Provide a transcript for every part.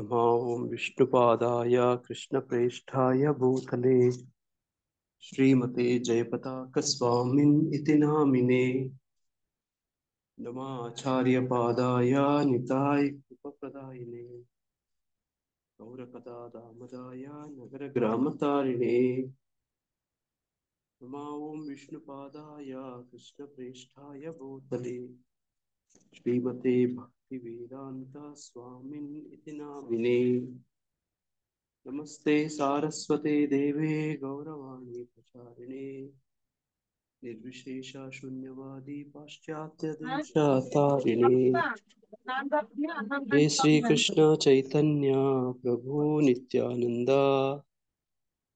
नमो विष्णुपादाय कृष्णप्रेष्ठाय भूतले श्रीमते जयपताकस्वामिन् इति नामिने नमाचार्यपादाय निताय कृपप्रदायिने गौरकथादामदाय नगरग्रामतारिणे नमो विष्णुपादाय कृष्णप्रेष्ठाय भूतले श्रीमते भक्तिवेदान्त स्वामिन् इति नामिने नमस्ते सारस्वते देवे गौरवाणी प्रचारिणे निर्विशेष शून्यवादी पाश्चात्य देशतारिणे हे श्री कृष्ण चैतन्य प्रभु नित्यानंद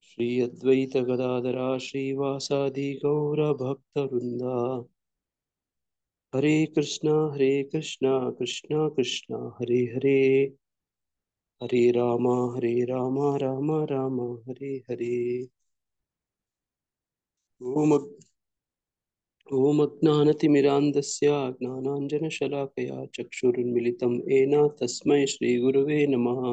श्री अद्वैत गदाधर श्रीवासादि गौर भक्तवृंद हरे कृष्ण कृष्ण कृष्ण हरे हरे हरे राम राम राम हरे हरे ओम ओम अज्ञानतिमिरान्धस्य ज्ञानाञ्जनशलाकया चक्षुरुन्मिलितं येन तस्मै श्रीगुरुवे नमः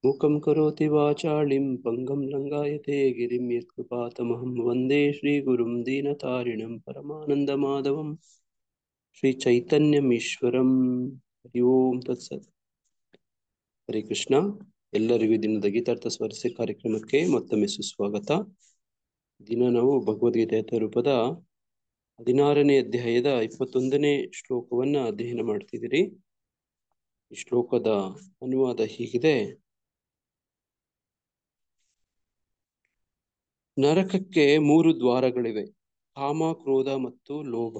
मूकं करोति वाचालिं पङ्गं लङ्घयते गिरिं यत्कृपातमहं वन्दे श्रीगुरुं दीनतारिणं परमानन्दमाधवं श्रीचैतन्यमीश्वरं हरि ओಂ ತತ್ಸತ್ ಹರೇ ಕೃಷ್ಣ. ಎಲ್ಲರಿಗೂ ದಿನದ ಗೀತಾರ್ಥ ಸ್ಮರಿಸಿ ಕಾರ್ಯಕ್ರಮಕ್ಕೆ ಮತ್ತೊಮ್ಮೆ ಸುಸ್ವಾಗತ. ದಿನ ನಾವು ಭಗವದ್ಗೀತೆ ರೂಪದ 16ನೇ ಅಧ್ಯಾಯದ 21ನೇ ಶ್ಲೋಕವನ್ನ ಅಧ್ಯಯನ ಮಾಡ್ತಿದ್ದೀರಿ. ಈ ಶ್ಲೋಕದ ಅನುವಾದ ಹೀಗಿದೆ: ನರಕಕ್ಕೆ 3 ದ್ವಾರಗಳಿವೆ, ಕಾಮ, ಕ್ರೋಧ ಮತ್ತು ಲೋಭ.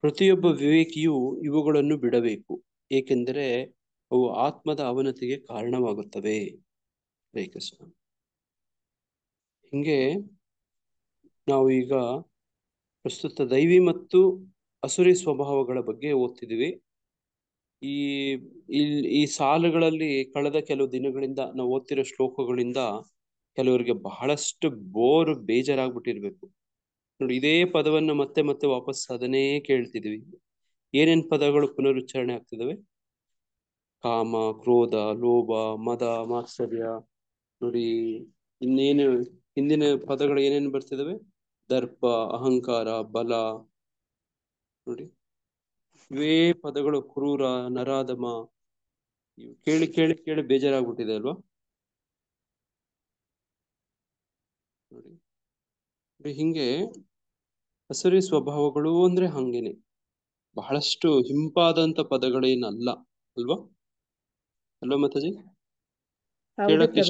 ಪ್ರತಿಯೊಬ್ಬ ವಿವೇಕಿಯು ಇವುಗಳನ್ನು ಬಿಡಬೇಕು, ಏಕೆಂದರೆ ಅವು ಆತ್ಮದ ಅವನತಿಗೆ ಕಾರಣವಾಗುತ್ತವೆ. ಹರೇ ಕೃಷ್ಣ. ಹಿಂಗೆ ನಾವು ಈಗ ಪ್ರಸ್ತುತ ದೈವಿ ಮತ್ತು ಅಸುರಿ ಸ್ವಭಾವಗಳ ಬಗ್ಗೆ ಓದ್ತಿದ್ದೀವಿ. ಈ ಸಾಲುಗಳಲ್ಲಿ ಕಳೆದ ಕೆಲವು ದಿನಗಳಿಂದ ನಾವು ಓದ್ತಿರೋ ಶ್ಲೋಕಗಳಿಂದ ಕೆಲವರಿಗೆ ಬಹಳಷ್ಟು ಬೇಜಾರಾಗ್ಬಿಟ್ಟಿರ್ಬೇಕು. ನೋಡಿ, ಇದೇ ಪದವನ್ನ ಮತ್ತೆ ಮತ್ತೆ ವಾಪಸ್ ಅದನ್ನೇ ಕೇಳ್ತಿದ್ವಿ. ಏನೇನ್ ಪದಗಳು ಪುನರುಚ್ಚಾರಣೆ ಆಗ್ತಿದಾವೆ? ಕಾಮ, ಕ್ರೋಧ, ಲೋಭ, ಮದ, ಮಾತ್ಸರ್ಯ. ನೋಡಿ, ಇನ್ನೇನು ಹಿಂದಿನ ಪದಗಳು ಏನೇನು ಬರ್ತಿದಾವೆ? ದರ್ಪ, ಅಹಂಕಾರ, ಬಲ. ನೋಡಿ, ಇವೇ ಪದಗಳು. ಕ್ರೂರ, ನರಾಧಮ. ಕೇಳಿ ಕೇಳಿ ಕೇಳಿ ಬೇಜಾರಾಗ್ಬಿಟ್ಟಿದೆ ಅಲ್ವಾ? ನೋಡಿ, ಹಿಂಗೆ ಅಸುರಿ ಸ್ವಭಾವಗಳು ಅಂದ್ರೆ ಹಂಗೇನೆ, ಬಹಳಷ್ಟು ಹಿಂಪಾದಂತ ಪದಗಳೇನಲ್ಲ ಅಲ್ವಾ? ಅಲ್ವಾ ಮಾತಾಜಿ? ಕೇಳಕ್ಕೆ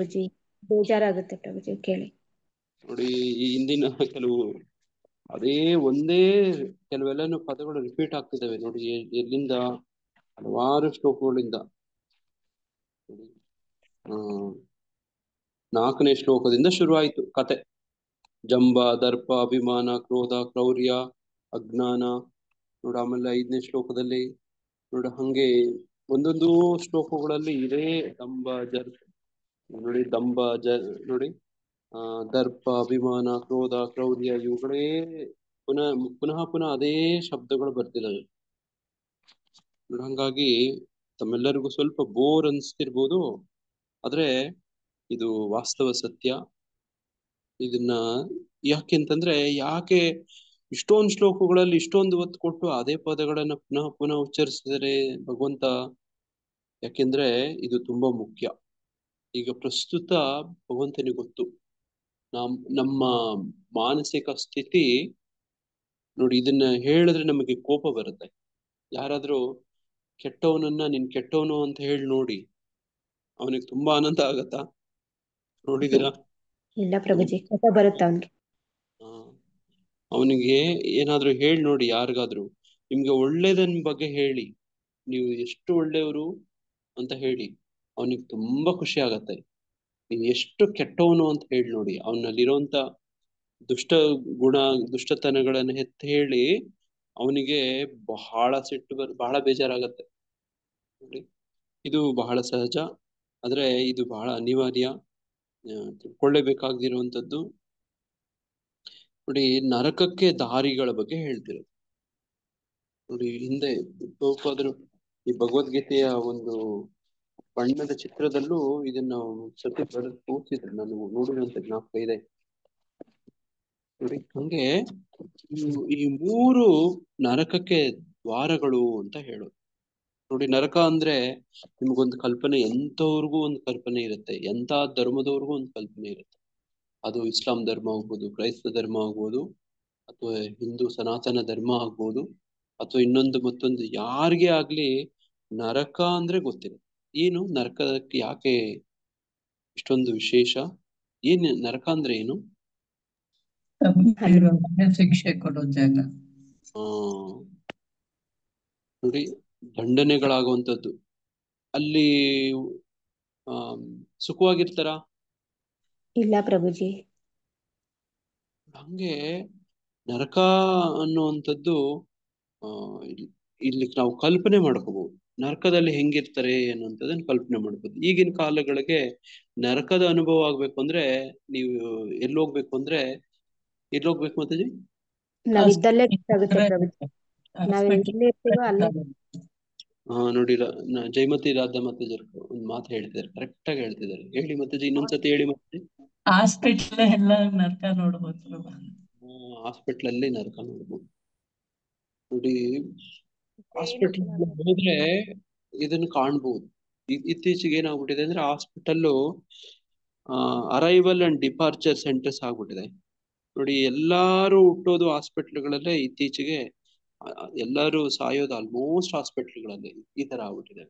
ಬೇಜಾರಾಗುತ್ತೆ ಪ್ರಭುಜಿ ಕೇಳಿ. ನೋಡಿ, ಈ ಹಿಂದಿನ ಕೆಲವು ಅದೇ ಒಂದೇ ಕೆಲವೆಲ್ಲ ಪದಗಳು ರಿಪೀಟ್ ಆಗ್ತಿದ್ದಾವೆ. ನೋಡಿ, ಎಲ್ಲಿಂದ? ಹಲವಾರು ಶ್ಲೋಕಗಳಿಂದ. 4ನೇ ಶ್ಲೋಕದಿಂದ ಶುರುವಾಯಿತು ಕತೆ. ಜಂಬ, ದರ್ಪ, ಅಭಿಮಾನ, ಕ್ರೋಧ, ಕ್ರೌರ್ಯ, ಅಜ್ಞಾನ. ನೋಡ, ಆಮೇಲೆ 5ನೇ ಶ್ಲೋಕದಲ್ಲಿ ನೋಡ, ಹಂಗೆ ಒಂದೊಂದು ಶ್ಲೋಕಗಳಲ್ಲಿ ಇದೇ ದಂಬ ನೋಡಿ, ನೋಡಿ, ದರ್ಪ, ಅಭಿಮಾನ, ಕ್ರೋಧ, ಕ್ರೌರ್ಯ, ಇವುಗಳೇ ಪುನಃ ಅದೇ ಶಬ್ದಗಳು ಬರ್ತಿದ್ದಾವೆ. ಹಂಗಾಗಿ ತಮ್ಮೆಲ್ಲರಿಗೂ ಸ್ವಲ್ಪ ಬೋರ್ ಅನ್ಸ್ತಿರ್ಬೋದು, ಆದ್ರೆ ಇದು ವಾಸ್ತವ ಸತ್ಯ. ಇದನ್ನ ಯಾಕೆ ಇಷ್ಟೊಂದು ಶ್ಲೋಕಗಳಲ್ಲಿ ಇಷ್ಟೊಂದು ಒತ್ತು ಕೊಟ್ಟು ಅದೇ ಪದಗಳನ್ನ ಪುನಃ ಉಚ್ಚರಿಸಿದರೆ ಭಗವಂತ? ಯಾಕೆಂದ್ರೆ ಇದು ತುಂಬಾ ಮುಖ್ಯ. ಈಗ ಪ್ರಸ್ತುತ ಭಗವಂತನಿಗೆ ಗೊತ್ತು ನಮ್ಮ ಮಾನಸಿಕ ಸ್ಥಿತಿ. ನೋಡಿ, ಇದನ್ನ ಹೇಳಿದ್ರೆ ನಮಗೆ ಕೋಪ ಬರುತ್ತೆ. ಯಾರಾದ್ರೂ ಕೆಟ್ಟವನನ್ನ ನೀನ್ ಕೆಟ್ಟವನು ಅಂತ ಹೇಳಿ ನೋಡಿ, ಅವನಿಗೆ ತುಂಬಾ ಆನಂದ ಆಗತ್ತಾ? ನೋಡಿದೀರಾ? ಇಲ್ಲ ಪ್ರಭುಜಿ, ಕೋಪ ಬರುತ್ತೆ ಅವನಿಗೆ. ಅವನಿಗೆ ಏನಾದ್ರೂ ಹೇಳಿ ನೋಡಿ, ಯಾರಿಗಾದ್ರೂ ನಿಮ್ಗೆ ಒಳ್ಳೇದನ್ ಬಗ್ಗೆ ಹೇಳಿ, ನೀವು ಎಷ್ಟು ಒಳ್ಳೆಯವರು ಅಂತ ಹೇಳಿ, ಅವನಿಗೆ ತುಂಬಾ ಖುಷಿ ಆಗತ್ತೆ. ನೀನ್ ಎಷ್ಟು ಕೆಟ್ಟವನು ಅಂತ ಹೇಳಿ ನೋಡಿ, ಅವನಲ್ಲಿರುವಂತ ದುಷ್ಟತನಗಳನ್ನ ಎತ್ತಿ ಹೇಳಿ, ಅವನಿಗೆ ಬಹಳ ಸಿಟ್ಟು ಬಹಳ ಬೇಜಾರಾಗತ್ತೆ. ನೋಡಿ, ಇದು ಬಹಳ ಸಹಜ, ಆದ್ರೆ ಇದು ಬಹಳ ಅನಿವಾರ್ಯ, ತಿಳ್ಕೊಳ್ಳೇಬೇಕಾಗಿರುವಂತದ್ದು. ನೋಡಿ, ನರಕಕ್ಕೆ ದಾರಿಗಳ ಬಗ್ಗೆ ಹೇಳ್ತಿರೋದು. ನೋಡಿ, ಹಿಂದೆ ಈ ಭಗವದ್ಗೀತೆಯ ಒಂದು ಬಣ್ಣದ ಚಿತ್ರದಲ್ಲೂ ಇದನ್ನ ಸತಿ ಬರೆದು ತೋರಿಸಿದ್ರು, ನಾನು ನೋಡಿದಂತ ಜ್ಞಾಪಕ ಇದೆ. ನೋಡಿ ಹಂಗೆ ಈ ಮೂರು ನರಕಕ್ಕೆ ದ್ವಾರಗಳು ಅಂತ ಹೇಳೋದು. ನೋಡಿ ನರಕ ಅಂದ್ರೆ ನಿಮ್ಗೊಂದು ಕಲ್ಪನೆ, ಎಂತವ್ರಿಗೂ ಒಂದು ಕಲ್ಪನೆ ಇರುತ್ತೆ, ಎಂತ ಧರ್ಮದವ್ರಿಗೂ ಒಂದು ಕಲ್ಪನೆ ಇರುತ್ತೆ. ಅದು ಇಸ್ಲಾಂ ಧರ್ಮ ಆಗ್ಬೋದು, ಕ್ರೈಸ್ತ ಧರ್ಮ ಆಗ್ಬೋದು, ಅಥವಾ ಹಿಂದೂ ಸನಾತನ ಧರ್ಮ ಆಗ್ಬೋದು, ಅಥವಾ ಇನ್ನೊಂದು ಮತ್ತೊಂದು ಯಾರಿಗೇ ಆಗ್ಲಿ ನರಕ ಅಂದ್ರೆ ಗೊತ್ತಿಲ್ಲ. ಏನು ನರಕಕ್ಕೆ ಯಾಕೆ ಇಷ್ಟೊಂದು ವಿಶೇಷ? ಏನ್ ನರಕ ಅಂದ್ರೆ ಏನು? ಶಿಕ್ಷೆ ಕೊಡೋ ಜಾಗ. ಆ ನೋಡಿ ದಂಡನೆಗಳಾಗುವಂಥದ್ದು. ಅಲ್ಲಿ ಆ ಸುಖವಾಗಿರ್ತಾರ? ಇಲ್ಲ ಪ್ರಭುಜಿ. ಹಂಗೆ ನರಕ ಅನ್ನುವಂಥದ್ದು ಆ ಇಲ್ಲಿ ನಾವು ಕಲ್ಪನೆ ಮಾಡ್ಕೋಬಹುದು, ನರಕದಲ್ಲಿ ಹೆಂಗಿರ್ತಾರೆ ಅನ್ನುವಂಥದ್ದನ್ನ ಕಲ್ಪನೆ ಮಾಡ್ಬೋದು. ಈಗಿನ ಕಾಲಗಳಿಗೆ ನರಕದ ಅನುಭವ ಆಗ್ಬೇಕು ಅಂದ್ರೆ ನೀವು ಎಲ್ಲೋಗ್ಬೇಕು ಅಂದ್ರೆ ಎಲ್ಲೋಗ್ಬೇಕು ಮಾತಾಜಿ? ನಾವಿದ್ದಲ್ಲೇ ಗೊತ್ತಾಗುತ್ತೆ ಪ್ರಭುಜಿ. ನಾವ್ ಎಲ್ಲಿ ಇರ್ತೀವೋ ಅಲ್ಲೇ. ನೋಡಿ ಜಯಮತಿ ರಾಧಾ ಮಾತಾಜಿ ಒಂದ್ ಮಾತು ಹೇಳ್ತಿದ್ದಾರೆ, ಕರೆಕ್ಟ್ ಆಗಿ ಹೇಳ್ತಿದ್ದಾರೆ. ಹೇಳಿ ಮಾತಾಜಿ, ಇನ್ನೊಂದ್ಸತಿ ಹೇಳಿ ಮಾತಾಜಿ. ಹಾಸ್ಪಿಟ್ಲ್ ಎಲ್ಲ ನರಕ ನೋಡ್ಬೋದು. ಹಾಸ್ಪಿಟ್ಲ್ ಅಲ್ಲಿ ನರಕ ನೋಡ್ಬೋದು. ನೋಡಿ ಹಾಸ್ಪಿಟಲ್ ಹೋದ್ರೆ ಇದನ್ನ ಕಾಣ್ಬೋದು. ಇತ್ತೀಚೆಗೆ ಏನಾಗ್ಬಿಟ್ಟಿದೆ ಅಂದ್ರೆ hospital arrival and departure centres ಆಗ್ಬಿಟ್ಟಿದೆ. ನೋಡಿ ಎಲ್ಲಾರು ಹುಟ್ಟೋದು ಹಾಸ್ಪಿಟ್ಲ್ಗಳಲ್ಲೇ ಇತ್ತೀಚೆಗೆ, ಎಲ್ಲರೂ ಸಾಯೋದು ಆಲ್ಮೋಸ್ಟ್ ಹಾಸ್ಪಿಟ್ಲ್ಗಳಲ್ಲಿ. ಈ ತರ ಆಗ್ಬಿಟ್ಟಿದೆ.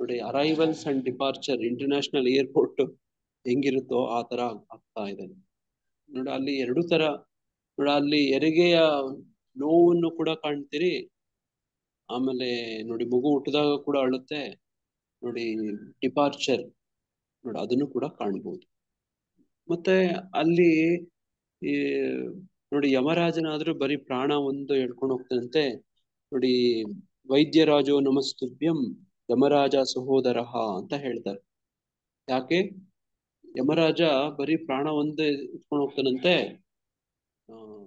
ನೋಡಿ arrivals and departure, international airport ಹೆಂಗಿರುತ್ತೋ ಆ ತರ ಆಗ್ತಾ ಇದೆ. ನೋಡಿ ಅಲ್ಲಿ ಎರಡು ತರ, ನೋಡಿ ಅಲ್ಲಿ ಹೆರಿಗೆಯ ನೋವನ್ನು ಕೂಡ ಕಾಣ್ತೀರಿ, ಆಮೇಲೆ ನೋಡಿ ಮಗು ಹುಟ್ಟಿದಾಗ ಕೂಡ ಅಳುತ್ತೆ. ನೋಡಿ ಡಿಪಾರ್ಚರ್ ನೋಡಿ ಅದನ್ನು ಕೂಡ ಕಾಣ್ಬೋದು. ಮತ್ತೆ ಅಲ್ಲಿ ಈ ನೋಡಿ ಯಮರಾಜನಾದ್ರೂ ಬರೀ ಪ್ರಾಣ ಒಂದು ಹೇಳ್ಕೊಂಡು ಹೋಗ್ತಾನಂತೆ. ನೋಡಿ ವೈದ್ಯರಾಜೋ ನಮಸ್ತುಭ್ಯಂ ಯಮರಾಜ ಸಹೋದರ ಅಂತ ಹೇಳ್ತಾರೆ. ಯಾಕೆ? ಯಮರಾಜ ಬರೀ ಪ್ರಾಣ ಒಂದೇ ಇಟ್ಕೊಂಡು ಹೋಗ್ತಾನಂತೆ,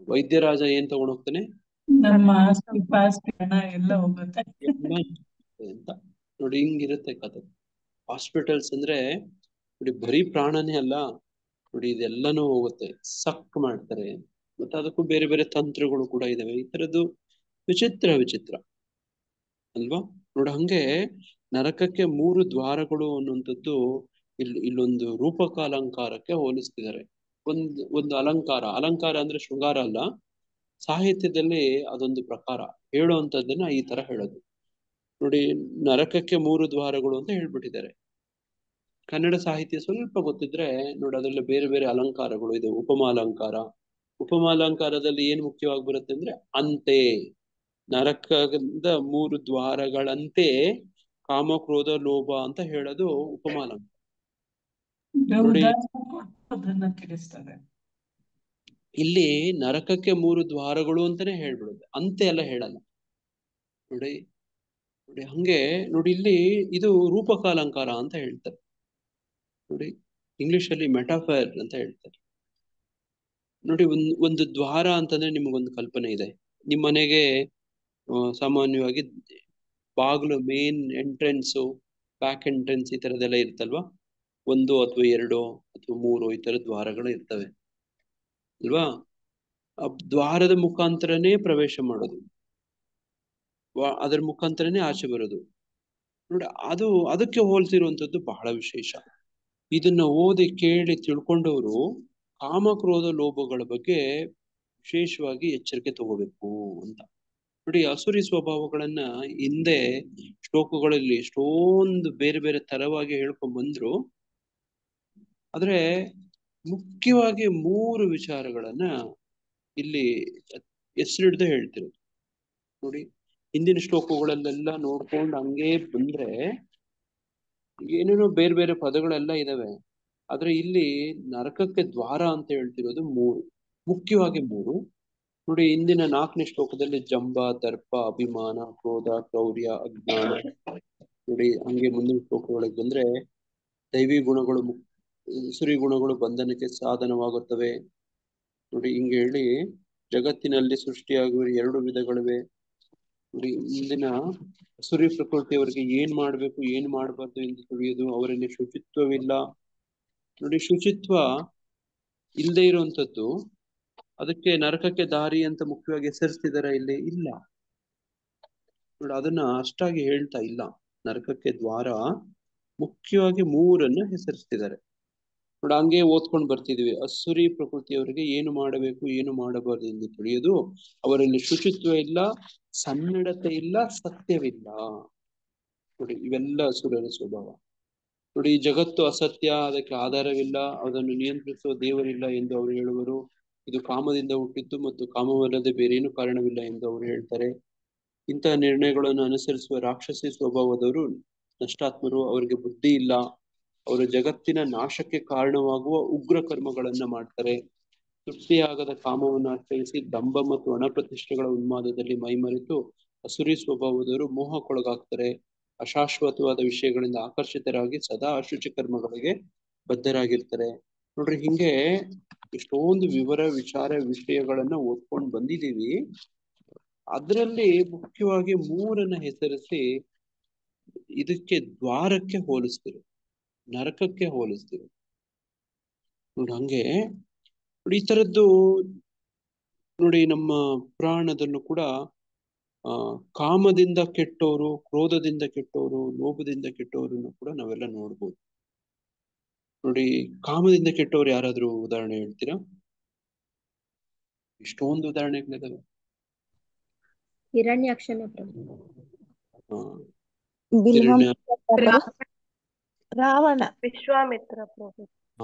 ವೈದ್ಯರಾಜ ಏನ್ ತಗೊಂಡ್ ಹೋಗ್ತಾನೆ? ನಮ್ಮ ಆಸ್ತಿ ಪಾಸ್ತಿ ಹಣ ಎಲ್ಲ ಹೋಗುತ್ತೆ ಅಂತ. ನೋಡಿ ಹಿಂಗಿರುತ್ತೆ ಕಥೆ. ಹಾಸ್ಪಿಟಲ್ಸ್ ಅಂದ್ರೆ ನೋಡಿ ಬರೀ ಪ್ರಾಣನೇ ಅಲ್ಲ, ನೋಡಿ ಇದೆಲ್ಲಾನು ಹೋಗುತ್ತೆ, ಸಕ್ ಮಾಡ್ತಾರೆ. ಮತ್ತೆ ಅದಕ್ಕೂ ಬೇರೆ ಬೇರೆ ತಂತ್ರಗಳು ಕೂಡ ಇದಾವೆ. ಈ ತರದ್ದು ವಿಚಿತ್ರ ವಿಚಿತ್ರ ಅಲ್ವಾ? ನೋಡಿ ಹಂಗೆ ನರಕಕ್ಕೆ ಮೂರು ದ್ವಾರಗಳು ಅನ್ನುವಂಥದ್ದು ಇಲ್ಲೊಂದು ರೂಪಕ ಅಲಂಕಾರಕ್ಕೆ ಹೋಲಿಸ್ತಿದ್ದಾರೆ. ಒಂದು ಅಲಂಕಾರ ಅಂದ್ರೆ ಶೃಂಗಾರ ಅಲ್ಲ, ಸಾಹಿತ್ಯದಲ್ಲಿ ಅದೊಂದು ಪ್ರಕಾರ ಹೇಳುವಂಥದ್ದನ್ನ ಈ ತರ ಹೇಳೋದು. ನೋಡಿ ನರಕಕ್ಕೆ ಮೂರು ದ್ವಾರಗಳು ಅಂತ ಹೇಳ್ಬಿಟ್ಟಿದ್ದಾರೆ. ಕನ್ನಡ ಸಾಹಿತ್ಯ ಸ್ವಲ್ಪ ಗೊತ್ತಿದ್ರೆ ನೋಡಿ ಅದರಲ್ಲಿ ಬೇರೆ ಬೇರೆ ಅಲಂಕಾರಗಳು ಇದೆ. ಉಪಮಾಲಂಕಾರದಲ್ಲಿ ಏನ್ ಮುಖ್ಯವಾಗಿ ಬರುತ್ತೆ ಅಂದ್ರೆ ಅಂತೆ, ನರಕದ ಮೂರು ದ್ವಾರಗಳಂತೆ ಕಾಮ ಕ್ರೋಧ ಲೋಭ ಅಂತ ಹೇಳೋದು ಉಪಮಾಲಂಕಾರ. ನೋಡಿ ಅದನ್ನ ತಿಳಿಸ್ತಾರೆ. ಇಲ್ಲಿ ನರಕಕ್ಕೆ ಮೂರು ದ್ವಾರಗಳು ಅಂತಾನೆ ಹೇಳ್ಬಿಡುತ್ತೆ, ಅಂತೆ ಎಲ್ಲ ಹೇಳಲ್ಲ. ನೋಡಿ ನೋಡಿ ಹಂಗೆ ನೋಡಿ ಇಲ್ಲಿ ಇದು ರೂಪಕಾಲಂಕಾರ ಅಂತ ಹೇಳ್ತಾರೆ. ನೋಡಿ ಇಂಗ್ಲಿಷ್ ಅಲ್ಲಿ ಮೆಟಾಫರ್ ಅಂತ ಹೇಳ್ತಾರೆ. ನೋಡಿ ಒಂದು ದ್ವಾರ ಅಂತಂದ್ರೆ ನಿಮಗೊಂದು ಕಲ್ಪನೆ ಇದೆ. ನಿಮ್ಮ ಮನೆಗೆ ಸಾಮಾನ್ಯವಾಗಿ ಬಾಗಿಲು, ಮೇನ್ ಎಂಟ್ರೆನ್ಸು, ಬ್ಯಾಕ್ ಎಂಟ್ರೆನ್ಸ್ ಈ ತರದೆಲ್ಲ ಇರ್ತಲ್ವಾ? ಒಂದು ಅಥವಾ ಎರಡು ಅಥವಾ ಮೂರು ಈ ತರ ದ್ವಾರಗಳು ಇರ್ತವೆ ಅಲ್ವಾ? ಆ ದ್ವಾರದ ಮುಖಾಂತರನೇ ಪ್ರವೇಶ ಮಾಡೋದು, ಅದರ ಮುಖಾಂತರನೇ ಆಚೆ ಬರೋದು. ನೋಡಿ ಅದಕ್ಕೆ ಹೋಲ್ಸಿರುವಂತದ್ದು ಬಹಳ ವಿಶೇಷ. ಇದನ್ನ ಓದಿ ಕೇಳಿ ತಿಳ್ಕೊಂಡವರು ಕಾಮಕ್ರೋಧ ಲೋಭಗಳ ಬಗ್ಗೆ ವಿಶೇಷವಾಗಿ ಎಚ್ಚರಿಕೆ ತಗೋಬೇಕು ಅಂತ. ನೋಡಿ ಅಸುರಿ ಸ್ವಭಾವಗಳನ್ನ ಹಿಂದೆ ಶ್ಲೋಕಗಳಲ್ಲಿ ಎಷ್ಟೊಂದು ಬೇರೆ ಬೇರೆ ತರವಾಗಿ ಹೇಳ್ಕೊಂಡ್ ಬಂದ್ರು. ಆದ್ರೆ ಮುಖ್ಯವಾಗಿ ಮೂರು ವಿಚಾರಗಳನ್ನ ಇಲ್ಲಿ ಹೆಸರಿಡ್ದು ಹೇಳ್ತಿರೋದು. ನೋಡಿ ಹಿಂದಿನ ಶ್ಲೋಕಗಳಲ್ಲೆಲ್ಲ ನೋಡ್ಕೊಂಡು ಹಂಗೆ ಬಂದ್ರೆ ಏನೇನೋ ಬೇರೆ ಬೇರೆ ಪದಗಳೆಲ್ಲ ಇದಾವೆ. ಆದ್ರೆ ಇಲ್ಲಿ ನರಕಕ್ಕೆ ದ್ವಾರ ಅಂತ ಹೇಳ್ತಿರೋದು ಮೂರು, ಮುಖ್ಯವಾಗಿ ಮೂರು. ನೋಡಿ ಹಿಂದಿನ 4ನೇ ಶ್ಲೋಕದಲ್ಲಿ ಜಂಬ, ದರ್ಪ, ಅಭಿಮಾನ, ಕ್ರೋಧ, ಕ್ರೌರ್ಯ, ಅಜ್ಞಾನ. ನೋಡಿ ಹಂಗೆ ಮುಂದಿನ ಶ್ಲೋಕಗಳಿಗೆ ಬಂದ್ರೆ ದೈವಿ ಗುಣಗಳು, ಸುರಿ ಗುಣಗಳು ಬಂಧನಕ್ಕೆ ಸಾಧನವಾಗುತ್ತವೆ. ನೋಡಿ ಹಿಂಗೆ ಹೇಳಿ ಜಗತ್ತಿನಲ್ಲಿ ಸೃಷ್ಟಿಯಾಗುವ 2 ವಿಧಗಳಿವೆ. ನೋಡಿ ಇಂದಿನ ಅಸುರಿ ಪ್ರಕೃತಿಯವರಿಗೆ ಏನ್ ಮಾಡ್ಬೇಕು ಏನ್ ಮಾಡಬಾರ್ದು ಎಂದು ತಿಳಿಯೋದು, ಅವರಲ್ಲಿ ಶುಚಿತ್ವವಿಲ್ಲ. ನೋಡಿ ಶುಚಿತ್ವ ಇಲ್ಲದೆ ಇರುವಂತದ್ದು, ಅದಕ್ಕೆ ನರಕಕ್ಕೆ ದಾರಿ ಅಂತ ಮುಖ್ಯವಾಗಿ ಹೆಸರಿಸ್ತಿದಾರ ಇಲ್ಲಿ? ಇಲ್ಲ. ನೋಡಿ ಅದನ್ನ ಅಷ್ಟಾಗಿ ಹೇಳ್ತಾ ಇಲ್ಲ. ನರಕಕ್ಕೆ ದ್ವಾರ ಮುಖ್ಯವಾಗಿ ಮೂರನ್ನ ಹೆಸರಿಸ್ತಿದ್ದಾರೆ. ನೋಡಿ ಹಂಗೆ ಓದ್ಕೊಂಡು ಬರ್ತಿದೀವಿ. ಅಸುರಿ ಪ್ರಕೃತಿಯವರಿಗೆ ಏನು ಮಾಡಬೇಕು ಏನು ಮಾಡಬಾರದು ಎಂದು ತಿಳಿಯೋದು, ಅವರಲ್ಲಿ ಶುಚಿತ್ವ ಇಲ್ಲ, ಸನ್ನಡತೆ ಇಲ್ಲ, ಸತ್ಯವಿಲ್ಲ. ನೋಡಿ ಇವೆಲ್ಲ ಅಸುರರ ಸ್ವಭಾವ. ನೋಡಿ ಈ ಜಗತ್ತು ಅಸತ್ಯ, ಅದಕ್ಕೆ ಆಧಾರವಿಲ್ಲ, ಅದನ್ನು ನಿಯಂತ್ರಿಸುವ ದೇವರಿಲ್ಲ ಎಂದು ಅವರು ಹೇಳುವರು. ಇದು ಕಾಮದಿಂದ ಹುಟ್ಟಿದ್ದು ಮತ್ತು ಕಾಮವಲ್ಲದೆ ಬೇರೇನು ಕಾರಣವಿಲ್ಲ ಎಂದು ಅವರು ಹೇಳ್ತಾರೆ. ಇಂತಹ ನಿರ್ಣಯಗಳನ್ನು ಅನುಸರಿಸುವ ರಾಕ್ಷಸಿ ಸ್ವಭಾವದವರು ನಷ್ಟಾತ್ಮರು. ಅವರಿಗೆ ಬುದ್ಧಿ ಇಲ್ಲ. ಅವರು ಜಗತ್ತಿನ ನಾಶಕ್ಕೆ ಕಾರಣವಾಗುವ ಉಗ್ರ ಕರ್ಮಗಳನ್ನ ಮಾಡ್ತಾರೆ. ತೃಪ್ತಿಯಾಗದ ಕಾಮವನ್ನು ಆಶ್ರಯಿಸಿ ದಂಭ ಮತ್ತು ಹಣಪ್ರತಿಷ್ಠೆಗಳ ಉನ್ಮಾದದಲ್ಲಿ ಮೈಮರೆತು ಅಸುರಿ ಸ್ವಭಾವದವರು ಮೋಹಕ್ಕೊಳಗಾಗ್ತಾರೆ. ಅಶಾಶ್ವತವಾದ ವಿಷಯಗಳಿಂದ ಆಕರ್ಷಿತರಾಗಿ ಸದಾ ಅಶುಚಿ ಕರ್ಮಗಳಿಗೆ ಬದ್ಧರಾಗಿರ್ತಾರೆ. ನೋಡ್ರಿ ಹಿಂಗೆ ಎಷ್ಟೊಂದು ವಿಚಾರ ವಿಷಯಗಳನ್ನ ಓದ್ಕೊಂಡು ಬಂದಿದೀವಿ. ಅದರಲ್ಲಿ ಮುಖ್ಯವಾಗಿ ಮೂರನ್ನ ಹೆಸರಿಸಿ ಇದಕ್ಕೆ ದ್ವಾರಕ್ಕೆ ಹೋಲಿಸ್ತಿರು, ನರಕಕ್ಕೆ ಹೋಲಿಸ್ತಿರು. ನೋಡಿ ಹಂಗೆ ನೋಡಿ ಈ ತರದ್ದು ನೋಡಿ ನಮ್ಮ ಪುರಾಣದಲ್ಲೂ ಕೂಡ ಕಾಮದಿಂದ ಕೆಟ್ಟವರು, ಕ್ರೋಧದಿಂದ ಕೆಟ್ಟವರು, ಲೋಭದಿಂದ ಕೆಟ್ಟವರನ್ನು ಕೂಡ ನಾವೆಲ್ಲ ನೋಡ್ಬೋದು. ನೋಡಿ ಕಾಮದಿಂದ ಕೆಟ್ಟವ್ರು ಯಾರಾದ್ರೂ ಉದಾಹರಣೆ ಹೇಳ್ತೀರಾ? ಇಷ್ಟೊಂದು ಉದಾಹರಣೆಗಳಿದಾವೆ. ಹಿರಣ್ಯಾಕ್ಷನ ಪ್ರಭು, ಹಿರಣ್ಯ, ರಾವಣ, ವಿಶ್ವಾಮಿತ್ರ ಪ್ರಭು,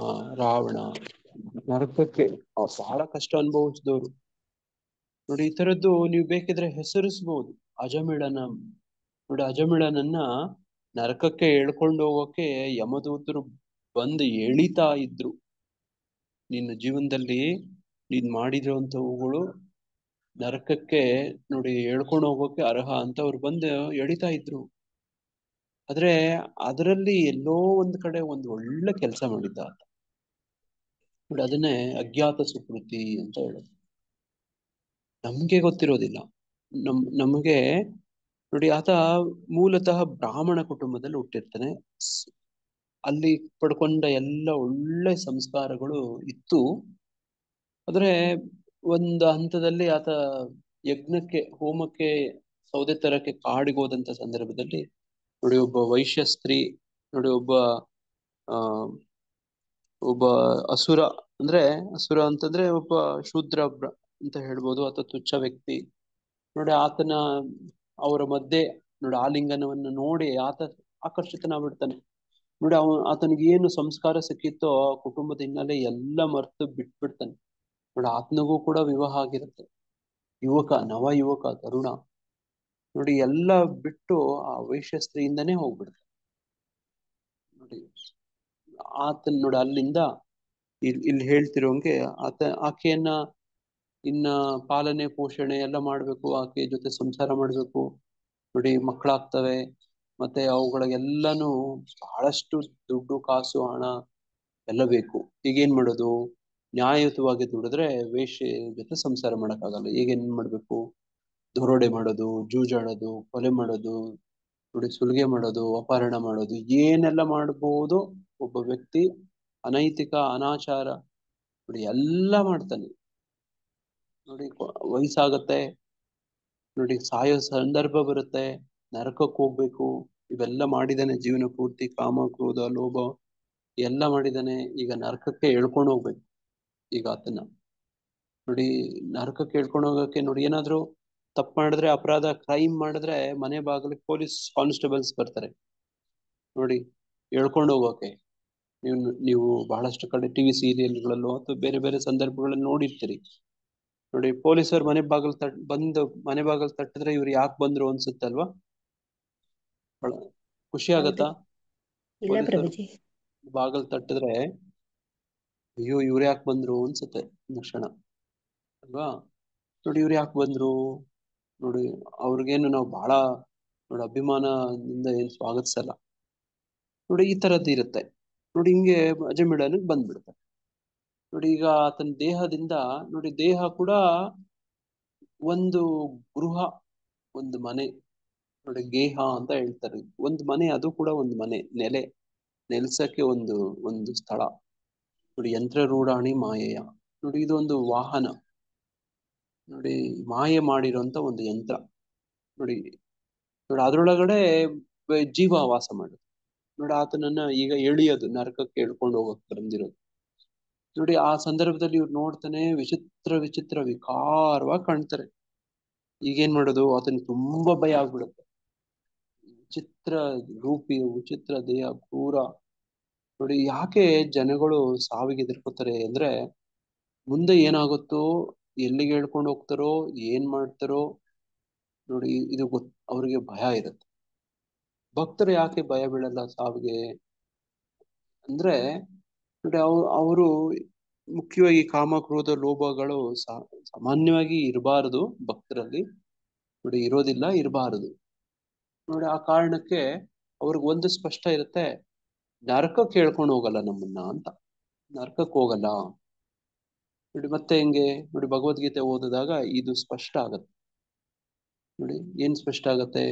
ರಾವಣ, ನರಕಕ್ಕೆ ಬಹಳ ಕಷ್ಟ ಅನುಭವಿಸಿದವರು. ನೋಡಿ ಈ ತರದ್ದು ನೀವು ಬೇಕಿದ್ರೆ ಹೆಸರಿಸ್ಬೋದು. ಅಜಮಿಳನ ನೋಡಿ, ಅಜಮಿಳನನ್ನ ನರಕಕ್ಕೆ ಎಳ್ಕೊಂಡು ಹೋಗೋಕೆ ಯಮದೂತರು ಬಂದು ಎಳಿತಾ ಇದ್ರು. ನಿನ್ನ ಜೀವನದಲ್ಲಿ ನೀನ್ ಮಾಡಿರೋಂಥವುಗಳು ನರಕಕ್ಕೆ ನೋಡಿ ಎಳ್ಕೊಂಡು ಹೋಗೋಕೆ ಅರ್ಹ ಅಂತ ಅವ್ರು ಬಂದು ಎಳಿತಾ ಇದ್ರು. ಆದ್ರೆ ಅದರಲ್ಲಿ ಎಲ್ಲೋ ಒಂದ್ ಕಡೆ ಒಂದು ಒಳ್ಳೆ ಕೆಲಸ ಮಾಡಿದ್ದ ಆತ. ನೋಡಿ ಅದನ್ನೇ ಅಜ್ಞಾತ ಸುಕೃತಿ ಅಂತ ಹೇಳೋದು. ನಮ್ಗೆ ಗೊತ್ತಿರೋದಿಲ್ಲ. ನಮಗೆ ನೋಡಿ ಆತ ಮೂಲತಃ ಬ್ರಾಹ್ಮಣ ಕುಟುಂಬದಲ್ಲಿ ಹುಟ್ಟಿರ್ತಾನೆ. ಅಲ್ಲಿ ಪಡ್ಕೊಂಡ ಎಲ್ಲ ಒಳ್ಳೆ ಸಂಸ್ಕಾರಗಳು ಇತ್ತು. ಆದ್ರೆ ಒಂದು ಹಂತದಲ್ಲಿ ಆತ ಯಜ್ಞಕ್ಕೆ, ಹೋಮಕ್ಕೆ, ಸೌದೆ ತರಕ್ಕೆ ಕಾಡಿಗೆ ಹೋದಂತ ಸಂದರ್ಭದಲ್ಲಿ ನೋಡಿ ಒಬ್ಬ ವೈಶ್ಯ ಸ್ತ್ರೀ, ನೋಡಿ ಒಬ್ಬ ಅಸುರ, ಅಸುರ ಅಂತಂದ್ರೆ ಒಬ್ಬ ಶೂದ್ರ ಅಂತ ಹೇಳ್ಬೋದು, ಅಥವಾ ತುಚ್ಛ ವ್ಯಕ್ತಿ. ನೋಡಿ ಆತನ ಅವರ ಮಧ್ಯೆ ನೋಡಿ ಆಲಿಂಗನವನ್ನು ನೋಡಿ ಆತ ಆಕರ್ಷಿತನಾಗ್ಬಿಡ್ತಾನೆ. ನೋಡಿ ಆತನಿಗೆ ಏನು ಸಂಸ್ಕಾರ ಸಿಕ್ಕಿತ್ತೋ ಕುಟುಂಬದ ಹಿನ್ನೆಲೆ ಎಲ್ಲ ಮರ್ತು ಬಿಟ್ಬಿಡ್ತಾನೆ. ನೋಡಿ ಆತನಿಗೂ ಕೂಡ ವಿವಾಹ ಆಗಿರುತ್ತೆ. ನವ ಯುವಕ ತರುಣ. ನೋಡಿ ಎಲ್ಲ ಬಿಟ್ಟು ಆ ವೈಶ್ಯ ಸ್ತ್ರೀಯಿಂದನೇ ಹೋಗ್ಬಿಡ್ತಾನೆ. ನೋಡಿ ಆತನ್ ನೋಡಿ ಅಲ್ಲಿಂದ ಇಲ್ಲಿ ಹೇಳ್ತಿರೋಂಗೆ ಆಕೆಯನ್ನ ಇನ್ನ ಪಾಲನೆ ಪೋಷಣೆ ಎಲ್ಲ ಮಾಡ್ಬೇಕು, ಆಕೆ ಜೊತೆ ಸಂಸಾರ ಮಾಡ್ಬೇಕು. ನೋಡಿ ಮಕ್ಕಳಾಗ್ತವೆ, ಮತ್ತೆ ಅವುಗಳಿಗೆಲ್ಲಾನು ಬಹಳಷ್ಟು ದುಡ್ಡು, ಕಾಸು, ಹಣ ಎಲ್ಲ ಬೇಕು. ಈಗೇನ್ ಮಾಡೋದು? ನ್ಯಾಯಯುತವಾಗಿ ದುಡಿದ್ರೆ ವೇಶ್ಯೆ ಜೊತೆ ಸಂಸಾರ ಮಾಡಕ್ಕಾಗಲ್ಲ. ಈಗೇನ್ ಮಾಡ್ಬೇಕು? ದರೋಡೆ ಮಾಡೋದು, ಜೂಜಾಡೋದು, ಕೊಲೆ ಮಾಡೋದು, ನೋಡಿ ಸುಲಿಗೆ ಮಾಡೋದು, ಅಪಹರಣ ಮಾಡೋದು, ಏನೆಲ್ಲ ಮಾಡ್ಬೋದು ಒಬ್ಬ ವ್ಯಕ್ತಿ. ಅನೈತಿಕ, ಅನಾಚಾರ ನೋಡಿ ಎಲ್ಲ ಮಾಡ್ತಾನೆ. ನೋಡಿ ವಯಸ್ಸಾಗತ್ತೆ, ನೋಡಿ ಸಾಯೋ ಸಂದರ್ಭ ಬರುತ್ತೆ, ನರಕಕ್ಕೆ ಹೋಗ್ಬೇಕು. ಇವೆಲ್ಲ ಮಾಡಿದಾನೆ ಜೀವನ ಪೂರ್ತಿ. ಕಾಮ, ಕ್ರೋಧ, ಲೋಭ ಎಲ್ಲ ಮಾಡಿದಾನೆ. ಈಗ ನರಕಕ್ಕೆ ಎಳ್ಕೊಂಡು ಹೋಗ್ಬೇಕು ಈಗ ಆತನ. ನೋಡಿ ನರಕಕ್ಕೆ ಎಳ್ಕೊಂಡು ಹೋಗಕ್ಕೆ ನೋಡಿ ಏನಾದ್ರು ತಪ್ಪು ಮಾಡಿದ್ರೆ, ಅಪರಾಧ, ಕ್ರೈಮ್ ಮಾಡಿದ್ರೆ ಮನೆ ಬಾಗಿಲಿಗೆ ಪೊಲೀಸ್ ಕಾನ್ಸ್ಟೇಬಲ್ಸ್ ಬರ್ತಾರೆ ನೋಡಿ ಎಳ್ಕೊಂಡು ಹೋಗೋಕೆ. ನೀವು ಬಹಳಷ್ಟು ಕಡೆ ಟಿವಿ ಸೀರಿಯಲ್ಗಳಲ್ಲೋ ಅಥವಾ ಬೇರೆ ಬೇರೆ ಸಂದರ್ಭಗಳಲ್ಲಿ ನೋಡಿರ್ತೀರಿ. ನೋಡಿ ಪೊಲೀಸರು ಮನೆ ಬಾಗಿಲು ತಟ್ಟಿದ್ರೆ ಇವ್ರು ಯಾಕೆ ಬಂದ್ರು ಅನ್ಸುತ್ತಲ್ವಾ? ಖುಷಿ ಆಗತ್ತಾ? ಇಲ್ಲ ಪ್ರಭುಜಿ. ಬಾಗಿಲು ತಟ್ಟಿದ್ರೆ ಅಯ್ಯೋ ಇವ್ರು ಯಾಕೆ ಬಂದ್ರು ಅನ್ಸುತ್ತೆ ಕ್ಷಣ ಅಲ್ವಾ? ನೋಡಿ ಇವ್ರು ಯಾಕೆ ಬಂದ್ರು ನೋಡಿ, ಅವ್ರಿಗೇನು ನಾವು ಬಹಳ ನೋಡಿ ಅಭಿಮಾನದಿಂದ ಏನ್ ಸ್ವಾಗತಿಸಲ್ಲ. ನೋಡಿ ಈ ತರದ್ದು ಇರುತ್ತೆ. ನೋಡಿ ಹಿಂಗೆ ಅಜಮಿಳನಿಗೆ ಬಂದ್ಬಿಡುತ್ತೆ. ನೋಡಿ ಈಗ ಆತನ ದೇಹದಿಂದ ನೋಡಿ ದೇಹ ಕೂಡ ಒಂದು ಗೃಹ, ಒಂದು ಮನೆ ನೋಡಿ, ಗೇಹ ಅಂತ ಹೇಳ್ತಾರೆ. ಒಂದು ಮನೆ, ಅದು ಕೂಡ ಒಂದು ಮನೆ, ನೆಲೆಸಕ್ಕೆ ಒಂದು ಸ್ಥಳ ನೋಡಿ. ಯಂತ್ರರೂಢಾಣಿ ಮಾಯೆಯ ನೋಡಿ, ಇದು ಒಂದು ವಾಹನ ನೋಡಿ, ಮಾಯೆ ಮಾಡಿರುವಂತ ಒಂದು ಯಂತ್ರ ನೋಡಿ. ನೋಡಿ ಅದ್ರೊಳಗಡೆ ಜೀವ ವಾಸ ಮಾಡುತ್ತೆ ನೋಡಿ. ಆತನನ್ನ ಈಗ ಎಳಿಯೋದು, ನರಕಕ್ಕೆ ಎಳ್ಕೊಂಡು ಹೋಗಕ್ ಬಂದಿರೋದು ನೋಡಿ. ಆ ಸಂದರ್ಭದಲ್ಲಿ ಇವ್ರು ನೋಡ್ತಾನೆ, ವಿಚಿತ್ರ ವಿಕಾರವಾಗಿ ಕಾಣ್ತಾರೆ. ಈಗೇನ್ ಮಾಡೋದು, ಆತನಿಗೆ ತುಂಬಾ ಭಯ ಆಗ್ಬಿಡುತ್ತೆ. ವಿಚಿತ್ರ ರೂಪಿ, ವಿಚಿತ್ರ ದೇಹ, ಕ್ರೂರ ನೋಡಿ. ಯಾಕೆ ಜನಗಳು ಸಾವಿಗೆ ಎದುರ್ಕೋತಾರೆ ಅಂದ್ರೆ, ಮುಂದೆ ಏನಾಗುತ್ತೋ, ಎಲ್ಲಿಗೆ ಹೇಳ್ಕೊಂಡು ಹೋಗ್ತಾರೋ, ಏನ್ ಮಾಡ್ತಾರೋ ನೋಡಿ, ಇದು ಅವ್ರಿಗೆ ಭಯ ಇರುತ್ತೆ. ಭಕ್ತರು ಯಾಕೆ ಭಯ ಬೀಳಲ್ಲ ಸಾವಿಗೆ ಅಂದ್ರೆ ನೋಡಿ, ಅವರು ಮುಖ್ಯವಾಗಿ ಕಾಮ, ಕ್ರೋಧ, ಲೋಭಗಳು ಸಾಮಾನ್ಯವಾಗಿ ಇರಬಾರದು ಭಕ್ತರಲ್ಲಿ ನೋಡಿ, ಇರೋದಿಲ್ಲ, ಇರಬಾರದು ನೋಡಿ. ಆ ಕಾರಣಕ್ಕೆ ಅವ್ರಿಗೆ ಒಂದು ಸ್ಪಷ್ಟ ಇರುತ್ತೆ, ನರಕಕ್ಕೆ ಹೇಳ್ಕೊಂಡು ಹೋಗಲ್ಲ ನಮ್ಮನ್ನ ಅಂತ, ನರಕಕ್ಕೆ ಹೋಗಲ್ಲ ನೋಡಿ. ಮತ್ತೆ ಹೆಂಗೆ ನೋಡಿ, ಭಗವದ್ಗೀತೆ ಓದಿದಾಗ ಇದು ಸ್ಪಷ್ಟ ಆಗತ್ತೆ ನೋಡಿ. ಏನ್ ಸ್ಪಷ್ಟ ಆಗತ್ತೆ,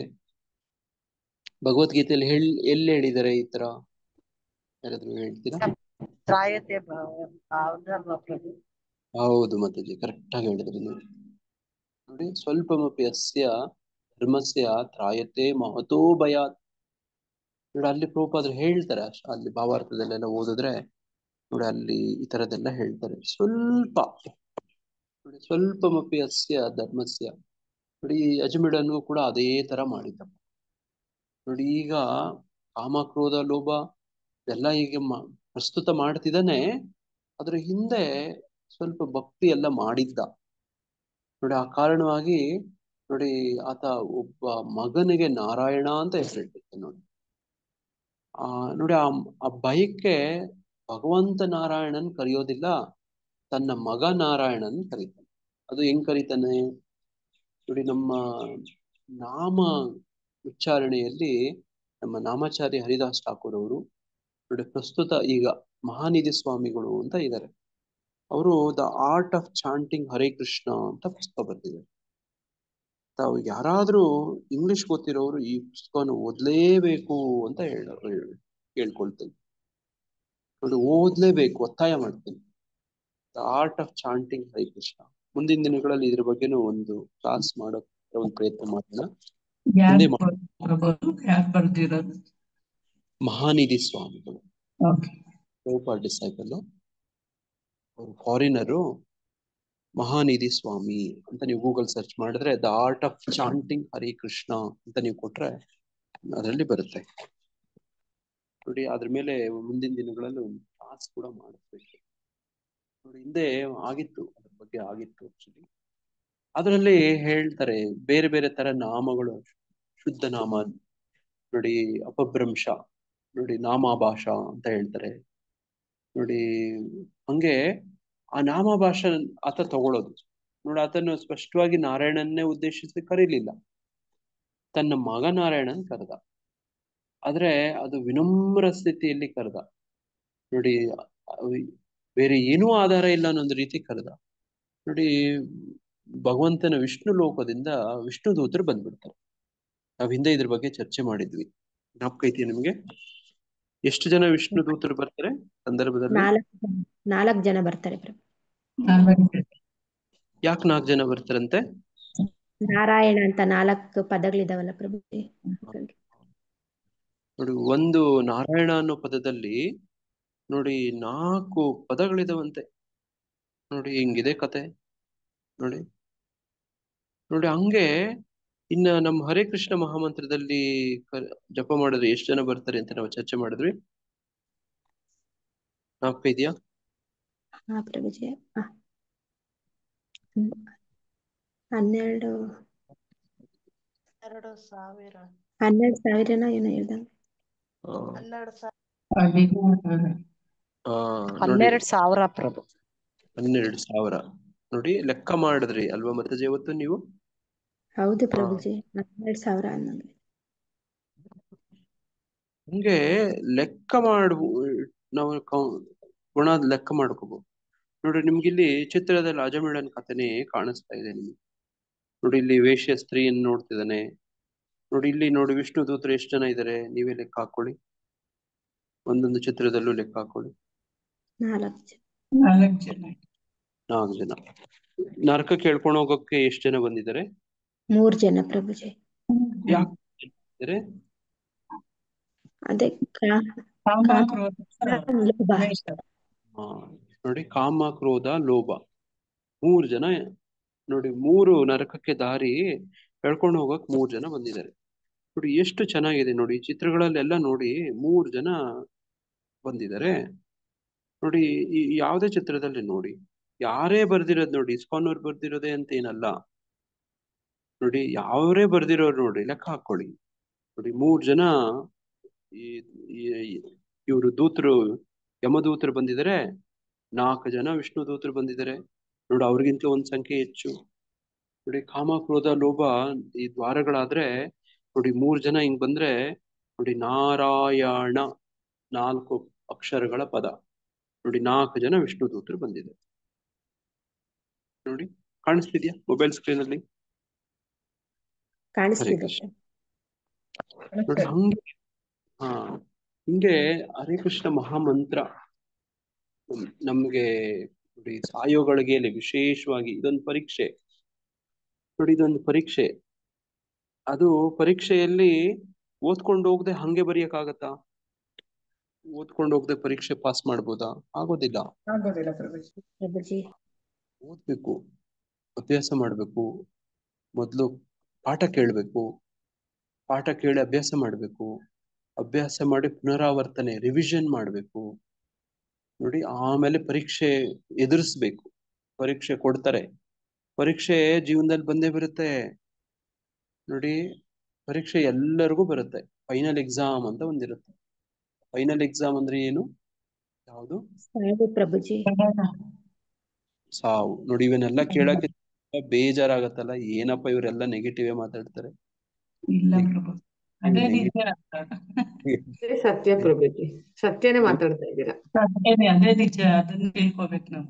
ಭಗವದ್ಗೀತೆಯಲ್ಲಿ ಎಲ್ಲಿ ಹೇಳಿದ್ದಾರೆ ಈ ತರ, ಯಾರಾದ್ರೂ ಹೇಳ್ತೀರಾ? ತ್ರಾಯತೆ ಭಾವಧರ್ಮ ಪ್ರಭು. ಹೌದು ಮಾತಾಜಿ, ಕರೆಕ್ಟ್ ಆಗಿ ಹೇಳಿದ್ರಿ ನೀವು ನೋಡಿ. ಸ್ವಲ್ಪಮಪಿ ಅಸ್ಯ ಧರ್ಮಸ್ಯ ತ್ರಾಯತೆ ಮಹತೋ ಭಯಾತ್ ನೋಡಿ. ಅಲ್ಲಿ ಪ್ರಭುಪಾದರು ಹೇಳ್ತಾರೆ, ಅಲ್ಲಿ ಭಾವಾರ್ಥದಲ್ಲೆಲ್ಲ ಓದಿದ್ರೆ ನೋಡಿ, ಅಲ್ಲಿ ಈ ತರದೆಲ್ಲ ಹೇಳ್ತಾರೆ. ನೋಡಿ, ಸ್ವಲ್ಪಮಪಿ ಅಸ್ಯ ಧರ್ಮಸ್ಯ ನೋಡಿ. ಅಜಮಿಡನು ಕೂಡ ಅದೇ ತರ ಮಾಡಿದ್ದ ನೋಡಿ. ಈಗ ಕಾಮ, ಕ್ರೋಧ, ಲೋಭ ಎಲ್ಲ ಈಗ ಪ್ರಸ್ತುತ ಮಾಡ್ತಿದ್ದಾನೆ. ಅದ್ರ ಹಿಂದೆ ಸ್ವಲ್ಪ ಭಕ್ತಿ ಎಲ್ಲ ಮಾಡಿದ್ದ ನೋಡಿ. ಆ ಕಾರಣವಾಗಿ ನೋಡಿ, ಆತ ಒಬ್ಬ ಮಗನಿಗೆ ನಾರಾಯಣ ಅಂತ ಹೆಸರಿಟ್ಟಿದ್ದ ನೋಡಿ. ನೋಡಿ, ಆ ಭಯಕ್ಕೆ ಭಗವಂತ ನಾರಾಯಣನ್ ಕರೆಯೋದಿಲ್ಲ, ತನ್ನ ಮಗ ನಾರಾಯಣನ್ ಕರೀತಾನೆ. ಅದು ಹೆಂಗ್ ಕರೀತಾನೆ ನೋಡಿ, ನಮ್ಮ ನಾಮ ಉಚ್ಚಾರಣೆಯಲ್ಲಿ ನಮ್ಮ ನಾಮಾಚಾರ್ಯ ಹರಿದಾಸ್ ಠಾಕೂರ್ ಅವರು ನೋಡಿ, ಪ್ರಸ್ತುತ ಈಗ ಮಹಾನಿಧಿ ಸ್ವಾಮಿಗಳು ಅಂತ ಇದ್ದಾರೆ. ಅವರು the art of chanting Hare Krishna ಅಂತ ಪುಸ್ತಕ ಬರ್ತಿದ್ದಾರೆ. ತಾವು ಯಾರಾದ್ರೂ ಇಂಗ್ಲಿಷ್ ಗೊತ್ತಿರೋರು ಈ ಪುಸ್ತಕವನ್ನು ಓದ್ಲೇಬೇಕು ಅಂತ ಕೇಳ್ಕೊಳ್ತೇನೆ ನೋಡಿ. ಓದ್ಲೇಬೇಕು, ಒತ್ತಾಯ ಮಾಡ್ತೇನೆ. The art of chanting Hare Krishna. ಮುಂದಿನ ದಿನಗಳಲ್ಲಿ ಇದ್ರ ಬಗ್ಗೆನೂ ಒಂದು ಕ್ಲಾಸ್ ಮಾಡೋಕೆ ಒಂದು ಪ್ರಯತ್ನ ಮಾಡೋಣ. ಯಾರು ಬರ್ದಿರೋದು? ಮಹಾನಿಧಿ ಸ್ವಾಮಿಗಳು, ಓಕೆ. ಪ್ರಭುಪಾದ್ ಡಿಸೈಪಲ್, ಅವರು ಫಾರಿನರು. ಮಹಾನಿಧಿ ಸ್ವಾಮಿ ಅಂತ ನೀವು ಗೂಗಲ್ ಸರ್ಚ್ ಮಾಡಿದ್ರೆ, the art of chanting Hare Krishna ಅಂತ ನೀವು ಕೊಟ್ರೆ ಅದರಲ್ಲಿ ಬರುತ್ತೆ ನೋಡಿ. ಅದ್ರ ಮೇಲೆ ಮುಂದಿನ ದಿನಗಳಲ್ಲಿ ಒಂದು ಕ್ಲಾಸ್ ಕೂಡ ಮಾಡಿಸ್ಬೇಕು ನೋಡಿ. ಹಿಂದೆ ಆಗಿತ್ತು, ಅದ್ರ ಬಗ್ಗೆ ಆಗಿತ್ತು ಆಕ್ಚುಲಿ. ಅದರಲ್ಲಿ ಹೇಳ್ತಾರೆ ಬೇರೆ ಬೇರೆ ತರ ನಾಮಗಳು, ಶುದ್ಧ ನಾಮ ನೋಡಿ, ಅಪಭ್ರಂಶ ನೋಡಿ, ನಾಮಾಭಾಷಾ ಅಂತ ಹೇಳ್ತಾರೆ ನೋಡಿ. ಹಂಗೆ ಆ ನಾಮಾಭಾಷಾ ಆತ ತಗೊಳ್ಳೋದು ನೋಡಿ. ಆತನು ಸ್ಪಷ್ಟವಾಗಿ ನಾರಾಯಣನ್ನೇ ಉದ್ದೇಶಿಸಿ ಕರೀಲಿಲ್ಲ, ತನ್ನ ಮಗ ನಾರಾಯಣನ್ ಕರೆದ. ಆದ್ರೆ ಅದು ವಿನಮ್ರ ಸ್ಥಿತಿಯಲ್ಲಿ ಕರೆದ ನೋಡಿ. ಬೇರೆ ಏನೂ ಆಧಾರ ಇಲ್ಲ ಅನ್ನೊಂದು ರೀತಿ ಕರೆದ ನೋಡಿ. ಭಗವಂತನ ವಿಷ್ಣು ಲೋಕದಿಂದ ವಿಷ್ಣು ದೂತರು ಬಂದ್ಬಿಡ್ತಾರೆ. ನಾವ್ ಹಿಂದೆ ಇದ್ರ ಬಗ್ಗೆ ಚರ್ಚೆ ಮಾಡಿದ್ವಿ, ಜ್ಞಾಪಕ ಐತಿ ನಿಮ್ಗೆ? ಎಷ್ಟು ಜನ ವಿಷ್ಣು ದೂತರು ಬರ್ತಾರೆ ಸಂದರ್ಭದಲ್ಲಿ? 4 ಜನ ಬರ್ತಾರೆ ಪ್ರಭು. ಯಾಕೆ 4 ಜನ ಬರ್ತಾರಂತೆ? ನಾರಾಯಣ ಅಂತ 4 ಪದಗಳಿದಾವಲ್ಲ ಪ್ರಭು. ನೋಡಿ, ಒಂದು ನಾರಾಯಣ ಅನ್ನೋ ಪದದಲ್ಲಿ ನೋಡಿ 4 ಪದಗಳಿದಾವಂತೆ ನೋಡಿ. ಹಿಂಗಿದೆ ಕತೆ ನೋಡಿ. ನೋಡಿ ಹಂಗೆ ಇನ್ನ ನಮ್ಮ ಹರೇ ಕೃಷ್ಣ ಮಹಾಮಂತ್ರದಲ್ಲಿ ಜಪ ಮಾಡಿದ್ರೆ ಎಷ್ಟು ಜನ ಬರ್ತಾರೆ ಅಂತ ನಾವು ಚರ್ಚೆ ಮಾಡಿದ್ವಿ, ಜ್ಞಾಪಕ ಇದೆಯಾ? ಹಾ ಪ್ರಭುಜಿ. 12,000 ಏನೋ ಹೇಳ್ದಂಗೆ. 12,000 ಪ್ರಭು. 12,000 ನೋಡಿ. ಲೆಕ್ಕ ಮಾಡಿದ್ರಿ ಅಲ್ವಾ ಮತ್ತೆ ಇವತ್ತು ನೀವು? ಹೌದು ಪ್ರಭುಜಿ, 12,000 ಅನ್ನೋದು. ಹಂಗೆ ಲೆಕ್ಕ ನಾವು ಗುಣ ಲೆಕ್ಕ ಮಾಡ್ಕೋಬಹುದು ನೋಡ್ರಿ. ನಿಮ್ಗಿಲ್ಲಿ ಚಿತ್ರದಲ್ಲಿ ಅಜಮಿಳನ್ ಕಥೆನೇ ಕಾಣಿಸ್ತಾ ಇದೆ ನಿಮ್ಗೆ ನೋಡಿ ಇಲ್ಲಿ ವೇಶ್ಯ ಸ್ತ್ರೀಯನ್ನು ನೋಡ್ತಿದ್ದಾನೆ. ನೋಡಿ ಇಲ್ಲಿ ನೋಡಿ ವಿಷ್ಣು ದೂತರು ಎಷ್ಟು ಜನ ಇದ್ದಾರೆ ನೀವೇ ಲೆಕ್ಕ ಹಾಕೊಳ್ಳಿ. ಒಂದೊಂದು ಚಿತ್ರದಲ್ಲೂ ಲೆಕ್ಕ ಹಾಕೊಳ್ಳಿ. 4 4 ಜನ. 4 ಜನ. ನರಕಕ್ಕೆ ಎಳ್ಕೊಂಡು ಹೋಗೋಕೆ ಎಷ್ಟು ಜನ ಬಂದಿದ್ದಾರೆ? 3 ಜನ ಪ್ರಭುಜಿ. ಯಾಕೆ ಬಂದಿದ್ದಾರೆ? ಅದೇ ಕಾಮ, ಕ್ರೋಧ, ಲೋಭ. ದ್ವೇಷ. ನೋಡಿ ಕಾಮ ಕ್ರೋಧ ಲೋಭ 3 ಜನ. ನೋಡಿ 3 ನರಕಕ್ಕೆ ದಾರಿ ಎಳ್ಕೊಂಡು ಹೋಗಕ್ 3 ಜನ ಬಂದಿದ್ದಾರೆ. ನೋಡಿ ಎಷ್ಟು ಚೆನ್ನಾಗಿದೆ ನೋಡಿ ಚಿತ್ರಗಳಲ್ಲೆಲ್ಲ ನೋಡಿ 3 ಜನ ಬಂದಿದ್ದಾರೆ. ನೋಡಿ ಈ ಯಾವುದೇ ಚಿತ್ರದಲ್ಲಿ ನೋಡಿ ಯಾರೇ ಬರ್ದಿರೋದು ನೋಡಿ ಇಸ್ಕಾನ್ ಅವ್ರು ಬರ್ದಿರೋದೇ ಅಂತ ಏನಲ್ಲ ನೋಡಿ, ಯಾವರೇ ಬರ್ದಿರೋರು ನೋಡಿ ಲೆಕ್ಕ ಹಾಕೊಳ್ಳಿ. ನೋಡಿ 3 ಜನ ಇವರು ದೂತರು ಯಮದೂತರು ಬಂದಿದ್ದಾರೆ. 4 ಜನ ವಿಷ್ಣು ದೂತರು ಬಂದಿದ್ದಾರೆ. ನೋಡಿ ಅವ್ರಿಗಿಂತ ಒಂದ್ ಸಂಖ್ಯೆ ಹೆಚ್ಚು. ನೋಡಿ ಕಾಮ ಕ್ರೋಧ ಲೋಭ ಈ ದ್ವಾರಗಳಾದ್ರೆ ನೋಡಿ 3 ಜನ ಹಿಂಗ್ ಬಂದ್ರೆ ನೋಡಿ ನಾರಾಯಣ 4 ಅಕ್ಷರಗಳ ಪದ. ನೋಡಿ 4 ಜನ ವಿಷ್ಣು ದೂತರು ಬಂದಿದೆ. ನೋಡಿ ಕಾಣಿಸ್ತಿದ್ಯಾ ಮೊಬೈಲ್ ಸ್ಕ್ರೀನ್ ಅಲ್ಲಿ? ಹರೇ ಕಾಣಿಸ್ತಿದೆ. ಕೃಷ್ಣ. ನೋಡಿ ಹಂಗೆ ಹಿಂಗೆ ಹರೇ ಕೃಷ್ಣ ಮಹಾಮಂತ್ರ ನಮ್ಗೆ ನೋಡಿ ಸಾಯೋಗಳಿಗೆ ವಿಶೇಷವಾಗಿ ಇದೊಂದು ಪರೀಕ್ಷೆ. ನೋಡಿ ಇದೊಂದು ಪರೀಕ್ಷೆ. ಅದು ಪರೀಕ್ಷೆಯಲ್ಲಿ ಓದ್ಕೊಂಡು ಹೋಗದೆ ಹಂಗೆ ಬರೆಯಕ್ಕಾಗತ್ತಾ? ಓದ್ಕೊಂಡು ಹೋಗದೆ ಪರೀಕ್ಷೆ ಪಾಸ್ ಮಾಡ್ಬೋದಾ? ಆಗೋದಿಲ್ಲ. ಆಗೋದಿಲ್ಲ ಪ್ರಭುಜಿ. ಪ್ರಭುಜಿ ಓದ್ಬೇಕು, ಅಭ್ಯಾಸ ಮಾಡ್ಬೇಕು. ಮೊದ್ಲು ಪಾಠ ಕೇಳ್ಬೇಕು, ಪಾಠ ಕೇಳಿ ಅಭ್ಯಾಸ ಮಾಡ್ಬೇಕು, ಅಭ್ಯಾಸ ಮಾಡಿ ಪುನರಾವರ್ತನೆ ರಿವಿಷನ್ ಮಾಡ್ಬೇಕು. ನೋಡಿ ಆಮೇಲೆ ಪರೀಕ್ಷೆ ಎದುರಿಸ್ಬೇಕು. ಪರೀಕ್ಷೆ ಕೊಡ್ತಾರೆ, ಪರೀಕ್ಷೆ ಜೀವನದಲ್ಲಿ ಬಂದೇ ಬರುತ್ತೆ. ನೋಡಿ ಪರೀಕ್ಷೆ ಎಲ್ಲರಿಗೂ ಬರುತ್ತೆ. ಫೈನಲ್ ಎಕ್ಸಾಮ್ ಅಂತ ಒಂದಿರುತ್ತೆ. ಫೈನಲ್ ಎಕ್ಸಾಮ್ ಅಂದ್ರೆ ಏನು? ಯಾವುದು? ಸಾವು ಪ್ರಭುಜಿ. ಸಾವು. ನೋಡಿ ಇವನ್ನೆಲ್ಲ ಕೇಳಕ್ಕೆ ಬೇಜಾರಾಗತ್ತಲ್ಲ, ಏನಪ್ಪ ಇವರೆಲ್ಲ ನೆಗೆಟಿವ್ ಮಾತಾಡ್ತಾರೆ. ಇಲ್ಲ ಪ್ರಭು, ಅದೇ ನಿಜ. ಸತ್ಯ ಪ್ರಭುಜಿ, ಸತ್ಯನೇ ಮಾತಾಡ್ತಾ ಇದ್ದೀರಾ. ಸತ್ಯನೇ, ಅದೇ ನಿಜ. ಅದನ್ನ ತಿಳ್ಕೊಬೇಕು ನಾವು.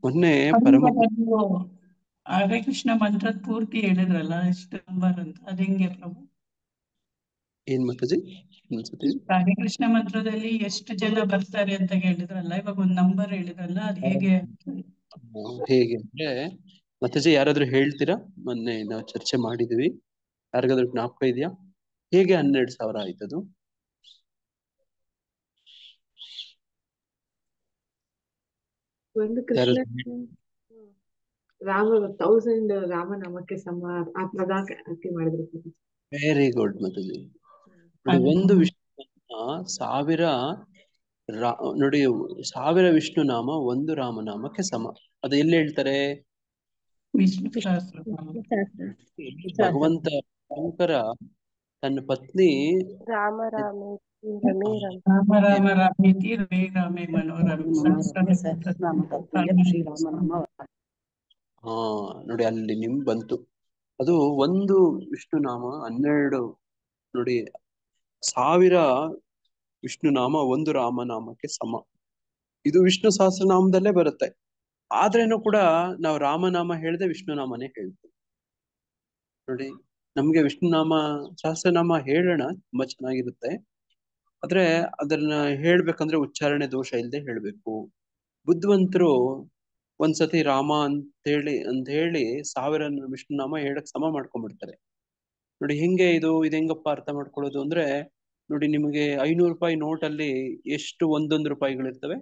ಮೊನ್ನೆ ಪರಮ ಹರೇ ಕೃಷ್ಣ ಮಂತ್ರದ ಪೂರ್ತಿ ಹೇಳಿದ್ರಲ್ಲ ಎಷ್ಟು ನಂಬರ್ ಅಂತ, ಅದ ಹೆಂಗೆ ಪ್ರಭು? ಏನ್ ಮಾತಾಜಿ? ಹರೇ ಕೃಷ್ಣ ಮಂತ್ರದಲ್ಲಿ ಎಷ್ಟು ಜನ ಬರ್ತಾರೆ ಅಂತ ಹೇಳಿದ್ರಲ್ಲ, ಇವಾಗ ಒಂದ್ ನಂಬರ್ ಹೇಳಿದ್ರಲ್ಲ, ಅದ್ ಹೇಗೆ? ಹೇಗೆ ಅಂದ್ರೆ ಮಾತಾಜಿ ಯಾರಾದ್ರೂ ಹೇಳ್ತೀರಾ? ಮೊನ್ನೆ ನಾವು ಚರ್ಚೆ ಮಾಡಿದ್ವಿ, ಯಾರಿಗಾದ್ರೂ ಜ್ಞಾಪಕ ಇದೆಯಾ? ಹೇಗೆ 12,000 ಆಯ್ತದು? ಒಂದು ಕೃಷ್ಣ ರಾಮ 1000 ರಾಮನಾಮಕ್ಕೆ ಸಮ ಆ ಪ್ರದಾನ ಮಾಡಿದ್ರು. Very good Mataji. ನೋಡಿ ಒಂದು ವಿಷ್ಣು 1000 ನೋಡಿ 1000 ವಿಷ್ಣು ನಾಮ 1 ರಾಮನಾಮಕ್ಕೆ ಸಮ. ಅದು ಎಲ್ಲಿ ಹೇಳ್ತಾರೆ? ವಿಷ್ಣು ಸಹಸ್ರ. ಭಗವಂತ ಶಂಕರ ತನ್ನ ಪತ್ನಿ ರಾಮ ರಾಮ ರಾಮೇತಿ ರಮೇ ರಾಮೇ ಮನೋರಮೆ ನೋಡಿ ಅಲ್ಲಿ ನಿಮ್ ಬಂತು. ಅದು ಒಂದು ವಿಷ್ಣು ನಾಮ 12 ನೋಡಿ 1000 ವಿಷ್ಣು ನಾಮ 1 ರಾಮನಾಮಕ್ಕೆ ಸಮ. ಇದು ವಿಷ್ಣು ಸಹಸ್ರನಾಮದಲ್ಲೇ ಬರುತ್ತೆ. ಆದ್ರೇನು ಕೂಡ ನಾವು ರಾಮನಾಮ ಹೇಳ್ದೆ ವಿಷ್ಣು ನಾಮನೇ ಹೇಳ್ತೀವಿ. ನೋಡಿ ನಮ್ಗೆ ವಿಷ್ಣುನಾಮ ಸಹಸ್ರನಾಮ ಹೇಳೋಣ, ತುಂಬಾ ಚೆನ್ನಾಗಿರುತ್ತೆ. ಆದ್ರೆ ಅದನ್ನ ಹೇಳ್ಬೇಕಂದ್ರೆ ಉಚ್ಚಾರಣೆ ದೋಷ ಇಲ್ಲದೆ ಹೇಳ್ಬೇಕು. ಬುದ್ಧಿವಂತರು ಒಂದ್ಸತಿ ರಾಮ ಅಂತ ಹೇಳಿ 1000 ವಿಷ್ಣುನಾಮ ಹೇಳಕ್ ಸಮ ಮಾಡ್ಕೊಂಡ್ಬಿಡ್ತಾರೆ. ನೋಡಿ ಹೆಂಗೆ ಇದು ಹೆಂಗಪ್ಪ ಅರ್ಥ ಮಾಡ್ಕೊಳ್ಳೋದು ಅಂದ್ರೆ, ನೋಡಿ ನಿಮಗೆ 500 ರೂಪಾಯಿ ನೋಟ್ ಅಲ್ಲಿ ಎಷ್ಟು 1 ರೂಪಾಯಿಗಳಿರ್ತವೆ?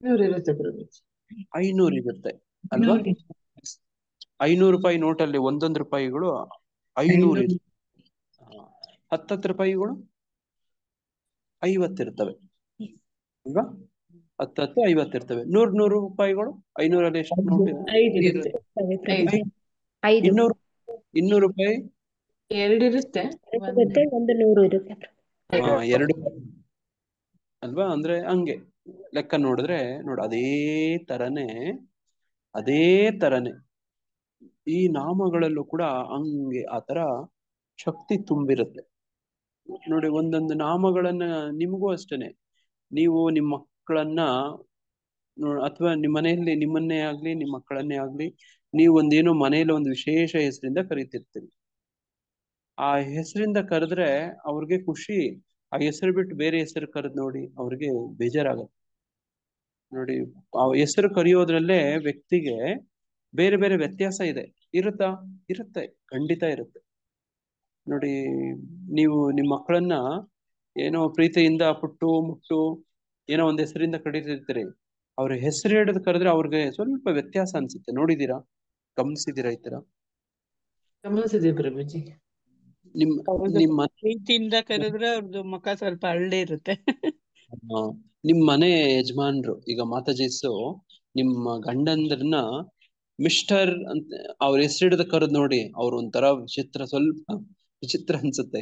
100 ಇರುತ್ತೆ ಪ್ರಭುಜಿ. 500 ಇರುತ್ತೆ ಅಲ್ವಾ? 500 ರೂಪಾಯಿ ನೋಟ್ ಅಲ್ಲಿ 1 ರೂಪಾಯಿಗಳು 500 ಇರುತ್ತೆ. 10 ರೂಪಾಯಿಗಳು 50 ಇರ್ತವೆ ಅಲ್ವಾ? 10 50 ಇರ್ತವೆ. 100 ರೂಪಾಯಿಗಳು 500 ಅಲ್ಲಿ ಎಷ್ಟು ನೋಟ್? 5 ಇರುತ್ತೆ. 200 ರೂಪಾಯಿ 2 ಇರುತ್ತೆ. ಒಂದು 100 ಇರುತ್ತೆ. 2 ಅಲ್ವಾ? ಅಂದ್ರೆ ಹಂಗೆ ಲೆಕ್ಕ ನೋಡಿದ್ರೆ ನೋಡಿ ಅದೇ ತರನೇ ಈ ನಾಮಗಳಲ್ಲೂ ಕೂಡ ಹಂಗೆ ಆತರ ಶಕ್ತಿ ತುಂಬಿರುತ್ತೆ. ನೋಡಿ ಒಂದೊಂದು ನಾಮಗಳನ್ನ ನಿಮಗೂ ಅಷ್ಟೇನೆ, ನೀವು ನಿಮ್ಮ ಮಕ್ಕಳನ್ನ ಅಥವಾ ನಿಮ್ಮ ಮನೆಯಲ್ಲಿ ನಿಮ್ಮನ್ನೇ ಆಗ್ಲಿ ನಿಮ್ಮ ಮಕ್ಕಳನ್ನೇ ಆಗ್ಲಿ ನೀವು ಒಂದೇನೋ ಮನೆಯಲ್ಲಿ ಒಂದು ವಿಶೇಷ ಹೆಸರಿಂದ ಕರಿತಿರ್ತೀರಿ. ಆ ಹೆಸರಿಂದ ಕರೆದ್ರೆ ಅವ್ರಿಗೆ ಖುಷಿ. ಆ ಹೆಸರು ಬಿಟ್ಟು ಬೇರೆ ಹೆಸರು ಕರೆದ್ ನೋಡಿ ಅವ್ರಿಗೆ ಬೇಜಾರಾಗತ್ತೆ. ನೋಡಿ, ಆ ಹೆಸರು ಕರೆಯೋದ್ರಲ್ಲೇ ವ್ಯಕ್ತಿಗೆ ಬೇರೆ ಬೇರೆ ವ್ಯತ್ಯಾಸ ಇದೆ. ಇರುತ್ತಾ? ಇರುತ್ತೆ, ಖಂಡಿತ ಇರುತ್ತೆ. ನೋಡಿ, ನೀವು ನಿಮ್ಮ ಮಕ್ಕಳನ್ನ ಏನೋ ಪ್ರೀತಿಯಿಂದ ಪುಟ್ಟು ಮುಟ್ಟು ಏನೋ ಒಂದ್ ಹೆಸರಿಂದ ಕರೀತಿರ್ತೀರಿ. ಅವ್ರ ಹೆಸರು ಹಿಡಿದು ಕರೆದ್ರೆ ಅವ್ರಿಗೆ ಸ್ವಲ್ಪ ವ್ಯತ್ಯಾಸ ಅನ್ಸುತ್ತೆ. ನೋಡಿದೀರಾ? ಗಮನಿಸಿದೀರಾ ಈ ತರ? ಗಮನಿಸಿದೀವಿ ಪ್ರಭುಜಿ. ನಿಮ್ ಹೌದು, ನಿಮ್ಮ ಪ್ರೀತಿಯಿಂದ ಕರೆದ್ರೆ ಅವ್ರದ್ದು ಮುಖ ಸ್ವಲ್ಪ ಹಳ್ಳಿ ಇರುತ್ತೆ. ನಿಮ್ ಮನೆ ಯಜಮಾನ್ರು ಈಗ ಮಾತಾಜೀಸು ನಿಮ್ಮ ಗಂಡಂದ್ರನ್ನ ಮಿಸ್ಟರ್ ಅಂತ ಅವ್ರ ಹೆಸರು ಹಿಡಿದು ಕರೆದ್ ನೋಡಿ, ಅವ್ರ ಒಂಥರ ವಿಚಿತ್ರ, ಸ್ವಲ್ಪ ವಿಚಿತ್ರ ಅನ್ಸುತ್ತೆ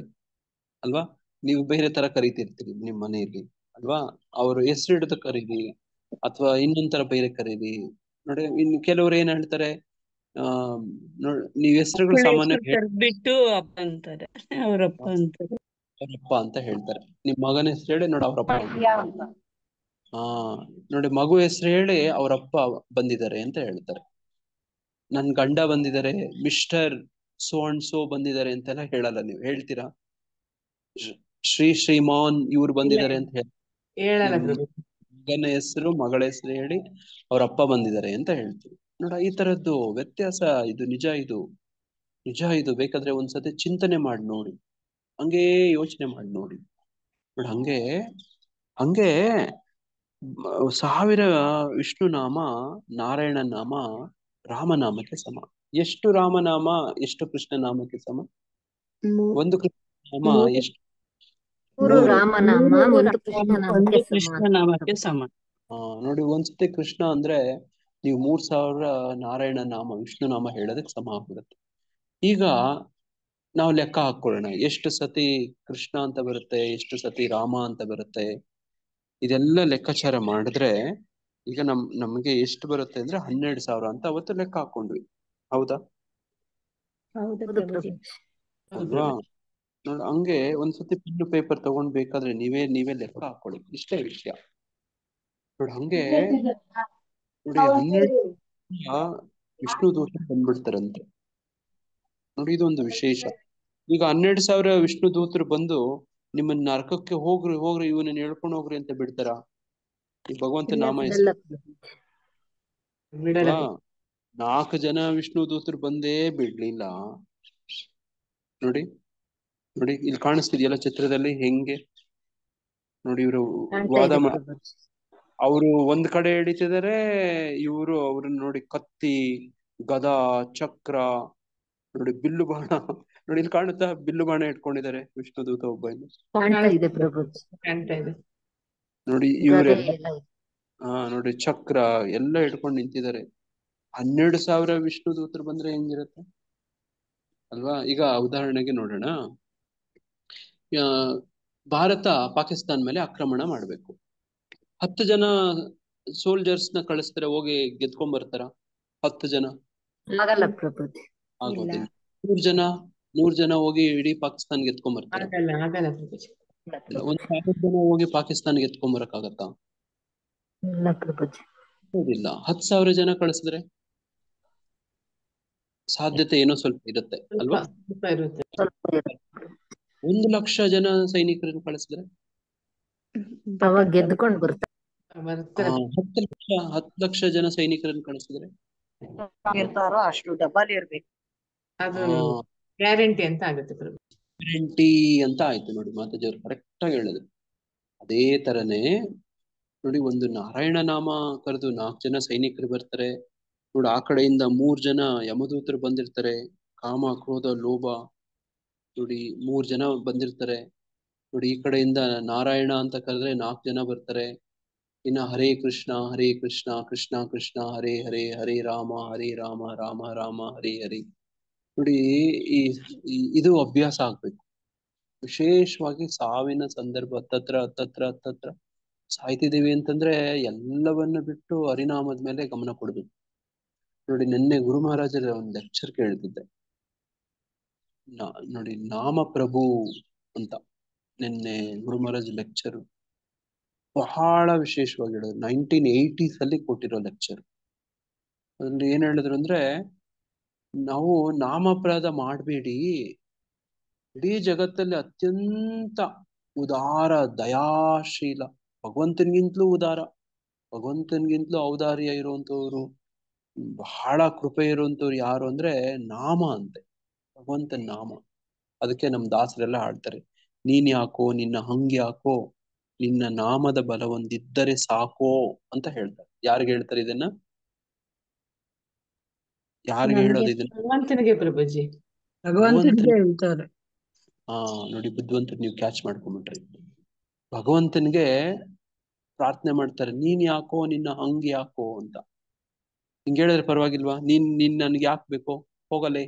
ಅಲ್ವಾ? ನೀವು ಬೇರೆ ತರ ಕರಿತಿರ್ತೀರಿ ನಿಮ್ ಮನೆಯಲ್ಲಿ ಅಲ್ವಾ? ಅವ್ರ ಹೆಸರು ಹಿಡಿದು ಕರೀರಿ ಅಥವಾ ಇನ್ನೊಂಥರ ಬೇರೆ ಕರೀರಿ. ನೋಡಿ, ಇನ್ನು ಕೆಲವ್ರು ಏನ್ ಹೇಳ್ತಾರೆ, ಆ ನೀವ್ ಹೆಸರುಗಳು ಮಕ್ಕಳ ಸಾಮಾನ್ಯ ಹೆಸರು ಕರೆದ್ಬಿಟ್ಟು ಅಪ್ಪ ಅಂತಾರೆ, ಅವ್ರಪ್ಪ ಅಂತಾರೆ. ಅವರಪ್ಪ ಅಂತ ಹೇಳ್ತಾರೆ. ನಿಮ್ ಮಗನ ಹೆಸರು ಹೇಳಿ ನೋಡಿ ಅವ್ರಪ್ಪ ಅಂತ. ಮಡ್ಯ ಅಂತ. ಹಾ, ನೋಡಿ, ಮಗು ಹೆಸರು ಹೇಳಿ ಅವರಪ್ಪ ಬಂದಿದ್ದಾರೆ ಅಂತ ಹೇಳ್ತಾರೆ. ನನ್ ಗಂಡ ಬಂದಿದ್ದಾರೆ, ಮಿಸ್ಟರ್ ಸೋ ಅಂಡ್ ಸೋ ಬಂದಿದ್ದಾರೆ ಅಂತೆಲ್ಲ ಹೇಳಲ್ಲ. ನೀವು ಹೇಳ್ತೀರಾ? ಶ್ರೀಮಾನ್ ಇವ್ರು ಬಂದಿದ್ದಾರೆ ಅಂತ ಹೇಳಿ ಹೇಳಲ್ಲ ನಿಮ್ ಪ್ರಭುಜಿ. ಮಗನ ಹೆಸರು ಮಗಳ ಹೆಸರು ಹೇಳಿ ಅವ್ರಪ್ಪ ಬಂದಿದ್ದಾರೆ ಅಂತ ಹೇಳ್ತೀವಿ. ನೋಡ, ಈ ತರದ್ದು ವ್ಯತ್ಯಾಸ ಇದು ನಿಜ. ಇದು ನಿಜ. ಇದು ಬೇಕಾದ್ರೆ ಒಂದ್ಸತಿ ಚಿಂತನೆ ಮಾಡಿ ನೋಡಿ, ಹಂಗೇ ಯೋಚನೆ ಮಾಡಿ ನೋಡಿ. ನೋಡಿ, ಹಂಗೆ ಹಂಗೆ ಸಾವಿರ ವಿಷ್ಣು ನಾಮ ನಾರಾಯಣ ನಾಮ ರಾಮನಾಮಕ್ಕೆ ಸಮ. ಎಷ್ಟು ರಾಮನಾಮ ಎಷ್ಟು ಕೃಷ್ಣ ನಾಮಕ್ಕೆ ಸಮ? ಒಂದು ಕೃಷ್ಣ ನಾಮ ಎಷ್ಟು? ಮೂರು ನೂರು. ರಾಮನಾಮ ಮೂರು ಒಂದು ಕೃಷ್ಣನಾಮಕ್ಕೆ ಒಂದು ಸಮ. ಕೃಷ್ಣ ನಾಮಕ್ಕೆ ಸಮ. ನೋಡಿ, ಒಂದ್ಸತಿ ಕೃಷ್ಣ ಅಂದ್ರೆ ನೀವು 3000 ನಾರಾಯಣ ನಾಮ ವಿಷ್ಣು ನಾಮ ಹೇಳೋದಕ್ಕೆ ಸಮ ಆಗ್ಬಿಡುತ್ತೆ. ಈಗ ನಾವು ಲೆಕ್ಕ ಹಾಕೊಳ್ಳೋಣ, ಎಷ್ಟು ಸತಿ ಕೃಷ್ಣ ಅಂತ ಬರುತ್ತೆ, ಎಷ್ಟು ಸತಿ ರಾಮ ಅಂತ ಬರುತ್ತೆ. ಇದೆಲ್ಲ ಲೆಕ್ಕಾಚಾರ ಮಾಡಿದ್ರೆ ಈಗ ನಮ್ಗೆ ಎಷ್ಟು ಬರುತ್ತೆ ಅಂದ್ರೆ 12,000 ಅಂತ ಅವತ್ತು ಲೆಕ್ಕ ಹಾಕೊಂಡ್ವಿ. ಹೌದಾ? ಹೌದು ಹೌದು ಪ್ರಭುಜಿ. ಪ್ರಭುಜಿ. ಹೌದು ಅಲ್ವಾ? ಪ್ರಭುಜಿ. ನೋಡಿ, ಹಂಗೆ ಒಂದ್ಸತಿ ಪಿನ್ ಪೇಪರ್ ತಗೊಂಡ್ ಬೇಕಾದ್ರೆ ನೀವೇ ಲೆಕ್ಕ ಹಾಕೊಳ್ಳಿ. ಇಷ್ಟೇ ವಿಷಯ. ನೋಡಿ, ಹಂಗೆ ನೋಡಿ 12 ವಿಷ್ಣು ದೂತ ಬಂದ್ಬಿಡ್ತಾರಂತೆ. ನೋಡಿ, ಇದೊಂದು ವಿಶೇಷ. ಈಗ 12,000 ವಿಷ್ಣು ದೂತರು ಬಂದು ನಿಮ್ಮನ್ನ ನರಕಕ್ಕೆ ಹೋಗ್ರಿ ಹೋಗ್ರಿ ಇವನನ್ನ ಹೇಳ್ಕೊಂಡು ಹೋಗ್ರಿ ಅಂತ ಬಿಡ್ತಾರ? ಈ ಭಗವಂತ ಇಲ್ಲ ನಾಮ ಬಿಡಲ್ಲ ಹೆಸರು ಪ್ರಭುಜಿ. ಬಿಡಲ್ಲ ಅಲ್ವಾ? 4 ಜನ ವಿಷ್ಣು ದೂತರು ಬಂದೇ ಬಿಡ್ಲಿಲ್ಲ. ನೋಡಿ, ನೋಡಿ, ಇಲ್ಲಿ ಕಾಣಿಸ್ತಿದೆಯಲ್ಲ ಚಿತ್ರದಲ್ಲಿ ಹೆಂಗೆ? ನೋಡಿ, ಇವರು ಕಾಣ್ತಾ ವಾದ ಇದೆ ಮಾಡಿ ಪ್ರಭುಜಿ. ಅವರು ಒಂದ್ ಕಡೆ ಹಿಡಿತಿದ್ದಾರೆ, ಇವರು ಅವ್ರನ್ನ ನೋಡಿ ಕತ್ತಿ ಗದಾ ಚಕ್ರ ನೋಡಿ ಬಿಲ್ಲು ಬಾಣ ನೋಡಿ ಇಲ್ಲಿ ಕಾಣುತ್ತಾ? ಬಿಲ್ಲು ಬಾಣ ಇಟ್ಕೊಂಡಿದ್ದಾರೆ ವಿಷ್ಣು ದೂತ ಒಬ್ಬ ಇಲ್ಲಿ. ಕಾಣ್ತಾ ಇದೆ ಪ್ರಭುಜಿ. ಕಾಣ್ತಾ ಇದೆ. ನೋಡಿ, ಗದೆ ಇವರೆಲ್ಲ ಎಲ್ಲ ಇದೆ. ನೋಡಿ ಚಕ್ರ ಎಲ್ಲ ಇಟ್ಕೊಂಡು ನಿಂತಿದ್ದಾರೆ. 12,000 ವಿಷ್ಣು ದೂತರು ಬಂದ್ರೆ ಹೆಂಗಿರುತ್ತೆ ಅಲ್ವಾ? ಈಗ ಉದಾಹರಣೆಗೆ ನೋಡೋಣ. ಆ, ಭಾರತ ಪಾಕಿಸ್ತಾನ ಮೇಲೆ ಆಕ್ರಮಣ ಮಾಡ್ಬೇಕು. 10 ಜನ ಸೋಲ್ಜರ್ಸ್ ನ ಕಳಿಸ್ತಾರೆ, ಹೋಗಿ ಗೆದ್ಕೊಂಡ್ ಬರ್ತಾರ? 10 ಜನ ಆಗಲ್ಲ ಪ್ರಭುಜಿ. ಆಗೋದಿಲ್ಲ. 100 ಜನ ಹೋಗಿ ಇಡೀ ಪಾಕಿಸ್ತಾನ ಗೆದ್ಕೊಂಡ್ ಬರ್ತಾರ? ಆಗಲ್ಲ ಪ್ರಭುಜಿ. ಇಲ್ಲ ಇಲ್ಲ. ಪ್ರಭುಜಿ. 1,000 ಜನ ಹೋಗಿ ಪಾಕಿಸ್ತಾನ ಗೆದ್ಕೊಂಡ್ ಬರಕ್ಕಾಗತ್ತಾ? ಇಲ್ಲ ಪ್ರಭುಜಿ. ಇಲ್ಲ. 10,000 ಜನ ಕಳಿಸಿದ್ರೆ ಸಾಧ್ಯತೆ ಏನೋ ಸ್ವಲ್ಪ ಇರುತ್ತೆ ಸ್ವಲ್ಪ ಅಲ್ವಾ? ಸ್ವಲ್ಪ ಇರುತ್ತೆ. ಸ್ವಲ್ಪ ಇರುತ್ತೆ. 1,00,000 ಜನ ಸೈನಿಕರನ್ನು ಕಳಿಸಿದ್ರೆ ಅವಾಗ ಗೆದ್ಕೊಂಡು ಬರ್ತಾರೆ. ಬರ್ತಾರೆ. 10 ಲಕ್ಷ ಜನ ಸೈನಿಕರನ್ನು ಕಳಿಸಿದ್ರೆ ಇರ್ತಾರೋ ಅಷ್ಟು ಡಬಲ್ ಇರ್ಬೇಕು. ಅದು ಗ್ಯಾರಂಟಿ ಅಂತ ಆಗುತ್ತೆ ಪ್ರಭು. ಗ್ಯಾರಂಟಿ ಅಂತ ಆಯ್ತು. ನೋಡಿ, ಮಾತಾಜಿ ಅವ್ರು ಕರೆಕ್ಟ್ ಆಗಿ ಹೇಳಿದ್ರು. ಅದೇ ತರನೇ ನೋಡಿ, ಒಂದು ನಾರಾಯಣ ನಾಮ ಕರೆದು 4 ಜನ ಸೈನಿಕರು ಬರ್ತಾರೆ. ನೋಡಿ, ಆ ಕಡೆಯಿಂದ 3 ಜನ ಯಮದೂತರು ಬಂದಿರ್ತಾರೆ. ಕಾಮ ಕ್ರೋಧ ಲೋಭ ನೋಡಿ 3 ಜನ ಬಂದಿರ್ತಾರೆ. ನೋಡಿ, ಈ ಕಡೆಯಿಂದ ನಾರಾಯಣ ಅಂತ ಕರೆದ್ರೆ 4 ಜನ ಬರ್ತಾರೆ. ಇನ್ನ ಹರೇ ಕೃಷ್ಣ ಕೃಷ್ಣ ಕೃಷ್ಣ ಹರೇ ಹರೇ ಹರೇ ರಾಮ ರಾಮ ರಾಮ ಹರೇ ಹರೇ. ನೋಡಿ, ಇದು ಅಭ್ಯಾಸ ಆಗ್ಬೇಕು. ವಿಶೇಷವಾಗಿ ಸಾವಿನ ಸಂದರ್ಭ ಹತ್ತತ್ರ ಸಾಯ್ತಿದೀವಿ ಅಂತಂದ್ರೆ ಎಲ್ಲವನ್ನ ಬಿಟ್ಟು ಹರಿನಾಮದ ಮೇಲೆ ಗಮನ ಕೊಡ್ಬೇಕು. ನೋಡಿ, ನಿನ್ನೆ ಗುರು ಮಹಾರಾಜರ ಒಂದು ಲೆಕ್ಚರ್ ಕೇಳ್ತಿದ್ದೆ. ನೋಡಿ, ನಾಮ ಪ್ರಭು ಅಂತ ನಿನ್ನೆ ಗುರು ಮಹಾರಾಜ್ ಲೆಕ್ಚರ್. ಬಹಳ ವಿಶೇಷವಾಗಿ ಹೇಳಿದ್ರು. 1980s ಅಲ್ಲಿ ಕೊಟ್ಟಿರೋ ಲೆಕ್ಚರ್. ಅದ್ರಲ್ಲಿ ಏನ್ ಹೇಳಿದ್ರು ಅಂದ್ರೆ, ನಾವು ನಾಮಪರಾಧ ಮಾಡಬೇಡಿ, ಇಡೀ ಜಗತ್ತಲ್ಲಿ ಅತ್ಯಂತ ಉದಾರ ದಯಾಶೀಲ, ಭಗವಂತನಿಗಿಂತಲೂ ಉದಾರ, ಭಗವಂತನಿಗಿಂತಲೂ ಔದಾರ್ಯ ಇರುವಂತವ್ರು, ಬಹಳ ಕೃಪೆ ಇರುವಂತವ್ರು ಯಾರು ಅಂದ್ರೆ ನಾಮ ಅಂತೆ, ಭಗವಂತನ ನಾಮ. ಅದಕ್ಕೆ ನಮ್ ದಾಸರೆಲ್ಲ ಹಾಡ್ತಾರೆ, ನೀನ್ ಯಾಕೋ ನಿನ್ನ ಹಂಗೆ ಯಾಕೋ, ನಿನ್ನ ನಾಮದ ಬಲ ಒಂದಿದ್ದರೆ ಸಾಕೋ ಅಂತ ಹೇಳ್ತಾರೆ. ಯಾರಿಗೆ ಹೇಳ್ತಾರೆ ಇದನ್ನ? ಯಾರಿಗೆ ನಮ್ಗೆ ಹೇಳೋದು ಇದನ್ನ? ಭಗವಂತನಿಗೆ ಪ್ರಭುಜಿ. ಭಗವಂತನಿಗೆ ಹೇಳ್ತಾರೆ. ಹಾ ನೋಡಿ, ಬುದ್ಧಿವಂತರು ನೀವು ಕ್ಯಾಚ್ ಮಾಡ್ಕೊಂಬಿಟ್ರಿ. ಭಗವಂತನಿಗೆ ಪ್ರಾರ್ಥನೆ ಮಾಡ್ತಾರೆ, ನೀನ್ ಯಾಕೋ ನಿನ್ನ ಹಂಗೆ ಯಾಕೋ ಅಂತ. ಹಿಂಗೆ ಹೇಳಿದ್ರೆ ಪರವಾಗಿಲ್ವಾ? ನಿನ್ ನನ್ಗೆ ಯಾಕೆ ಬೇಕೋ, ಹೋಗಲೇ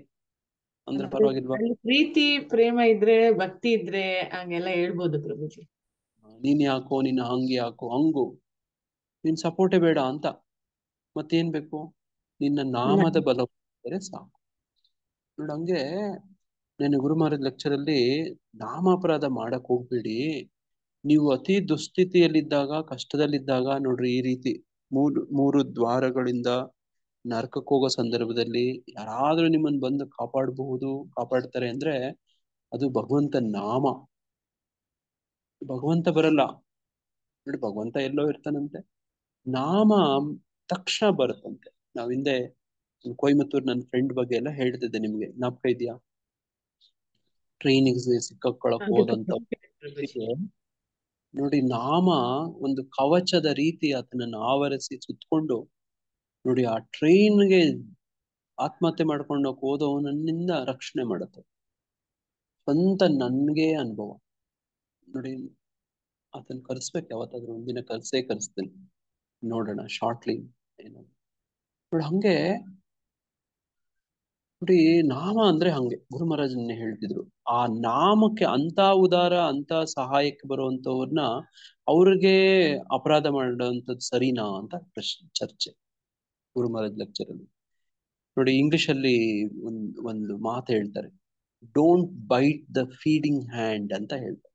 ಅಂದ್ರೆ ಪರವಾಗಿಲ್ವಾ? ಅಲ್ಲಿ ಪ್ರೀತಿ ಪ್ರೇಮ ಇದ್ರೆ ಭಕ್ತಿ ಇದ್ರೆ ಹಂಗೆಲ್ಲ ಹೇಳ್ಬೋದು ಪ್ರಭುಜಿ. ನೀನ್ ಯಾಕೋ ನಿನ್ನ ಹಂಗೆ ಯಾಕೋ, ಹಂಗು ನಿನ್ ಸಪೋರ್ಟೇ ಬೇಡ ಅಂತ. ಮತ್ತೇನ್ ಬೇಕು? ನಿನ್ನ ನಾಮದ ಬಲ ಇದ್ದರೆ ಸಾಕು. ನೋಡ, ಹಂಗೆ ನಾನು ಗುರು ಮಹಾರಾಜ್ ಲೆಕ್ಚರ್ ಅಲ್ಲಿ ನಾಮಾಪರಾಧ ಮಾಡಕ್ ಹೋಗ್ಬೇಡಿ. ನೀವು ಅತಿ ದುಸ್ಥಿತಿಯಲ್ಲಿದ್ದಾಗ, ಕಷ್ಟದಲ್ಲಿದ್ದಾಗ ನೋಡ್ರಿ, ಈ ರೀತಿ ಮೂರು ದ್ವಾರಗಳಿಂದ ನರಕಕ್ಕೆ ಹೋಗೋ ಸಂದರ್ಭದಲ್ಲಿ ಯಾರಾದ್ರೂ ನಿಮ್ಮನ್ನ ಬಂದು ಕಾಪಾಡ್ತಾರೆ ಅಂದ್ರೆ ಅದು ಭಗವಂತ ನಾಮ. ಭಗವಂತ ಬರಲ್ಲ ನೋಡಿ, ಭಗವಂತ ಎಲ್ಲೋ ಇರ್ತಾನಂತೆ, ನಾಮ ತಕ್ಷಣ ಬರುತ್ತಂತೆ. ನಾವ್ ಹಿಂದೆ ಕೊಯಮತ್ತೂರ್ ನನ್ನ ಫ್ರೆಂಡ್ ಬಗ್ಗೆ ಎಲ್ಲ ಹೇಳ್ತಿದ್ದೆ ನಿಮ್ಗೆ, ಜ್ಞಾಪಕ ಇದೆಯಾ? ಟ್ರೈನಿಗೆ ಸಿಕ್ಕಾಕೊಳಕ್ ಹೋದಂತ ಪ್ರಭುಜಿ. ನೋಡಿ, ನಾಮ ಒಂದು ಕವಚದ ರೀತಿ ಆತನನ್ನು ಆವರಿಸಿ ಸುತ್ತಕೊಂಡು, ನೋಡಿ ಆ ಟ್ರೈನ್ಗೆ ಆತ್ಮಹತ್ಯೆ ಮಾಡ್ಕೊಂಡು ಹೋದವನನ್ನಿಂದ ರಕ್ಷಣೆ ಮಾಡುತ್ತೆ. ಸ್ವಂತ ನನ್ಗೆ ಅನುಭವ ನೋಡಿ. ಆತನ ಕರ್ಸ್ಬೇಕು, ಯಾವತ್ತಾದ್ರೂ ಒಂದಿನ ಕರ್ಸ್ತೇನೆ, ನೋಡೋಣ ಶಾರ್ಟ್ಲಿ ಏನೋ. ನೋಡಿ ಹಂಗೆ ನೋಡಿ, ನಾಮ ಅಂದ್ರೆ ಹಂಗೆ ಗುರು ಮಹಾರಾಜನ್ನೇ ಹೇಳ್ತಿದ್ರು. ಆ ನಾಮಕ್ಕೆ ಅಂತ ಉದಾರ, ಅಂತ ಸಹಾಯಕ್ಕೆ ಬರುವಂತವ್ರನ್ನ ಅವ್ರಿಗೆ ಅಪರಾಧ ಮಾಡುವಂಥದ್ದು ಸರಿನಾ ಅಂತ ಚರ್ಚೆ ಗುರು ಮಹಾರಾಜ್ ಲೆಕ್ಚರ್ ಅಲ್ಲಿ. ನೋಡಿ, ಇಂಗ್ಲಿಷ್ ಅಲ್ಲಿ ಒಂದು ಮಾತು ಹೇಳ್ತಾರೆ, don't byte the feeding hand ಅಂತ ಹೇಳ್ತಾರೆ.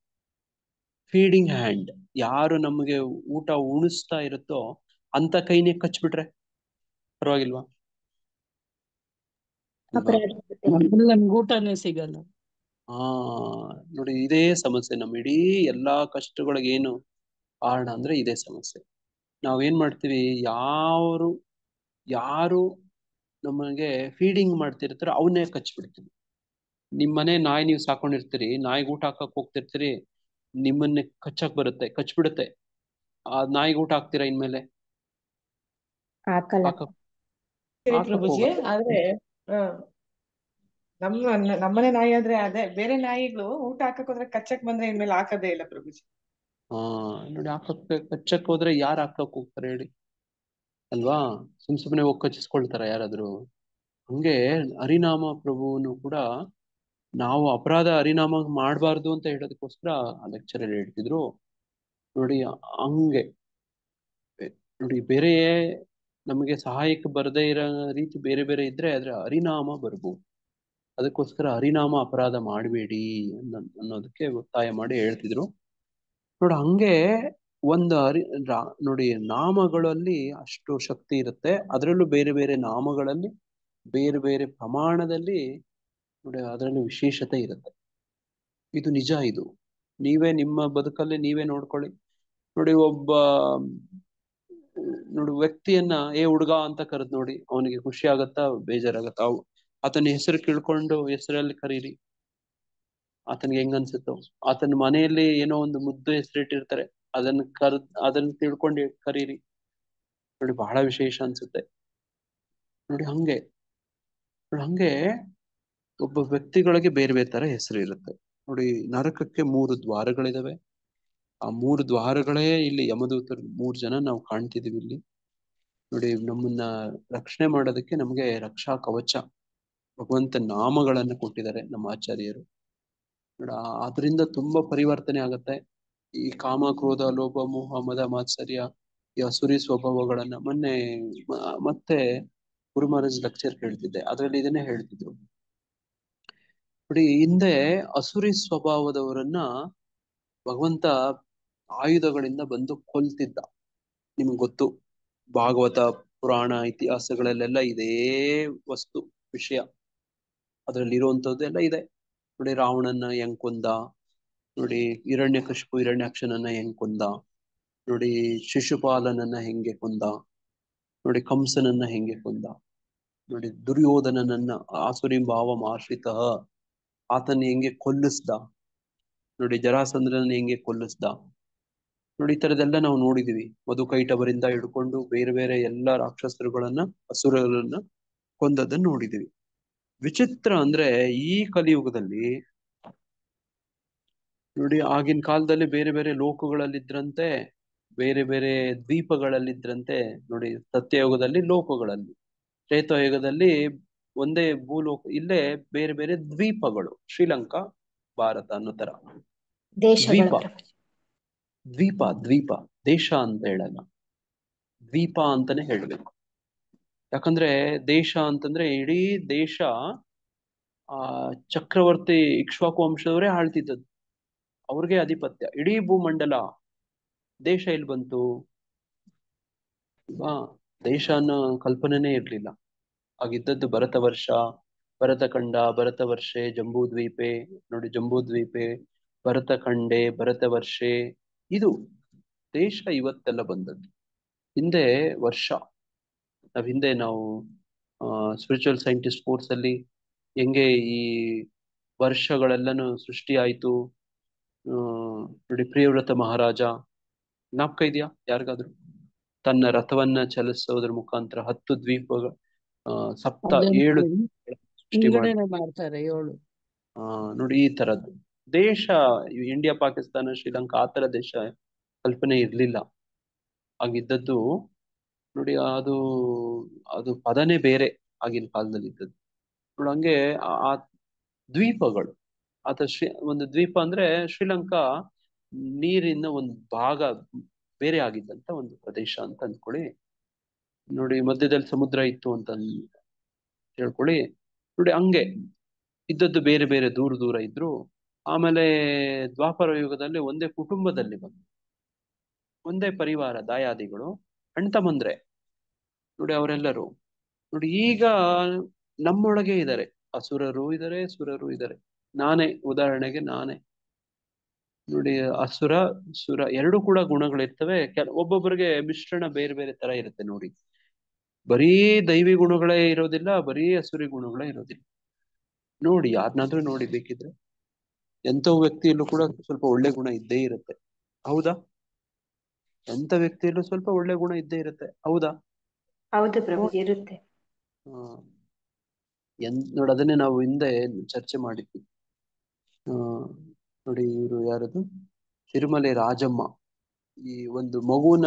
ಫೀಡಿಂಗ್ ಹ್ಯಾಂಡ್, ಯಾರು ನಮಗೆ ಊಟ ಉಣಿಸ್ತಾ ಇರುತ್ತೋ ಅಂತ ಕೈನೇ ಕಚ್ಬಿಟ್ರೆ ಪರವಾಗಿಲ್ವಾ? ಅಲ್ವಾ? ಅಪರಾಧ ಆಗುತ್ತೆ. ಆಮೇಲೆ ನಮ್ಗೆ ಊಟನೇ ಸಿಗಲ್ಲ. ಹಾ ನೋಡಿ, ಇದೇ ಸಮಸ್ಯೆ. ನಮ್ಮ ಇಡೀ ಎಲ್ಲಾ ಕಷ್ಟಗಳಿಗೆ ಏನು ಕಾರಣ ಅಂದ್ರೆ ಇದೇ ಸಮಸ್ಯೆ. ನಾವೇನ್ ಮಾಡ್ತೀವಿ, ಯಾರು ನಮಗೆ ಫೀಡಿಂಗ್ ಮಾಡ್ತಿರ್ತಾರೋ ಅವನ್ನೇ ಕಚ್ಬಿಡ್ತೀವಿ. ನಿಮ್ಮನೆ ನಾಯಿ ನೀವು ಸಾಕೊಂಡಿರ್ತೀರಿ, ನಾಯಿಗೆ ಊಟ ಹಾಕಕ್ ಹೋಗ್ತಿರ್ತೀರಿ, ನಿಮ್ಮನ್ನೇ ಕಚ್ಬಿಡುತ್ತೆ. ಆ ನಾಯಿಗೆ ಊಟ ಹಾಕ್ತೀರಾ ಇನ್ಮೇಲೆ? ಹಾಕಲ್ಲ. ಹಾಕಕ್ ಸರಿ ಹಾಕಕ್ ಪ್ರಭುಜಿ. ಹೋಗಲ್ಲ. ಆದ್ರೆ ನಮ್ಮನೆ ನಾಯಿ ಆದ್ರೆ ಅದೇ, ಬೇರೆ ನಾಯಿಗಳು ಊಟ ಹಾಕಕ್ ಹೋದ್ರೆ ಕಚ್ಚಕ್ ಬಂದ್ರೆ ಇನ್ಮೇಲೆ ಹಾಕದೇ ಇಲ್ಲ ಪ್ರಭುಜಿ. ಹಾ ನೋಡಿ, ಕಚ್ಚಕ್ ಹೋದ್ರೆ ಯಾರು ಹಾಕಕ್ ಹೋಗ್ತಾರೆ ಹೇಳಿ? ಅಲ್ವಾ? ಸುಮ್ನೆ ಹೋಗಿ ಕಚ್ಚಿಸ್ಕೊಳ್ತಾರ ಯಾರಾದ್ರೂ? ಹಂಗೆ ಹರಿನಾಮ ಪ್ರಭುನು ಕೂಡ ನಾವು ಅಪರಾಧ ಹರಿನಾಮ ಮಾಡಬಾರ್ದು ಅಂತ ಹೇಳೋದಕ್ಕೋಸ್ಕರ ಆ ಲೆಕ್ಚರ್ ಅಲ್ಲಿ ಹೇಳ್ತಿದ್ರು. ನೋಡಿ ಹಂಗೆ ನೋಡಿ, ಬೇರೆ ನಮಗೆ ಸಹಾಯಕ್ಕೆ ಬರದೇ ಇರೋ ರೀತಿ ಬೇರೆ ಬೇರೆ ಇದ್ರೆ ಆದ್ರೆ ಹರಿನಾಮ ಬರ್ಬೋದು. ಅದಕ್ಕೋಸ್ಕರ ಹರಿನಾಮ ಅಪರಾಧ ಮಾಡಬೇಡಿ ಅನ್ನೋದಕ್ಕೆ ಒತ್ತಾಯ ಮಾಡಿ ಹೇಳ್ತಿದ್ರು. ನೋಡಿ ಹಂಗೆ ಒಂದು ನೋಡಿ, ನಾಮಗಳಲ್ಲಿ ಅಷ್ಟು ಶಕ್ತಿ ಇರುತ್ತೆ. ಅದರಲ್ಲೂ ಬೇರೆ ಬೇರೆ ನಾಮಗಳಲ್ಲಿ ಬೇರೆ ಬೇರೆ ಪ್ರಮಾಣದಲ್ಲಿ ನೋಡಿ ಅದರಲ್ಲಿ ವಿಶೇಷತೆ ಇರುತ್ತೆ. ಇದು ನಿಜ. ಇದು ನೀವೇ ನಿಮ್ಮ ಬದುಕಲ್ಲಿ ನೀವೇ ನೋಡ್ಕೊಳ್ಳಿ. ನೋಡಿ, ನೋಡಿ ವ್ಯಕ್ತಿಯನ್ನ ಏ ಹುಡುಗ ಅಂತ ಕರೆದ್ ನೋಡಿ, ಅವನಿಗೆ ಖುಷಿ ಆಗತ್ತಾ ಬೇಜಾರಾಗತ್ತಾ? ಆತನ ಹೆಸರು ಕೇಳ್ಕೊಂಡು ಹೆಸರಲ್ಲಿ ಕರೀರಿ, ಆತನಿಗೆ ಹೆಂಗ ಅನ್ಸುತ್ತೋ. ಆತನ ಮನೆಯಲ್ಲಿ ಏನೋ ಒಂದು ಮುದ್ದು ಹೆಸರಿಟ್ಟಿರ್ತಾರೆ, ಅದನ್ನ ತಿಳ್ಕೊಂಡು ಕರೀರಿ, ನೋಡಿ ಬಹಳ ವಿಶೇಷ ಅನ್ಸುತ್ತೆ. ನೋಡಿ ಹಂಗೆ ಒಬ್ಬ ವ್ಯಕ್ತಿಗಳಿಗೆ ಬೇರೆ ಬೇರೆ ತರ ಹೆಸರು ಇರುತ್ತೆ. ನೋಡಿ, ನರಕಕ್ಕೆ 3 ದ್ವಾರಗಳಿದಾವೆ. ಆ 3 ದ್ವಾರಗಳೇ ಇಲ್ಲಿ ಯಮದೂತರು 3 ಜನ ನಾವು ಕಾಣ್ತಿದೀವಿ ಇಲ್ಲಿ. ನೋಡಿ, ನಮ್ಮನ್ನ ರಕ್ಷಣೆ ಮಾಡೋದಕ್ಕೆ ನಮಗೆ ರಕ್ಷಾ ಕವಚ ಭಗವಂತ ನಾಮಗಳನ್ನ ಕೊಟ್ಟಿದ್ದಾರೆ ನಮ್ಮ ಆಚಾರ್ಯರು. ನೋಡ, ಅದರಿಂದ ತುಂಬಾ ಪರಿವರ್ತನೆ ಆಗತ್ತೆ. ಈ ಕಾಮ, ಕ್ರೋಧ, ಲೋಭ, ಮೋಹ, ಮದ, ಮಾತ್ಸರ್ಯ, ಈ ಅಸುರಿ ಸ್ವಭಾವಗಳನ್ನ ಮತ್ತೆ ಗುರು ಮಹಾರಾಜ್ ಲೆಕ್ಚರ್ ಹೇಳ್ತಿದ್ದೆ, ಅದರಲ್ಲಿ ಇದನ್ನೇ ಹೇಳ್ತಿದ್ರು. ನೋಡಿ, ಹಿಂದೆ ಅಸುರಿ ಸ್ವಭಾವದವರನ್ನ ಭಗವಂತ ಆಯುಧಗಳಿಂದ ಬಂದು ಕೊಲ್ತಿದ್ದ. ನಿಮ್ಗೆ ಗೊತ್ತು, ಭಾಗವತ ಪುರಾಣ ಇತಿಹಾಸಗಳಲ್ಲೆಲ್ಲ ಇದೇ ವಸ್ತು ವಿಷಯ ಅದರಲ್ಲಿ ಇರುವಂತದ್ದೆಲ್ಲ ಇದೆ. ನೋಡಿ, ರಾವಣನ್ನ ಹೆಂಗ್ ಕೊಂದ, ನೋಡಿ ಹಿರಣ್ಯಕಶಿಪು ಹಿರಣ್ಯಾಕ್ಷನನ್ನ ಹೆಂಗ್ ಕೊಂದ, ನೋಡಿ ಶಿಶುಪಾಲನನ್ನ ಹೆಂಗೆ ಕೊಂದ, ನೋಡಿ ಕಂಸನನ್ನ ಹೆಂಗೆ ಕೊಂದ, ನೋಡಿ ದುರ್ಯೋಧನನನ್ನ ಆಸುರಿ ಭಾವ ಆಶ್ರಿತ ಆತನ ಹೆಂಗೆ ಕೊಲ್ಲಿಸ್ದ, ನೋಡಿ ಜರಾಸಂದ್ರನ ಹೆಂಗೆ ಕೊಲ್ಲಿಸ್ದ. ನೋಡಿ ಈ ತರದೆಲ್ಲ ನಾವು ನೋಡಿದೀವಿ. ಮಧುಕೈಟಭರಿಂದ ಹಿಡ್ಕೊಂಡು ಬೇರೆ ಬೇರೆ ಎಲ್ಲಾ ರಾಕ್ಷಸರುಗಳನ್ನ ಅಸುರರನ್ನ ಕೊಂದದನ್ನ ನೋಡಿದೀವಿ. ವಿಚಿತ್ರ ಅಂದ್ರೆ ಈ ಕಲಿಯುಗದಲ್ಲಿ ನೋಡಿ, ಆಗಿನ ಕಾಲದಲ್ಲಿ ಬೇರೆ ಬೇರೆ ಲೋಕಗಳಲ್ಲಿದ್ರಂತೆ, ಬೇರೆ ಬೇರೆ ದ್ವೀಪಗಳಲ್ಲಿದ್ರಂತೆ. ನೋಡಿ, ಸತ್ಯಯುಗದಲ್ಲಿ ಲೋಕಗಳಲ್ಲಿ, ತ್ರೇತಾಯುಗದಲ್ಲಿ ಒಂದೇ ಭೂಲೋಕ, ಇಲ್ಲೇ ಬೇರೆ ಬೇರೆ ದ್ವೀಪಗಳು, ಶ್ರೀಲಂಕಾ ಭಾರತ ಅನ್ನೋ ತರ ದೇಶಗಳ ದ್ವೀಪ. ದ್ವೀಪ ದ್ವೀಪ ದೇಶ ಅಂತ ಹೇಳಲ್ಲ, ದ್ವೀಪ ಅಂತಾನೆ ಹೇಳ್ಬೇಕು. ಯಾಕಂದ್ರೆ ದೇಶ ಅಂತಂದ್ರೆ ಇಡೀ ದೇಶ ಆ ಚಕ್ರವರ್ತಿ ಇಕ್ಷ್ವಾಕು ವಂಶದವರೇ ಆಳ್ತಿದ್ದದ್ದು, ಅವ್ರಿಗೆ ಆಧಿಪತ್ಯ ಇಡೀ ಭೂಮಂಡಲ. ದೇಶ ಎಲ್ಲಿ ಬಂತು? ದೇಶ ಅನ್ನೋ ಕಲ್ಪನೆನೇ ಇರ್ಲಿಲ್ಲ. ಆಗಿದ್ದದ್ದು ಭರತ ವರ್ಷ, ಭರತಖಂಡ, ಭರತ ವರ್ಷೆ, ಜಂಬೂ ದ್ವೀಪೆ. ನೋಡಿ, ಜಂಬೂ ದ್ವೀಪೆ, ಭರತಖಂಡೆ, ಭರತ ವರ್ಷೆ, ಇದು ದೇಶ ಇವತ್ತೆಲ್ಲ ಬಂದದ್ದು. ಹಿಂದೆ ವರ್ಷ, ಹಿಂದೆ ನಾವು ಸ್ಪಿರಿಚುವಲ್ ಸೈಂಟಿಸ್ಟ್ ಕೋರ್ಸ್ ಅಲ್ಲಿ ಹೆಂಗೆ ಈ ವರ್ಷಗಳೆಲ್ಲನೂ ಸೃಷ್ಟಿ ಆಯ್ತು. ನೋಡಿ, ಪ್ರಿಯವ್ರತ ಮಹಾರಾಜ ಜ್ಞಾಪಕ ಇದೆಯಾ ಯಾರಿಗಾದ್ರು? ತನ್ನ ರಥವನ್ನ ಚಲಿಸೋದ್ರ ಮುಖಾಂತರ 10 ದ್ವೀಪಗಳು, ಸಪ್ತ 7 ಸೃಷ್ಟಿ ಮಾಡಿ. ಹಿಂಗಡೆನೆ ಮಾಡ್ತಾರೆ 7. ನೋಡಿ ಈ ತರದ್ದು ದೇಶ, ಇಂಡಿಯಾ, ಪಾಕಿಸ್ತಾನ, ಶ್ರೀಲಂಕಾ ಆ ತರ ದೇಶ ಕಲ್ಪನೆ ಇರ್ಲಿಲ್ಲ ಆಗಿದ್ದದ್ದು. ನೋಡಿ, ಅದು ಅದು ಪದನೇ ಬೇರೆ ಆಗಿನ ಕಾಲದಲ್ಲಿ ಇದ್ದದ್ದು. ನೋಡಿ, ಹಂಗೆ ಆ ದ್ವೀಪಗಳು, ಒಂದು ದ್ವೀಪ ಅಂದ್ರೆ ಶ್ರೀಲಂಕಾ ನೀರಿನ ಒಂದು ಭಾಗ ಬೇರೆ ಆಗಿದ್ದಂತ ಒಂದು ಪ್ರದೇಶ ಅಂತ ಅಂದ್ಕೊಳ್ಳಿ. ನೋಡಿ, ಮಧ್ಯದಲ್ಲಿ ಸಮುದ್ರ ಇತ್ತು ಅಂತ ಹೇಳ್ಕೊಳ್ಳಿ. ನೋಡಿ, ಹಂಗೆ ಇದ್ದದ್ದು ಬೇರೆ ಬೇರೆ ದೂರ ದೂರ ಇದ್ರು. ಆಮೇಲೆ ದ್ವಾಪರ ಯುಗದಲ್ಲಿ ಒಂದೇ ಕುಟುಂಬದಲ್ಲಿ ಬಂದು ಒಂದೇ ಪರಿವಾರ, ದಾಯಾದಿಗಳು, ಅಣ್ತಮ್ಮಂದ್ರೆ. ನೋಡಿ, ಅವರೆಲ್ಲರೂ ನೋಡಿ ಈಗ ನಮ್ಮೊಳಗೆ ಇದ್ದಾರೆ. ಅಸುರರು ಇದ್ದಾರೆ, ಸುರರು ಇದ್ದಾರೆ. ಉದಾಹರಣೆಗೆ ನಾನೇ. ನೋಡಿ, ಅಸುರ ಸುರ ಎರಡು ಕೂಡ ಗುಣಗಳಿರ್ತವೆ. ಒಬ್ಬೊಬ್ಬರಿಗೆ ಮಿಶ್ರಣ ಬೇರೆ ಬೇರೆ ತರ ಇರುತ್ತೆ. ನೋಡಿ, ಬರೀ ದೈವಿ ಗುಣಗಳೇ ಇರೋದಿಲ್ಲ, ಬರೀ ಅಸುರಿ ಗುಣಗಳೇ ಇರೋದಿಲ್ಲ. ನೋಡಿ, ಯಾರನ್ನಾದ್ರೂ ನೋಡಿ ಬೇಕಿದ್ರೆ, ಎಂತ ವ್ಯಕ್ತಿಯಲ್ಲೂ ಕೂಡ ಸ್ವಲ್ಪ ಒಳ್ಳೆ ಗುಣ ಇದ್ದೇ ಇರುತ್ತೆ, ಹೌದಾ? ಎಂತ ವ್ಯಕ್ತಿಯಲ್ಲೂ ಸ್ವಲ್ಪ ಒಳ್ಳೆ ಗುಣ ಇದ್ದೇ ಇರುತ್ತೆ, ಹೌದಾ? ಹೌದು ಪ್ರಭುಜಿ, ಇರುತ್ತೆ. ನೋಡಿ, ಅದನ್ನೇ ನಾವು ಹಿಂದೆ ಚರ್ಚೆ ಮಾಡಿದ್ವಿ. ನೋಡಿ, ಇವರು ಯಾರದು, ತಿರುಮಲೆ ರಾಜಮ್ಮ. ಈ ಒಂದು ಮಗುನ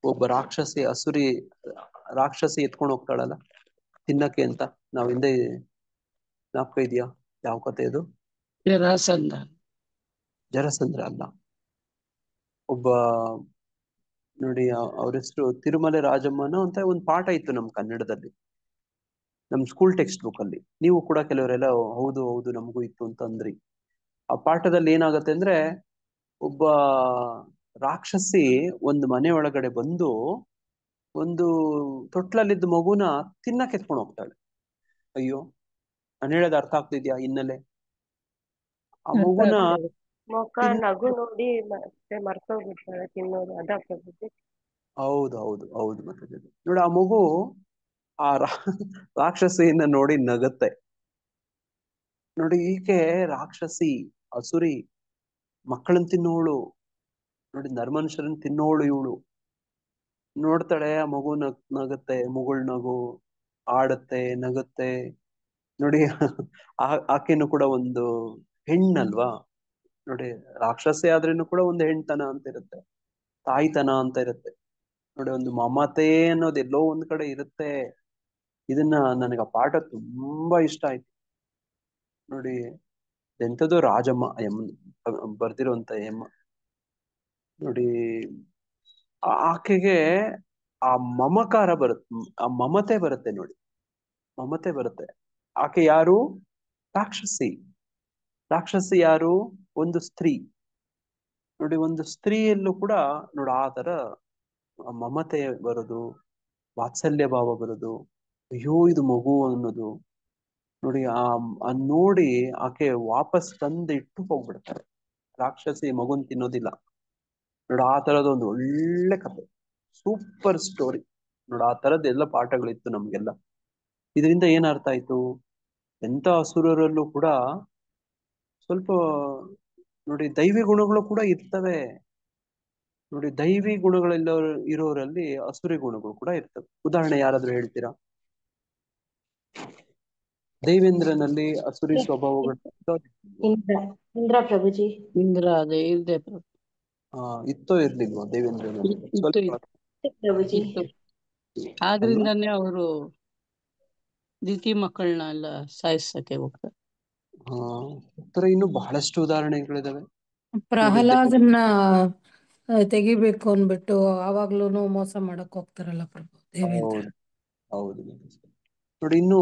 ಒಬ್ಬ ರಾಕ್ಷಸಿ ಎತ್ಕೊಂಡು ಹೋಗ್ತಾಳಲ್ಲ ತಿನ್ನಕ್ಕೆ ಅಂತ, ನಾವ್ ಹಿಂದೆ ಜ್ಞಾಪಕ ಇದೆಯಾ? ಯಾವ ಕಥೆ ಅದು? ಜರಸಂದ್ರ ಅಲ್ಲ, ಒಬ್ಬ, ನೋಡಿ ಅವ್ರ ಹೆಸರು ತಿರುಮಲೆ ರಾಜಮ್ಮನ ಅಂತ ಒಂದು ಪಾಠ ಇತ್ತು ನಮ್ ಕನ್ನಡದಲ್ಲಿ, ನಮ್ ಸ್ಕೂಲ್ ಟೆಕ್ಸ್ಟ್ ಬುಕ್ ಅಲ್ಲಿ. ನೀವು ಕೂಡ ಕೆಲವರೆಲ್ಲ ಹೌದು ಹೌದು ನಮಗೂ ಇತ್ತು ಅಂತ ಅಂದ್ರಿ. ಆ ಪಾಠದಲ್ಲಿ ಏನಾಗತ್ತೆ ಅಂದ್ರೆ, ಒಬ್ಬ ರಾಕ್ಷಸಿ ಒಂದು ಮನೆ ಒಳಗಡೆ ಬಂದು ಒಂದು ತೊಟ್ಲಲ್ಲಿದ್ದ ಮಗುನ ತಿನ್ನಕ್ಕೆ ಎತ್ಕೊಂಡು ಹೋಗ್ತಾಳೆ. ಅಯ್ಯೋ, ನಾನು ಹೇಳೋದು ಅರ್ಥ ಆಗ್ತಿದ್ಯಾ ಹಿನ್ನೆಲೆ? ಆ ಮಗುನ ಮುಖ ನಗು ನೋಡಿ ಮತ್ತೆ ಮರ್ತೋಗ್ಬಿಡ್ತಾಳೆ ತಿನ್ನೋದು, ಅದ ಪ್ರಭುಜಿ? ಹೌದು ಹೌದು ಹೌದು. ಮತ್ತೆ ನೋಡಿ, ಆ ಮಗು ಆ ರಾಕ್ಷಸಿಯನ್ನ ನೋಡಿ ನಗತ್ತೆ. ನೋಡಿ, ಈಕೆ ರಾಕ್ಷಸಿ, ಅಸುರಿ, ಮಕ್ಕಳನ್ನ ತಿನ್ನೋಳು. ನೋಡಿ, ನರಮನುಷ್ಯರನ್ನ ತಿನ್ನೋಳು ಇವಳು. ನೋಡ್ತಾಳೆ, ಆ ಮಗು ನಗತ್ತೆ, ಮುಗುಳ್ ನಗು, ಆಡತ್ತೆ, ನಗತ್ತೆ. ನೋಡಿ, ಆಕೆನು ಕೂಡ ಒಂದು ಹೆಣ್ಣಲ್ವಾ? ನೋಡಿ, ರಾಕ್ಷಸಿ ಆದ್ರೇನು ಕೂಡ ಒಂದು ಹೆಣ್ತನ ಅಂತ ಇರುತ್ತೆ, ತಾಯ್ತನ ಅಂತ ಇರುತ್ತೆ. ನೋಡಿ, ಒಂದು ಮಮತೆ ಅನ್ನೋದು ಎಲ್ಲೋ ಒಂದ್ ಕಡೆ ಇರುತ್ತೆ. ಇದನ್ನ ನನಗೆ ಆ ಪಾಠ ತುಂಬಾ ಇಷ್ಟ ಆಯ್ತು. ನೋಡಿ, ಎಂಥದ್ದು ರಾಜಮ್ಮ ಬರ್ದಿರುವಂತ ಎಮ್ಮ. ನೋಡಿ, ಆಕೆಗೆ ಆ ಮಮಕಾರ ಬರುತ್ತೆ, ಆ ಮಮತೆ ಬರುತ್ತೆ. ನೋಡಿ, ಮಮತೆ ಬರುತ್ತೆ. ಆಕೆ ಯಾರು? ರಾಕ್ಷಸಿ. ರಾಕ್ಷಸಿ ಯಾರು? ಒಂದು ಸ್ತ್ರೀ. ನೋಡಿ ಒಂದು ಸ್ತ್ರೀಯಲ್ಲೂ ಕೂಡ ನೋಡಿ ಆ ತರ ಮಮತೆ ಬರೋದು, ವಾತ್ಸಲ್ಯ ಭಾವ ಬರೋದು, ಅಯ್ಯೋ ಇದು ಮಗು ಅನ್ನೋದು ನೋಡಿ. ನೋಡಿ ಆಕೆ ವಾಪಸ್ ತಂದು ಇಟ್ಟು ಹೋಗ್ಬಿಡ್ತಾರೆ. ರಾಕ್ಷಸಿ ಮಗುನ್ ತಿನ್ನೋದಿಲ್ಲ ನೋಡಿ. ಆ ತರದ ಒಂದು ಒಳ್ಳೆ ಕಥೆ, ಸೂಪರ್ ಸ್ಟೋರಿ ನೋಡಿ. ಆ ತರದ್ ಎಲ್ಲ ಪಾಠಗಳಿತ್ತು ನಮ್ಗೆಲ್ಲ. ಇದರಿಂದ ಏನ್ ಅರ್ಥ ಆಯ್ತು? ಎಂತ ಅಸುರರಲ್ಲೂ ಕೂಡ ಸ್ವಲ್ಪ ನೋಡಿ ದೈವಿ ಗುಣಗಳು ಕೂಡ ಇರ್ತವೆ ನೋಡಿ. ದೈವಿ ಗುಣಗಳೆಲ್ಲ ಇರೋರಲ್ಲಿ ಅಸುರಿ ಗುಣಗಳು ಕೂಡ ಇರ್ತವೆ. ಉದಾಹರಣೆ ಯಾರಾದ್ರೂ ಹೇಳ್ತೀರಾ? ದೇವೇಂದ್ರನಲ್ಲಿ ಅಸುರಿ ಸ್ವಭಾವಗಳು ಇಂದ್ರ ಇಂದ್ರ ಪ್ರಭುಜಿ. ಇಂದ್ರ ಅದೇ ಇದೆ ಇತ್ತೋ ಇರ್ಲಿಲ್ವಾ ದೇವೇಂದ್ರನಲ್ಲಿ? ಇತ್ತು ಸ್ವಲ್ಪ ಪ್ರಭುಜಿ. ಇತ್ತು. ಆದ್ರಿಂದಾನೇ ಅವರು ದಿತಿ ಮಕ್ಕಳನ್ನ ಎಲ್ಲ ಸಾಯಿಸಕ್ಕೆ ಹೋಗ್ತಾರೆ. ತರ ಇನ್ನು ಬಹಳಷ್ಟು ಉದಾಹರಣೆಗಳಿದಾವೆ. ಪ್ರಹ್ಲಾದನ್ನ ತೆಗಿಬೇಕು ಅನ್ಬಿಟ್ಟು ಆವಾಗ್ಲೂನು ಮೋಸ ಮಾಡಕ್ ಹೋಗ್ತಾರಲ್ಲ ಪ್ರಭು ದೇವೇಂದ್ರ. ಹೌದು ಹೌದು ನೋಡಿ. ಇನ್ನು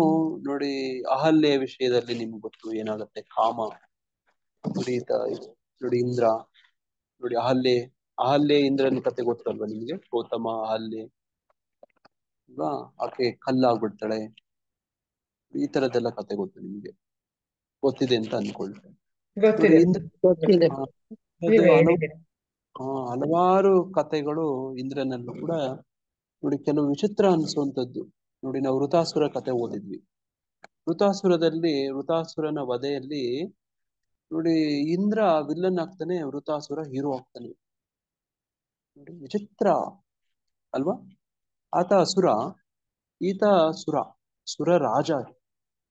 ನೋಡಿ ಅಹಲ್ಯೆ ವಿಷಯದಲ್ಲಿ ನಿಮ್ಗೆ ಗೊತ್ತು ಏನಾಗುತ್ತೆ. ಕಾಮ ನೋಡಿ ನೋಡಿ ಇಂದ್ರ ನೋಡಿ ಅಹಲ್ಯೆ ಇಂದ್ರನ ಕತೆ ಗೊತ್ತಲ್ವಾ ನಿಮ್ಗೆ? ಗೌತಮ ಅಹಲ್ಯೆ ಅಲ್ವಾ? ಆಕೆ ಕಲ್ಲಾಗ್ಬಿಡ್ತಾಳೆ. ಈ ತರದ್ದೆಲ್ಲ ಕತೆ ಗೊತ್ತು ನಿಮ್ಗೆ, ಗೊತ್ತಿದೆ ಅಂತ ಅನ್ಕೊಳ್ತೇನೆ. ನೋಡಿ ಗೊತ್ತಿದೆ. ಇಂದ್ರ ಗೊತ್ತಿದೆ. ಹಲವಾರು ಕತೆಗಳು ಇಂದ್ರನಲ್ಲೂ ಕೂಡ ನೋಡಿ. ಕೆಲವು ವಿಚಿತ್ರ ಅನ್ಸುವಂಥದ್ದು ನೋಡಿ. ನಾವು ವೃತಾಸುರ ಕತೆ ಓದಿದ್ವಿ. ವೃತಾಸುರನ ವಧೆಯಲ್ಲಿ ನೋಡಿ ಇಂದ್ರ ವಿಲ್ಲನ್ ಆಗ್ತಾನೆ, ವೃತಾಸುರ ಹೀರೋ ಆಗ್ತಾನೆ. ನೋಡಿ ವಿಚಿತ್ರ ಅಲ್ವಾ? ಆತ ಅಸುರ, ಈತ ಸುರ ರಾಜ,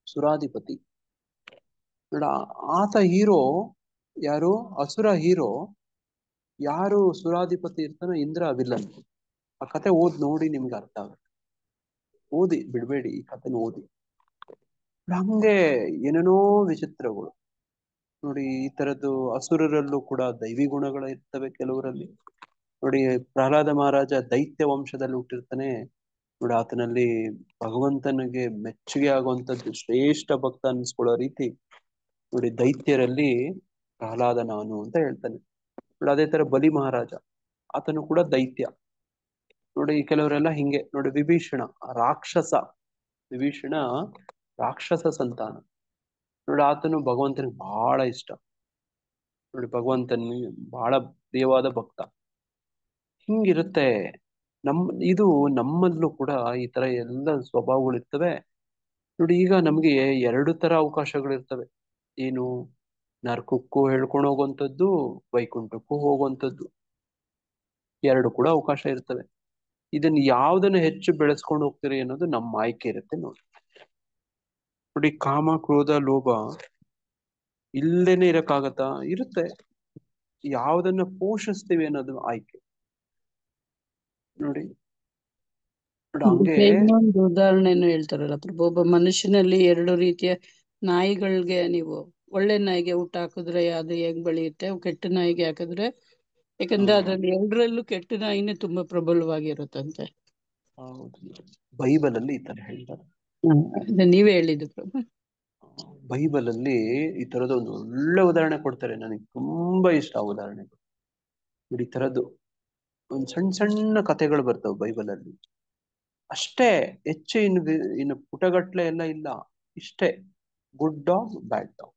ಸುರಾಧಿಪತಿ. ನೋಡ ಆತ ಹೀರೋ ಯಾರು? ಅಸುರ ಹೀರೋ. ಯಾರು ಸುರಾಧಿಪತಿ ಇರ್ತಾನೋ ಇಂದ್ರ ವಿಲ್ಲನ್. ಆ ಕತೆ ನೋಡಿ ನಿಮ್ಗೆ ಅರ್ಥ ಆಗುತ್ತೆ. ಓದಿ ಬಿಡ್ಬೇಡಿ, ಈ ಕಥೆನ ಓದಿ. ಹಂಗೆ ಏನೇನೋ ವಿಚಿತ್ರಗಳು ನೋಡಿ. ಈ ತರದ್ದು ಅಸುರರಲ್ಲೂ ಕೂಡ ದೈವಿ ಗುಣಗಳು ಇರ್ತವೆ ಕೆಲವರಲ್ಲಿ ನೋಡಿ. ಪ್ರಹ್ಲಾದ ಮಹಾರಾಜ ದೈತ್ಯ ವಂಶದಲ್ಲಿ ಹುಟ್ಟಿರ್ತಾನೆ ನೋಡಿ. ಆತನಲ್ಲಿ ಭಗವಂತನಿಗೆ ಮೆಚ್ಚುಗೆ ಆಗುವಂತದ್ದು ಶ್ರೇಷ್ಠ ಭಕ್ತ ಅನ್ಸ್ಕೊಳ್ಳೋ ರೀತಿ ನೋಡಿ ದೈತ್ಯರಲ್ಲಿ ಪ್ರಹ್ಲಾದ ನಾನು ಅಂತ ಹೇಳ್ತಾನೆ ನೋಡಿ. ಅದೇ ತರ ಬಲಿ ಮಹಾರಾಜ, ಆತನು ಕೂಡ ದೈತ್ಯ ನೋಡಿ. ಕೆಲವರೆಲ್ಲ ಹಿಂಗೆ ನೋಡಿ. ವಿಭೀಷಣ ರಾಕ್ಷಸ ಸಂತಾನ ನೋಡಿ. ಆತನು ಭಗವಂತನಿಗೆ ಬಹಳ ಇಷ್ಟ ನೋಡಿ. ಭಗವಂತನಿಗೆ ಬಹಳ ಪ್ರಿಯವಾದ ಭಕ್ತ. ಹಿಂಗಿರುತ್ತೆ. ಇದು ನಮ್ಮಲ್ಲೂ ಕೂಡ ಈ ತರ ಎಲ್ಲ ಸ್ವಭಾವಗಳು ಇರ್ತವೆ ನೋಡಿ. ಈಗ ನಮ್ಗೆ 2 ತರ ಅವಕಾಶಗಳಿರ್ತವೆ. ಏನು? ನರಕಕ್ಕೂ ಹೇಳ್ಕೊಂಡು ಹೋಗುವಂಥದ್ದು, ವೈಕುಂಠಕ್ಕೂ ಹೋಗುವಂಥದ್ದು, 2 ಕೂಡ ಅವಕಾಶ ಇರ್ತವೆ. ಇದನ್ನ ಯಾವ್ದನ್ನ ಹೆಚ್ಚು ಬೆಳೆಸ್ಕೊಂಡು ಹೋಗ್ತೀರಿ ಅನ್ನೋದು ನಮ್ಮ ಆಯ್ಕೆ ಇರುತ್ತೆ ನೋಡಿ. ಕಾಮ ಕ್ರೋಧ ಲೋಭ ಇಲ್ದೇನೆ ಇರಕ್ಕಾಗತ್ತಾ? ಇರುತ್ತೆ. ಯಾವ್ದನ್ನ ಪೋಷಿಸ್ತೀವಿ ಅನ್ನೋದು ಆಯ್ಕೆ ನೋಡಿ. ಹಂಗೆ ಇನ್ನೊಂದು ಉದಾಹರಣೆಯನ್ನು ಹೇಳ್ತಾರಲ್ಲ ಪ್ರಭು, ಒಬ್ಬ ಮನುಷ್ಯನಲ್ಲಿ 2 ರೀತಿಯ ನಾಯಿಗಳಿಗೆ ನೀವು ಒಳ್ಳೆ ನಾಯಿಗೆ ಊಟ ಹಾಕಿದ್ರೆ ಅದು ಹೇಗ್ ಬೆಳೆಯುತ್ತೆ, ಕೆಟ್ಟ ನಾಯಿಗೆ ಹಾಕಿದ್ರೆ, ಯಾಕಂದ್ರೆ ಅದ್ರಲ್ಲಿ 2ರಲ್ಲೂ ಕೆಟ್ಟ ನಾಯಿನೇ ತುಂಬಾ ಪ್ರಬಲವಾಗಿರುತ್ತಂತೆ. ಹೌದು, ಬೈಬಲ್ ಅಲ್ಲಿ ಈ ತರ ಹೇಳ್ತಾರೆ. ನೀವೇ ಹೇಳಿದ್ದು ಪ್ರಭು. ಬೈಬಲ್ ಅಲ್ಲಿ ಈ ತರದ ಒಂದು ಒಳ್ಳೆ ಉದಾಹರಣೆ ಕೊಡ್ತಾರೆ. ನನಗೆ ತುಂಬಾ ಇಷ್ಟ ಆ ಉದಾಹರಣೆಗಳು ನೋಡಿ. ಈ ತರದ್ದು ಒಂದ್ ಸಣ್ಣ ಕಥೆಗಳು ಬರ್ತವೆ ಬೈಬಲ್ ಅಲ್ಲಿ ಅಷ್ಟೇ. ಹೆಚ್ಚು ಇನ್ನು ಪುಟಗಟ್ಲೆ ಎಲ್ಲ ಇಲ್ಲ. ಇಷ್ಟೇ. Good dog, bad dog.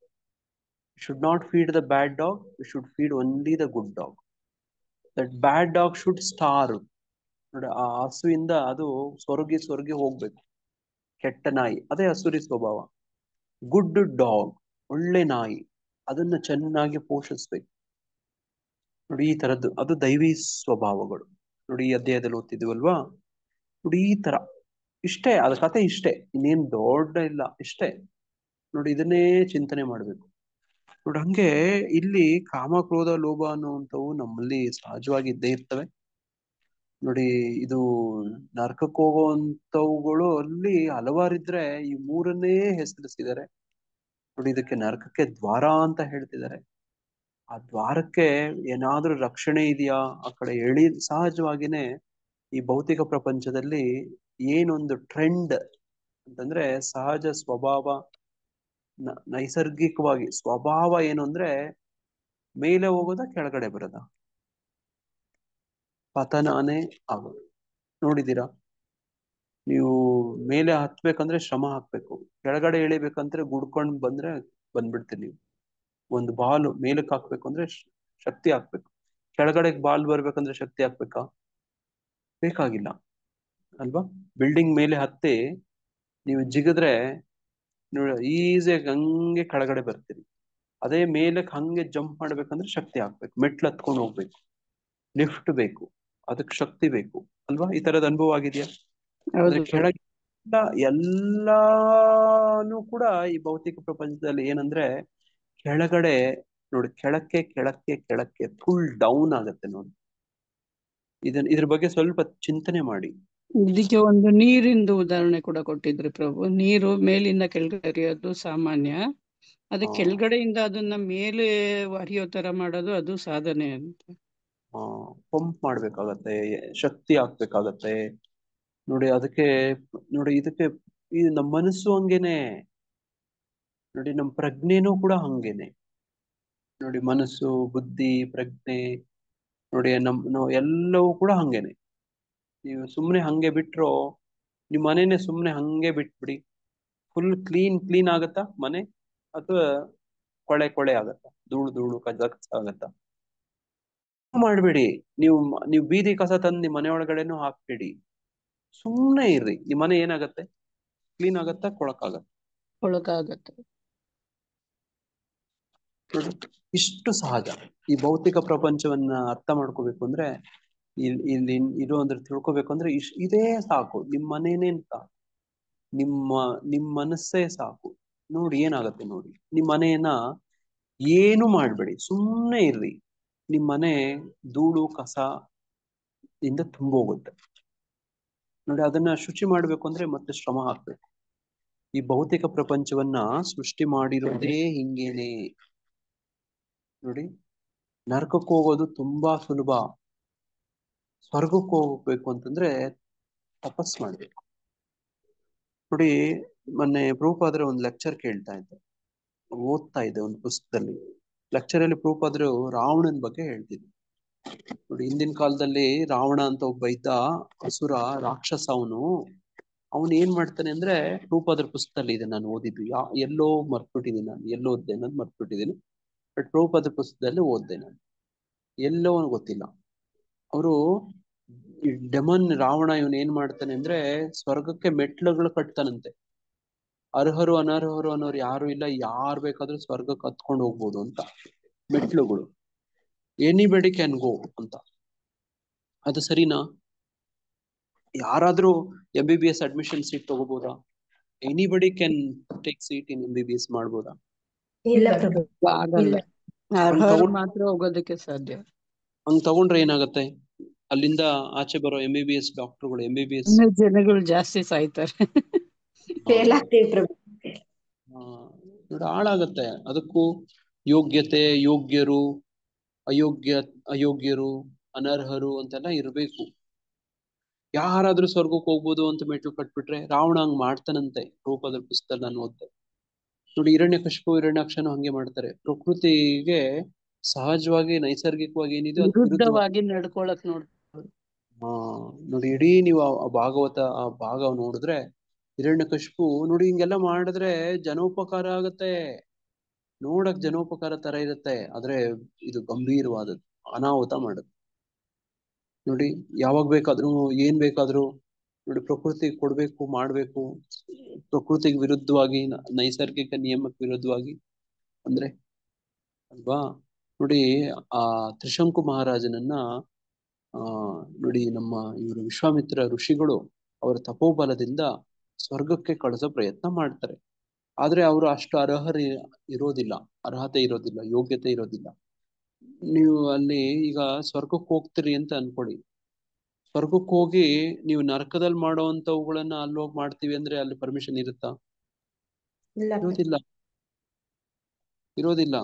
Should not feed the bad dog, we should feed only the good dog. That bad dog should starve ನೋಡಿ. ಆ ಹಸುವಿಂದ ಅದು ಸೊರಗಿ ಹೋಗ್ಬೇಕು. ಕೆಟ್ಟ ನಾಯಿ ಅದೇ ಅಸುರಿ ಸ್ವಭಾವ. ಗುಡ್ ಡಾಗ್, ಒಳ್ಳೆ ನಾಯಿ, ಅದನ್ನ ಚೆನ್ನಾಗಿ ಪೋಷಿಸ್ಬೇಕು ನೋಡಿ. ಈ ತರದ್ದು ಅದು ದೈವಿ ಸ್ವಭಾವಗಳು ನೋಡಿ. ಈ ಅಧ್ಯಾಯದಲ್ಲಿ ಓದ್ತಿದ್ವಲ್ವಾ ನೋಡಿ. ಈ ತರ ಇಷ್ಟೇ, ಅದ ಕತೆ ಇಷ್ಟೇ, ಇನ್ನೇನ್ ದೊಡ್ಡ ಇಲ್ಲ, ಇಷ್ಟೇ ನೋಡಿ. ಇದನ್ನೇ ಚಿಂತನೆ ಮಾಡ್ಬೇಕು ನೋಡಿ. ಹಂಗೆ ಇಲ್ಲಿ ಕಾಮ ಕ್ರೋಧ ಲೋಭ ಅನ್ನುವಂಥವು ನಮ್ಮಲ್ಲಿ ಸಹಜವಾಗಿ ಇದ್ದೇ ಇರ್ತವೆ ನೋಡಿ. ಇದು ನರಕಕ್ಕೆ ಹೋಗುವಂತವುಗಳು ಅಲ್ಲಿ ಹಲವಾರಿದ್ರೆ ಈ 3ನ್ನೇ ಹೆಸರಿಸಿದ್ದಾರೆ ನೋಡಿ. ಇದಕ್ಕೆ ನರಕಕ್ಕೆ ದ್ವಾರ ಅಂತ ಹೇಳ್ತಿದ್ದಾರೆ. ಆ ದ್ವಾರಕ್ಕೆ ಏನಾದ್ರೂ ರಕ್ಷಣೆ ಇದೆಯಾ ಆ ಕಡೆ ಸಹಜವಾಗಿನೇ ಈ ಭೌತಿಕ ಪ್ರಪಂಚದಲ್ಲಿ ಏನೊಂದು ಟ್ರೆಂಡ್ ಅಂತಂದ್ರೆ, ಸಹಜ ಸ್ವಭಾವ, ನೈಸರ್ಗಿಕವಾಗಿ ಸ್ವಭಾವ ಏನು ಅಂದ್ರೆ ಮೇಲೆ ಹೋಗೋದಾ ಕೆಳಗಡೆ ಬರೋದಾ? ಪತನನೇ ಆಗೋದು. ನೋಡಿದೀರಾ? ನೀವು ಮೇಲೆ ಹತ್ಬೇಕಂದ್ರೆ ಶ್ರಮ ಹಾಕ್ಬೇಕು, ಕೆಳಗಡೆ ಇಳಿಬೇಕಂದ್ರೆ ಗುಡ್ಕೊಂಡ್ ಬಂದ್ರೆ ಬಂದ್ಬಿಡ್ತೀರಿ ನೀವು. ಒಂದು ಬಾಲ್ ಮೇಲಕ್ಕೆ ಹಾಕ್ಬೇಕು ಅಂದ್ರೆ ಶಕ್ತಿ ಹಾಕ್ಬೇಕು, ಕೆಳಗಡೆ ಬಾಲ್ ಬರ್ಬೇಕಂದ್ರೆ ಶಕ್ತಿ ಹಾಕ್ಬೇಕಾ? ಬೇಕಾಗಿಲ್ಲ ಅಲ್ವಾ? ಬಿಲ್ಡಿಂಗ್ ಮೇಲೆ ಹತ್ತಿ ನೀವು ಜಿಗಿದ್ರೆ ಈಸಿಯಾಗಿ ಹಂಗೆ ಕೆಳಗಡೆ ಬರ್ತೀರಿ. ಅದೇ ಮೇಲಕ್ಕೆ ಹಂಗೆ ಜಂಪ್ ಮಾಡ್ಬೇಕಂದ್ರೆ ಶಕ್ತಿ ಹಾಕ್ಬೇಕು, ಮೆಟ್ಲು ಹತ್ಕೊಂಡು ಹೋಗ್ಬೇಕು, ಲಿಫ್ಟ್ ಬೇಕು, ಅದಕ್ಕೆ ಶಕ್ತಿ ಬೇಕು ಅಲ್ವಾ? ಈ ತರದ ಅನುಭವ ಆಗಿದೆಯಾ? ಅಂದ್ರೆ ಹೌದು ಕೆಳಗೆ ಎಲ್ಲಾನು ಕೂಡ ಈ ಭೌತಿಕ ಪ್ರಪಂಚದಲ್ಲಿ ಏನಂದ್ರೆ ಕೆಳಗಡೆ ನೋಡಿ, ಕೆಳಕ್ಕೆ ಕೆಳಕ್ಕೆ ಕೆಳಕ್ಕೆ ಫುಲ್ ಡೌನ್ ಆಗತ್ತೆ ನೋಡಿ. ಇದ್ರ ಬಗ್ಗೆ ಸ್ವಲ್ಪ ಚಿಂತನೆ ಮಾಡಿ. ಇದಕ್ಕೆ ಒಂದು ನೀರಿಂದು ಉದಾಹರಣೆ ಕೂಡ ಕೊಟ್ಟಿದ್ರು ಪ್ರಭು. ನೀರು ಮೇಲಿಂದ ಕೆಳಗಡೆ ಹರಿಯೋದು ಸಾಮಾನ್ಯ, ಅದು ಕೆಳಗಡೆಯಿಂದ ಅದನ್ನ ಮೇಲೆ ಹರಿಯೋ ತರ ಮಾಡೋದು ಅದು ಸಾಧನೆ ಅಂತ. ಪಂಪ್ ಮಾಡ್ಬೇಕಾಗತ್ತೆ, ಶಕ್ತಿ ಹಾಕ್ಬೇಕಾಗತ್ತೆ ನೋಡಿ. ಅದಕ್ಕೆ ನೋಡಿ, ಇದಕ್ಕೆ ಈ ನಮ್ಮ ಮನಸ್ಸು ಹಂಗೇನೆ ನೋಡಿ, ನಮ್ಮ ಪ್ರಜ್ಞೆನೂ ಕೂಡ ಹಂಗೇನೆ ನೋಡಿ. ಮನಸ್ಸು, ಬುದ್ಧಿ, ಪ್ರಜ್ಞೆ ನೋಡಿ, ನಾವು ಎಲ್ಲವೂ ಕೂಡ ಹಂಗೇನೆ. ನೀವು ಸುಮ್ಮನೆ ಹಂಗೆ ಬಿಟ್ರು, ನಿಮ್ಮ ಮನೆನೇ ಸುಮ್ಮನೆ ಹಂಗೆ ಬಿಟ್ಬಿಡಿ, ಫುಲ್ ಕ್ಲೀನ್ ಆಗತ್ತಾ ಮನೆ, ಅಥವಾ ಕೊಳೆ ಕೊಳೆ ಆಗತ್ತಾ, ಧೂಳು ಧೂಳು ಕಸ ಕಸ ಆಗತ್ತಾ? ಮಾಡ್ಬೇಡಿ. ನೀವು ಬೀದಿ ಕಸ ತಂದು ನಿಮ್ಮ ಮನೆ ಒಳಗಡೆನೂ ಹಾಕ್ಬೇಡಿ, ಸುಮ್ಮನೆ ಇರ್ರಿ. ನಿಮ್ಮ ಮನೆ ಏನಾಗತ್ತೆ? ಕ್ಲೀನ್ ಆಗತ್ತಾ, ಕೊಳಕಾಗತ್ತೆ? ಕೊಳಕಾಗತ್ತೆ. ಇಷ್ಟು ಸಹಜ. ಈ ಭೌತಿಕ ಪ್ರಪಂಚವನ್ನ ಅರ್ಥ ಮಾಡ್ಕೋಬೇಕು ಅಂದ್ರೆ, ಇಲ್ಲಿ ಇರೋದ್ರ ತಿಳ್ಕೊಬೇಕು ಅಂದ್ರೆ ಇದೇ ಸಾಕು. ನಿಮ್ಮ ಮನೇನೇ ಸಾಕು, ನಿಮ್ಮ ಮನಸ್ಸೇ ಸಾಕು. ನೋಡಿ ಏನಾಗತ್ತೆ ನೋಡಿ. ನಿಮ್ಮ ಮನೆಯನ್ನ ಏನು ಮಾಡ್ಬೇಡಿ, ಸುಮ್ಮನೆ ಇರ್ರಿ, ನಿಮ್ಮ ಮನೆ ಧೂಳು ಕಸ ಇಂದ ತುಂಬೋಗುತ್ತೆ ನೋಡಿ. ಅದನ್ನ ಶುಚಿ ಮಾಡ್ಬೇಕು ಅಂದ್ರೆ ಮತ್ತೆ ಶ್ರಮ ಹಾಕ್ಬೇಕು. ಈ ಭೌತಿಕ ಪ್ರಪಂಚವನ್ನ ಸೃಷ್ಟಿ ಮಾಡಿರೋದೇ ಹಿಂಗೇನೆ ನೋಡಿ. ನರಕಕ್ಕೆ ಹೋಗೋದು ತುಂಬಾ ಸುಲಭ, ಸ್ವರ್ಗಕ್ಕೆ ಹೋಗ್ಬೇಕು ಅಂತಂದ್ರೆ ತಪಸ್ ಮಾಡ್ಬೇಕು ನೋಡಿ. ಮೊನ್ನೆ ಪ್ರಭುಪಾದ್ರೆ ಒಂದು ಲೆಕ್ಚರ್ ಕೇಳ್ತಾ ಇದ್ದೆ, ಓದ್ತಾ ಇದ್ದೆ ಒಂದು ಪುಸ್ತಕದಲ್ಲಿ. ಲೆಕ್ಚರಲ್ಲಿ ಪ್ರಭುಪಾದ್ರು ರಾವಣನ ಬಗ್ಗೆ ಹೇಳ್ತಿದ್ರು ನೋಡಿ. ಹಿಂದಿನ ಕಾಲದಲ್ಲಿ ರಾವಣ ಅಂತ ಒಬ್ಬ ಇದ್ದ, ಅಸುರ ರಾಕ್ಷಸ. ಅವನು ಏನ್ ಮಾಡ್ತಾನೆ ಅಂದ್ರೆ, ಪ್ರಭುಪಾದ್ರ ಪುಸ್ತಕದಲ್ಲಿ ಇದೆ, ನಾನು ಓದಿದ್ದು. ಎಲ್ಲೋ ಮರ್ತ್ಬಿಟ್ಟಿದ್ದೀನಿ, ನಾನು ಎಲ್ಲೋ ಓದ್ದೆ ಅನ್ನೋದು ಮರ್ತ್ಬಿಟ್ಟಿದ್ದೀನಿ. ಬಟ್ ಪ್ರಭುಪಾದ್ರ ಪುಸ್ತಕದಲ್ಲಿ ಓದ್ದೆ ನಾನು, ಎಲ್ಲೋ ಗೊತ್ತಿಲ್ಲ. ಅವರು ಈ ಡೆಮನ್ ರಾವಣ ಇವನ್ ಏನ್ ಮಾಡ್ತಾನೆ ಅಂದ್ರೆ, ಸ್ವರ್ಗಕ್ಕೆ ಮೆಟ್ಲುಗಳು ಕಟ್ತಾನಂತೆ. ಅರ್ಹರು ಅನರ್ಹರು ಅನ್ನೋರು ಯಾರು ಇಲ್ಲ, ಯಾರು ಬೇಕಾದ್ರೂ ಸ್ವರ್ಗಕ್ಕೆ ಹತ್ಕೊಂಡು ಹೋಗ್ಬೋದು ಅಂತ ಮೆಟ್ಲುಗಳು. ಎನಿಬಡಿ ಕ್ಯಾನ್ ಗೋ ಅಂತ. ಅದು ಸರಿನಾ? ಯಾರಾದ್ರೂ MBBS ಅಡ್ಮಿಷನ್ ಸೀಟ್ ತಗೋಬೋದಾ? Anybody can take seat in MBBS ಮಾಡ್ಬೋದಾ? ಇಲ್ಲ ಪ್ರಭು, ಆಗಲ್ಲ, ಅರ್ಹರು ಮಾತ್ರ ಹೋಗೋದಕ್ಕೆ ಸಾಧ್ಯ. ಹಂಗ್ ತಗೊಂಡ್ರೆ ಏನಾಗತ್ತೆ? ಅಲ್ಲಿಂದ ಆಚೆ ಬರೋ MBBS ಡಾಕ್ಟರ್ಗಳು, MBBS ಜನಗಳು ಜಾಸ್ತಿ ಸಾಯ್ತಾರೆ. ಫೇಲ್ ಆಗ್ತೀವಿ ಪ್ರಭು. ನೋಡಿ, ಹಾಳಾಗತ್ತೆ. ಅದಕ್ಕೂ ಯೋಗ್ಯತೆ, ಯೋಗ್ಯರು, ಅಯೋಗ್ಯರು, ಅನರ್ಹರು ಅಂತೆಲ್ಲ ಇರ್ಬೇಕು. ಯಾರಾದ್ರೂ ಸ್ವರ್ಗಕ್ಕೆ ಹೋಗ್ಬೋದು ಅಂತ ಮೆಟ್ಲು ಕಟ್ಬಿಟ್ರೆ ರಾವಣ ಹಂಗ್ ಮಾಡ್ತಾನಂತೆ. ರೂಪದ ಪುಸ್ತಕ ನಾನು ಓದ್ದೆ ನೋಡಿ. ಹಿರಣ್ಯಕಶಿಪು, ಹಿರಣ್ಯಾಕ್ಷನು ಹಂಗೆ ಮಾಡ್ತಾರೆ. ಪ್ರಕೃತಿಗೆ ಸಹಜವಾಗಿ, ನೈಸರ್ಗಿಕವಾಗಿ ಏನಿದೆ ಅದು ವಿರುದ್ಧವಾಗಿ ನಡ್ಕೊಳಕ್ ನೋಡ್ತಾರೆ. ನೋಡಿ, ಇಡೀ ನೀವು ಆ ಭಾಗವತ ಆ ಭಾಗ ನೋಡಿದ್ರೆ, ಹಿರಣ್ಯಕಶಿಪು ನೋಡಿ ಹಿಂಗೆಲ್ಲ ಮಾಡಿದ್ರೆ ಜನೋಪಕಾರ ಆಗತ್ತೆ, ನೋಡಕ್ ಜನೋಪಕಾರ ತರ ಇರುತ್ತೆ, ಆದ್ರೆ ಇದು ಗಂಭೀರವಾದದ್ದು, ಅನಾಹುತ ಮಾಡುತ್ತೆ ನೋಡಿ. ಯಾವಾಗ ಬೇಕಾದ್ರೂ ಏನ್ ಬೇಕಾದ್ರೂ ನೋಡಿ ಪ್ರಕೃತಿ ಕೊಡ್ಬೇಕು, ಮಾಡ್ಬೇಕು. ಪ್ರಕೃತಿಗೆ ವಿರುದ್ಧವಾಗಿ, ನೈಸರ್ಗಿಕ ನಿಯಮಕ್ಕೆ ವಿರುದ್ಧವಾಗಿ ಅಂದ್ರೆ ಅಲ್ವಾ? ನೋಡಿ, ಆ ತ್ರಿಶಂಕು ಮಹಾರಾಜನನ್ನ ನೋಡಿ, ನಮ್ಮ ಇವರು ವಿಶ್ವಾಮಿತ್ರ ಋಷಿಗಳು ಅವರ ತಪೋಬಲದಿಂದ ಸ್ವರ್ಗಕ್ಕೆ ಕಳಿಸೋ ಪ್ರಯತ್ನ ಮಾಡ್ತಾರೆ. ಆದ್ರೆ ಅವರು ಅಷ್ಟು ಇರೋದಿಲ್ಲ, ಅರ್ಹತೆ ಇರೋದಿಲ್ಲ, ಯೋಗ್ಯತೆ ಇರೋದಿಲ್ಲ. ನೀವು ಅಲ್ಲಿ ಈಗ ಸ್ವರ್ಗಕ್ಕೆ ಹೋಗ್ತೀರಿ ಅಂತ ಅನ್ಕೊಳ್ಳಿ. ಸ್ವರ್ಗಕ್ಕೆ ಹೋಗಿ ನೀವು ನರಕದಲ್ಲಿ ಮಾಡೋವಂಥವುಗಳನ್ನ ಅಲ್ಲಿ ಹೋಗಿ ಮಾಡ್ತೀವಿ ಅಂದ್ರೆ ಅಲ್ಲಿ ಪರ್ಮಿಷನ್ ಇರುತ್ತಾ? ಇರೋದಿಲ್ಲ.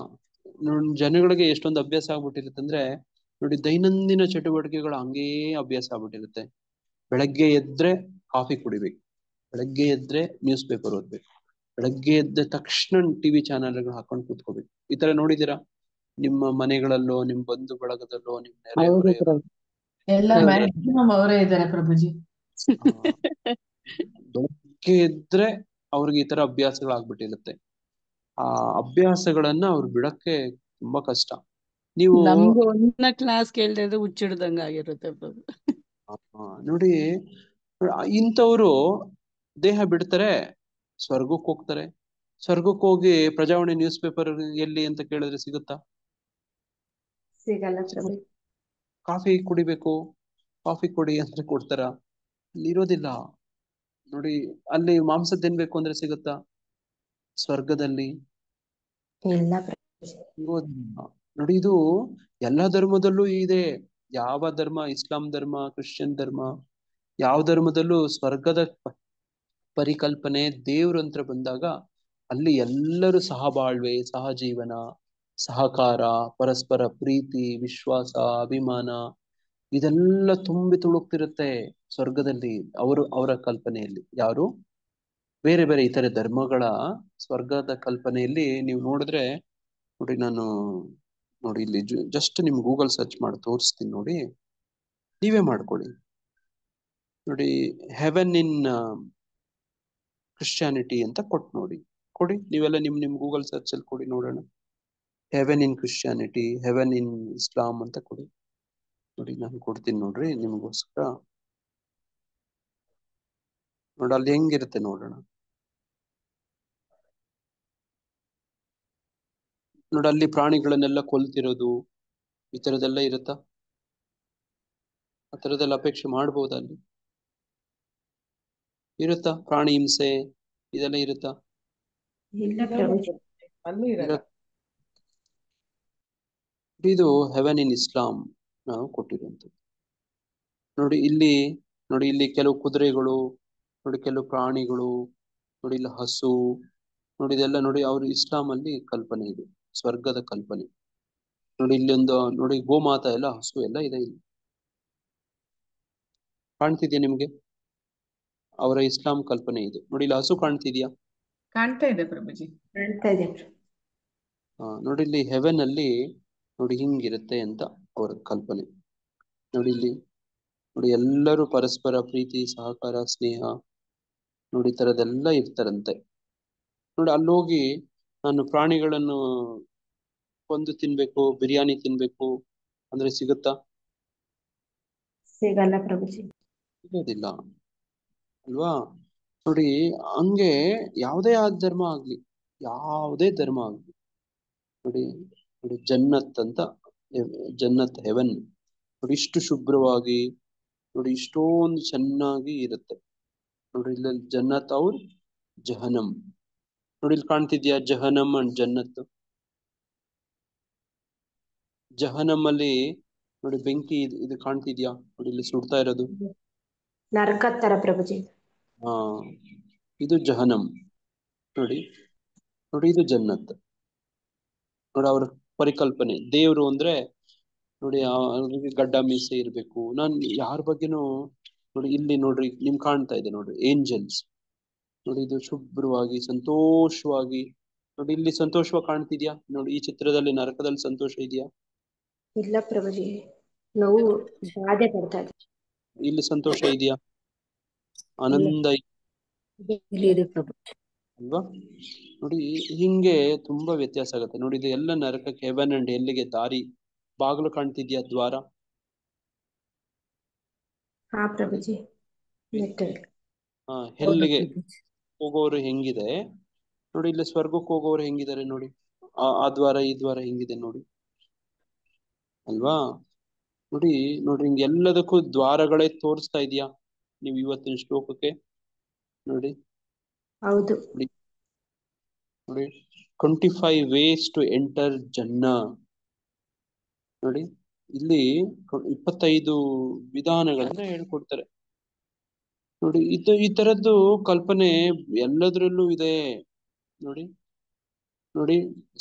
ಜನಗಳಿಗೆ ಎಷ್ಟೊಂದು ಅಭ್ಯಾಸ ಆಗ್ಬಿಟ್ಟಿರುತ್ತೆ ಅಂದ್ರೆ ನೋಡಿ, ದೈನಂದಿನ ಚಟುವಟಿಕೆಗಳು ಹಂಗೇ ಅಭ್ಯಾಸ ಆಗ್ಬಿಟ್ಟಿರುತ್ತೆ. ಬೆಳಗ್ಗೆ ಎದ್ರೆ ಕಾಫಿ ಕುಡಿಬೇಕು, ಬೆಳಗ್ಗೆ ಎದ್ರೆ ನ್ಯೂಸ್ ಪೇಪರ್ ಓದ್ಬೇಕು, ಬೆಳಗ್ಗೆ ಎದ್ದ ತಕ್ಷಣ TV ಚಾನೆಲ್ಗಳು ಹಾಕೊಂಡು ಕೂತ್ಕೋಬೇಕು. ಈ ತರ ನೋಡಿದೀರಾ? ನಿಮ್ಮ ಮನೆಗಳಲ್ಲೋ ನಿಮ್ ಬಂಧು ಬಳಗದಲ್ಲೋ ನಿಮ್ ಹೌದು ನೆರೆಹೊರೆ ಪ್ರಭು. ಎಲ್ಲ ಹೌದು. ಮ್ಯಾಕ್ಸಿಮಮ್ ಅವರೇ ಇದ್ದಾರೆ ಪ್ರಭುಜಿ. ಬೆಳಗ್ಗೆ ಇದ್ರೆ ಅವ್ರಿಗೆ ಈ ತರ ಅಭ್ಯಾಸಗಳಾಗ್ಬಿಟ್ಟಿರುತ್ತೆ. ಆ ಅಭ್ಯಾಸಗಳನ್ನ ಅವ್ರು ಬಿಡಕ್ಕೆ ತುಂಬಾ ಕಷ್ಟ. ನೀವು ನಮ್ಗೆ ಒಂದನ ಕ್ಲಾಸ್ ಕೇಳ್ತಾ ಇದ್ರೆ ಹುಚ್ಚಿಡ್ದಂಗ ಆಗಿರುತ್ತೆ ಪ್ರಭು. ನೋಡಿ, ಇಂಥವ್ರು ದೇಹ ಬಿಡ್ತಾರೆ, ಸ್ವರ್ಗಕ್ಕೆ ಹೋಗ್ತಾರೆ. ಸ್ವರ್ಗಕ್ಕೆ ಹೋಗಿ ಪ್ರಜಾವಾಣಿ ನ್ಯೂಸ್ ಪೇಪರ್ ಎಲ್ಲಿ ಅಂತ ಕೇಳಿದ್ರೆ ಸಿಗುತ್ತಾ? ಸಿಗಲ್ಲ ಪ್ರಭು. ಕಾಫಿ ಕುಡಿಬೇಕು, ಕಾಫಿ ಕೊಡಿ ಅಂದ್ರೆ ಕೊಡ್ತಾರ? ಇರೋದಿಲ್ಲ. ನೋಡಿ, ಅಲ್ಲಿ ಮಾಂಸ ತಿನ್ಬೇಕು ಅಂದ್ರೆ ಸಿಗುತ್ತಾ ಸ್ವರ್ಗದಲ್ಲಿ? ಇಲ್ಲ ಪ್ರಭು. ಸಿಗೋದಿಲ್ಲ. ನೋಡಿ, ಇದು ಎಲ್ಲಾ ಧರ್ಮದಲ್ಲೂ ಇದೆ. ಯಾವ ಧರ್ಮ, ಇಸ್ಲಾಂ ಧರ್ಮ, ಕ್ರಿಶ್ಚಿಯನ್ ಧರ್ಮ, ಯಾವ ಧರ್ಮದಲ್ಲೂ ಸ್ವರ್ಗದ ಪರಿಕಲ್ಪನೆ ದೇವ್ರಂತ್ರ ಬಂದಾಗ ಅಲ್ಲಿ ಎಲ್ಲರೂ ಸಹಬಾಳ್ವೆ, ಸಹಜೀವನ, ಸಹಕಾರ, ಪರಸ್ಪರ ಪ್ರೀತಿ, ವಿಶ್ವಾಸ, ಅಭಿಮಾನ ಇದೆಲ್ಲ ತುಂಬಿ ತುಳುಕ್ತಿರುತ್ತೆ ಸ್ವರ್ಗದಲ್ಲಿ. ಅವರ ಕಲ್ಪನೆಯಲ್ಲಿ. ಯಾರು ಬೇರೆ ಬೇರೆ ಇತರೆ ಧರ್ಮಗಳ ಸ್ವರ್ಗದ ಕಲ್ಪನೆಯಲ್ಲಿ ನೀವು ನೋಡಿದ್ರೆ, ನೋಡಿ ನಾನು ನೋಡಿ ಇಲ್ಲಿ ಜಸ್ಟ್ ನಿಮ್ ಗೂಗಲ್ ಸರ್ಚ್ ಮಾಡಿ ತೋರಿಸ್ತೀನಿ, ನೋಡಿ ನೀವೇ ಮಾಡ್ಕೊಳ್ಳಿ. ನೋಡಿ, ಹೆವೆನ್ ಇನ್ ಕ್ರಿಶ್ಚಿಯಾನಿಟಿ ಅಂತ ಕೊಟ್ಟು ನೋಡಿ. ಕೊಡಿ ನೀವೆಲ್ಲ ನಿಮ್ ಗೂಗಲ್ ಸರ್ಚ್ ಅಲ್ಲಿ ಕೊಡಿ ನೋಡೋಣ. ಹೆವೆನ್ ಇನ್ ಕ್ರಿಶ್ಚಿಯಾನಿಟಿ, ಹೆವೆನ್ ಇನ್ ಇಸ್ಲಾಂ ಅಂತ ಕೊಡಿ. ನೋಡಿ ನಾನು ಕೊಡ್ತೀನಿ ನೋಡ್ರಿ ನಿಮಗೋಸ್ಕರ. ನೋಡಿ ಅಲ್ಲಿ ಹೆಂಗಿರುತ್ತೆ ನೋಡೋಣ. ನೋಡಿ ಅಲ್ಲಿ ಪ್ರಾಣಿಗಳನ್ನೆಲ್ಲ ಕೊಲ್ತಿರೋದು ಈ ತರದೆಲ್ಲ ಇರುತ್ತಾ? ಆ ತರದೆಲ್ಲ ಅಪೇಕ್ಷೆ ಮಾಡ್ಬೋದಾ? ಅಲ್ಲಿ ಇರುತ್ತಾ ಪ್ರಾಣಿ ಹಿಂಸೆ ಇದೆಲ್ಲ ಇರುತ್ತಾ? ಇಲ್ಲ ಇರಲ್ಲ ಪ್ರಭುಜಿ. ಪ್ರಭುಜಿ, ಅಲ್ಲೂ ಇರಲ್ಲ. ಇದು ಹೆವೆನ್ ಇನ್ ಇಸ್ಲಾಂ ನಾವು ಕೊಟ್ಟಿರುವಂಥದ್ದು. ನೋಡಿ ಇಲ್ಲಿ, ನೋಡಿ ಇಲ್ಲಿ ಕೆಲವು ಕುದುರೆಗಳು, ನೋಡಿ ಕೆಲವು ಪ್ರಾಣಿಗಳು, ನೋಡಿ ಇಲ್ಲಿ ಹಸು, ನೋಡಿ ಇದೆಲ್ಲ ನೋಡಿ ಅವ್ರು ಇಸ್ಲಾಂ ಅಲ್ಲಿ ಕಲ್ಪನೆ ಇದೆ, ಸ್ವರ್ಗದ ಕಲ್ಪನೆ. ನೋಡಿ ಇಲ್ಲಿ ಒಂದು ನೋಡಿ ಗೋಮಾತಾ ಎಲ್ಲ, ಹಸು ಎಲ್ಲ ಇದೆ ಇಲ್ಲಿ. ಕಾಣ್ತಿದ್ಯಾ ನಿಮ್ಗೆ? ಅವರ ಇಸ್ಲಾಂ ಕಲ್ಪನೆ ಇದು. ನೋಡಿ ಇಲ್ಲಿ ಹಸು ಕಾಣ್ತಿದ್ಯಾ? ಕಾಣ್ತಾ ಇದೆ ಪ್ರಭುಜಿ. ಕಾಣ್ತಾ ಇದೆ ಪ್ರಭು. ನೋಡಿ ಇಲ್ಲಿ ಹೆವೆನ್ ಅಲ್ಲಿ ನೋಡಿ ಹಿಂಗಿರುತ್ತೆ ಅಂತ ಅವರ ಕಲ್ಪನೆ. ನೋಡಿ ಇಲ್ಲಿ ನೋಡಿ ಎಲ್ಲರೂ ಪರಸ್ಪರ ಪ್ರೀತಿ, ಸಹಕಾರ, ಸ್ನೇಹ ನೋಡಿ ತರದೆಲ್ಲ ಇರ್ತಾರಂತೆ. ನೋಡಿ ಅಲ್ಲೋಗಿ ನಾನು ಪ್ರಾಣಿಗಳನ್ನು ಕೊಂದು ತಿನ್ಬೇಕು, ಬಿರಿಯಾನಿ ತಿನ್ಬೇಕು ಅಂದ್ರೆ ಸಿಗುತ್ತಾ? ಸಿಗಲ್ಲ ಪ್ರಭುಜಿ. ಸಿಗೋದಿಲ್ಲ ಅಲ್ವಾ? ನೋಡಿ ಹಂಗೆ ಯಾವುದೇ ಧರ್ಮ ಆಗ್ಲಿ, ಯಾವುದೇ ಧರ್ಮ ಆಗ್ಲಿ, ನೋಡಿ ನೋಡಿ ಜನ್ನತ್ ಅಂತ, ಜನ್ನತ್ ಹೆವೆನ್ ನೋಡಿ ಇಷ್ಟು ಶುಭ್ರವಾಗಿ, ನೋಡಿ ಇಷ್ಟೊಂದು ಚೆನ್ನಾಗಿ ಇರುತ್ತೆ. ನೋಡಿ ಇಲ್ಲಿ ಜನ್ನತ್ ಅವ್ರ ಜಹನಂ. ನೋಡಿ ಇಲ್ಲಿ ಕಾಣ್ತಿದ್ಯಾ ಜಹನಂ ಅಂಡ್ ಜನ್ನತ್? ಜಹನಂ ಅಲ್ಲಿ ನೋಡಿ ಬೆಂಕಿ ಇದು ಕಾಣ್ತಿದ್ಯಾ? ನೋಡಿ ಇಲ್ಲಿ ಸುಡ್ತಾ ಇರೋದು ನರಕದ ತರ ಪ್ರಭುಜಿ. ಹಾ, ಇದು ಜಹನಂ. ನೋಡಿ ನೋಡಿ ಇದು ಜನ್ನತ್. ನೋಡಿ ಅವ್ರ ಪರಿಕಲ್ಪನೆ. ದೇವ್ರು ಅಂದ್ರೆ ನೋಡಿ ಅವ್ರಿಗೆ ಗಡ್ಡ ಮೀಸೆ ಇರ್ಬೇಕು. ನಾನ್ ಯಾರ ಬಗ್ಗೆನೂ ನೋಡಿ ಇಲ್ಲಿ ನೋಡ್ರಿ ನಿಮ್ ಕಾಣ್ತಾ ಇದೆ ನೋಡ್ರಿ ಏಂಜಲ್ಸ್. ನೋಡಿ ಇದು ಶುಭ್ರವಾಗಿ ಸಂತೋಷವಾಗಿ, ನೋಡಿ ಇಲ್ಲಿ ಸಂತೋಷವಾಗಿ ಕಾಣ್ತಿದ್ಯಾ? ನೋಡಿ ಈ ಚಿತ್ರದಲ್ಲಿ ನರಕದಲ್ಲಿ ಸಂತೋಷ ಇದೆಯಾ? ಇಲ್ಲ ಪ್ರಭುಜಿ, ನೋವು ಬಾಧೆ ಪಡ್ತಾ ಇದೆ. ಇಲ್ಲಿ ಸಂತೋಷ ಇದೆಯಾ? ಆನಂದ ಇಲ್ಲಿ ಪ್ರಭು. ಅಲ್ವಾ? ನೋಡಿ ಹಿಂಗೆ ತುಂಬಾ ವ್ಯತ್ಯಾಸ ಆಗುತ್ತೆ. ನೋಡಿ ಇದು ಎಲ್ಲ ನರಕಕ್ಕೆ, ಹೆವೆನ್ ಅಂಡ್ ಎಲ್ಲಿಗೆ ದಾರಿ, ಬಾಗಿಲು ಕಾಣ್ತಿದ್ಯಾ? ದ್ವಾರ. ಹಾ ಪ್ರಭುಜಿ. ನೆಟ್ಟಗೆ. ಹೆಲ್ಲಿಗೆ ಹೋಗೋರು ಹೆಂಗಿದೆ ನೋಡಿ, ಇಲ್ಲಿ ಸ್ವರ್ಗಕ್ಕೆ ಹೋಗೋರು ಹೆಂಗಿದ್ದಾರೆ ನೋಡಿ. ಆ ದ್ವಾರ ಈ ದ್ವಾರ ಹೆಂಗಿದೆ ನೋಡಿ ಅಲ್ವಾ? ನೋಡಿ ನೋಡ್ರಿ ಹಿಂಗೆ ಎಲ್ಲದಕ್ಕೂ ದ್ವಾರಗಳೇ ತೋರಿಸ್ತಾ ಇದೆಯಾ ನೀವು ಇವತ್ತಿನ ಶ್ಲೋಕಕ್ಕೆ? ನೋಡಿ ಹೌದು. ನೋಡಿ 25 ways to enter ಜನ್ನ. ನೋಡಿ ಇಲ್ಲಿ 25 ವಿಧಾನಗಳನ್ನ ಹೇಳ್ಕೊಡ್ತಾರೆ. ನೋಡಿ ಈ ತರದ್ದು ಕಲ್ಪನೆ ಎಲ್ಲದರಲ್ಲೂ ಇದೆ. ನೋಡಿ ನೋಡಿ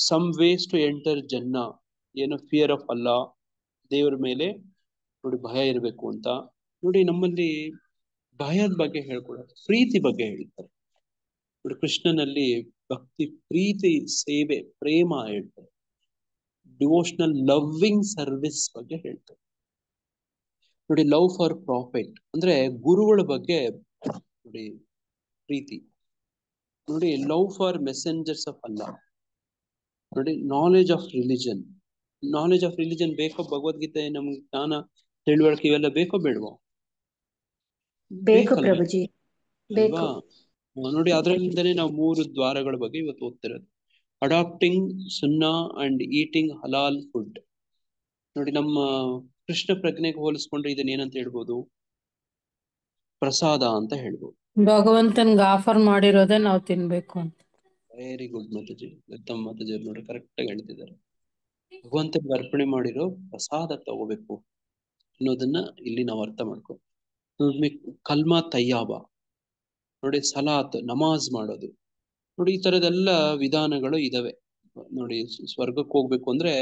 ಸಮ್ ವೇಸ್ ಟು ಎಂಟರ್ ಜನ್ನ. ಏನು ಫಿಯರ್ ಆಫ್ ಅಲ್ಲಾ, ದೇವರ ಮೇಲೆ ನೋಡಿ ಭಯ ಇರಬೇಕು ಅಂತ. ನೋಡಿ ನಮ್ಮಲ್ಲಿ ಭಯದ ಬಗ್ಗೆ ಹೇಳ್ಕೊಡೋದು, ಪ್ರೀತಿ ಬಗ್ಗೆ ಹೇಳ್ತಾರೆ. ನೋಡಿ ಕೃಷ್ಣನಲ್ಲಿ ಭಕ್ತಿ, ಪ್ರೀತಿ, ಸೇವೆ, ಪ್ರೇಮ ಹೇಳ್ತಾರೆ. ಡಿವೋಷನಲ್ ಲವ್ವಿಂಗ್ ಸರ್ವಿಸ್ ಬಗ್ಗೆ ಹೇಳ್ತಾರೆ. ನೋಡಿ, ಲವ್ ಫಾರ್ ಪ್ರಾಫಿಟ್ ಅಂದ್ರೆ ಗುರುಗಳ ಬಗ್ಗೆ ನೋಡಿ ಪ್ರೀತಿ. ನೋಡಿ, ಲವ್ ಫಾರ್ ಮೆಸೆಂಜರ್ಸ್ ಆಫ್ ಅಲ್ಲಾ. ನೋಡಿ, knowledge of religion. Knowledge of religion ಬೇಕೋ? ಭಗವದ್ಗೀತೆ ನಮ್ಗೆ ಜ್ಞಾನ ತಿಳುವಳಿಕೆ ಇವೆಲ್ಲ ಬೇಕೋ ಬೇಡವೋ? ಬೇಕು ಬೇಕಲ್ವಾ? ಪ್ರಭುಜಿ, ಬೇಕು. ಅಲ್ವಾ? ನೋಡಿ, ಅದರಿಂದನೇ ನಾವು 3 ದ್ವಾರಗಳ ಬಗ್ಗೆ ಇವತ್ತು ಓದ್ತಿರೋದು. ಅಡಾಪ್ಟಿಂಗ್ ಸುನ್ನಾ ಅಂಡ್ ಈಟಿಂಗ್ ಹಲಾಲ್ ಫುಡ್. ನೋಡಿ, ನಮ್ಮ ಕೃಷ್ಣ ಪ್ರಜ್ಞೆಗೆ ಹೋಲಿಸ್ಕೊಂಡ್ರೆ ಇದನ್ನ ಏನಂತ ಹೇಳ್ಬೋದು? ಪ್ರಸಾದ ಅಂತ ಹೇಳ್ಬೋದು. ಭಗವಂತನ್ಗೆ ಆಫರ್ ಮಾಡಿರೋದೇ ನಾವು ತಿನ್ಬೇಕು ಅಂತ. ವೆರಿ ಗುಡ್ ಮಾತಾಜಿ, ಉತ್ತಮ ಮಾತಾಜಿ ಅವ್ರು ನೋಡಿ ಕರೆಕ್ಟ್ ಆಗಿ ಹೇಳ್ತಿದ್ದಾರೆ. ಭಗವಂತನಿಗೆ ಅರ್ಪಣೆ ಮಾಡಿರೋ ಪ್ರಸಾದ ತಗೋಬೇಕು ಅನ್ನೋದನ್ನ ಇಲ್ಲಿ ನಾವು ಅರ್ಥ ಮಾಡ್ಕೊ. ಕಲ್ಮಾ ತಯ್ಯಾಬ, ನೋಡಿ ಸಲಾತ್ ನಮಾಜ್ ಮಾಡೋದು. ನೋಡಿ, ಈ ತರದೆಲ್ಲ ವಿಧಾನಗಳು ಇದಾವೆ. ನೋಡಿ, ಸ್ವರ್ಗಕ್ಕೆ ಹೋಗ್ಬೇಕು ಅಂದ್ರೆ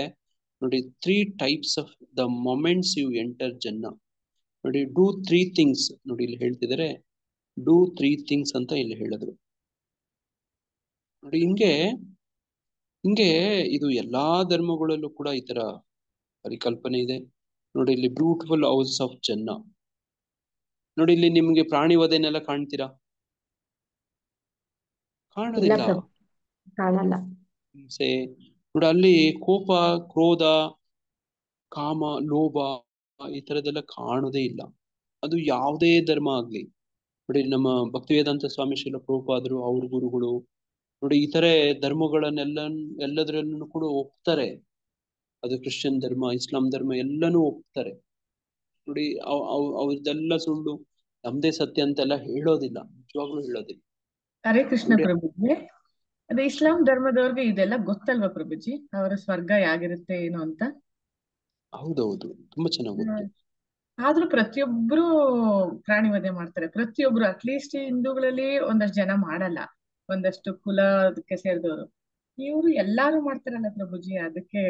ನೋಡಿ 3 types of the moments you enter ಜನ್ನ. ನೋಡಿ, ಡೂ 3 things. ನೋಡಿ, ಇಲ್ಲಿ ಹೇಳ್ತಿದ್ದಾರೆ ಡೂ 3 things ಅಂತ ಇಲ್ಲಿ ಹೇಳಿದ್ರು. ನೋಡಿ, ಹಿಂಗೆ ಇದು ಎಲ್ಲಾ ಧರ್ಮಗಳಲ್ಲೂ ಕೂಡ ಈ ತರ ಪರಿಕಲ್ಪನೆ ಇದೆ. ನೋಡಿ, ಇಲ್ಲಿ ಬ್ಯೂಟಿಫುಲ್ ಹೌಸ್ ಆಫ್ ಜನ್ನ. ನೋಡಿ, ಇಲ್ಲಿ ನಿಮ್ಗೆ ಪ್ರಾಣಿ ವಧೆನೆಲ್ಲ ಕಾಣ್ತೀರಾ? ಇಲ್ಲ ಕಾಣೋದಿಲ್ಲ. ಪ್ರಭು, ಕಾಣಲ್ಲ. ಹಿಂಸೆ ನೋಡಿ, ಅಲ್ಲಿ ಕೋಪ, ಕ್ರೋಧ, ಕಾಮ, ಲೋಭ ಈ ತರದೆಲ್ಲ ಕಾಣೋದೇ ಇಲ್ಲ. ಅದು ಯಾವುದೇ ಧರ್ಮ ಆಗ್ಲಿ. ನೋಡಿ, ನಮ್ಮ ಭಕ್ತಿವೇದಾಂತ ಸ್ವಾಮಿ ಶ್ರೀಲ ಪ್ರಭುಪಾದರು, ಅವ್ರ ಗುರುಗಳು ನೋಡಿ ಈ ತರ ಎಲ್ಲದರಲ್ಲೂ ಕೂಡ ಒಪ್ತಾರೆ. ಅದು ಕ್ರಿಶ್ಚಿಯನ್ ಧರ್ಮ, ಇಸ್ಲಾಂ ಧರ್ಮ ಎಲ್ಲಾನು ಒಪ್ತಾರೆ. ನೋಡಿ, ಅವ್ರದ್ದೆಲ್ಲ ಸುಳ್ಳು, ನಮ್ದೇ ಸತ್ಯ ಅಂತೆಲ್ಲ ಹೇಳೋದಿಲ್ಲ, ನಿಜವಾಗ್ಲೂ ಹೇಳೋದಿಲ್ಲ. ಹರೇ ಕೃಷ್ಣ ನೋಡಿ, ಪ್ರಭುಜಿ. ಅದೇ ಇಸ್ಲಾಂ ಧರ್ಮದವ್ರಿಗೆ ಇದೆಲ್ಲ ಗೊತ್ತಲ್ವಾ ಪ್ರಭುಜಿ? ಅವರ ಸ್ವರ್ಗ ಯಾಗಿರುತ್ತೆ ಏನು ಅಂತ? ಹೌದೌದು, ತುಂಬಾ ಚೆನ್ನಾಗಿ ಗೊತ್ತು. ಆದ್ರೂ ಪ್ರತಿಯೊಬ್ರು ಪ್ರಾಣಿ ವಧೆ ಮಾಡ್ತಾರೆ. ಪ್ರತಿಯೊಬ್ರು, ಅಟ್ಲೀಸ್ಟ್ ಹಿಂದೂಗಳಲ್ಲಿ ಒಂದಷ್ಟು ಜನ ಮಾಡಲ್ಲ, ಒಂದಷ್ಟು ಕುಲಕ್ಕೆ ಸೇರಿದವರು. ಇವರು ಎಲ್ಲಾರು ಮಾಡ್ತಾರಲ್ಲ ಪ್ರಭುಜಿ, ಅದಕ್ಕೆ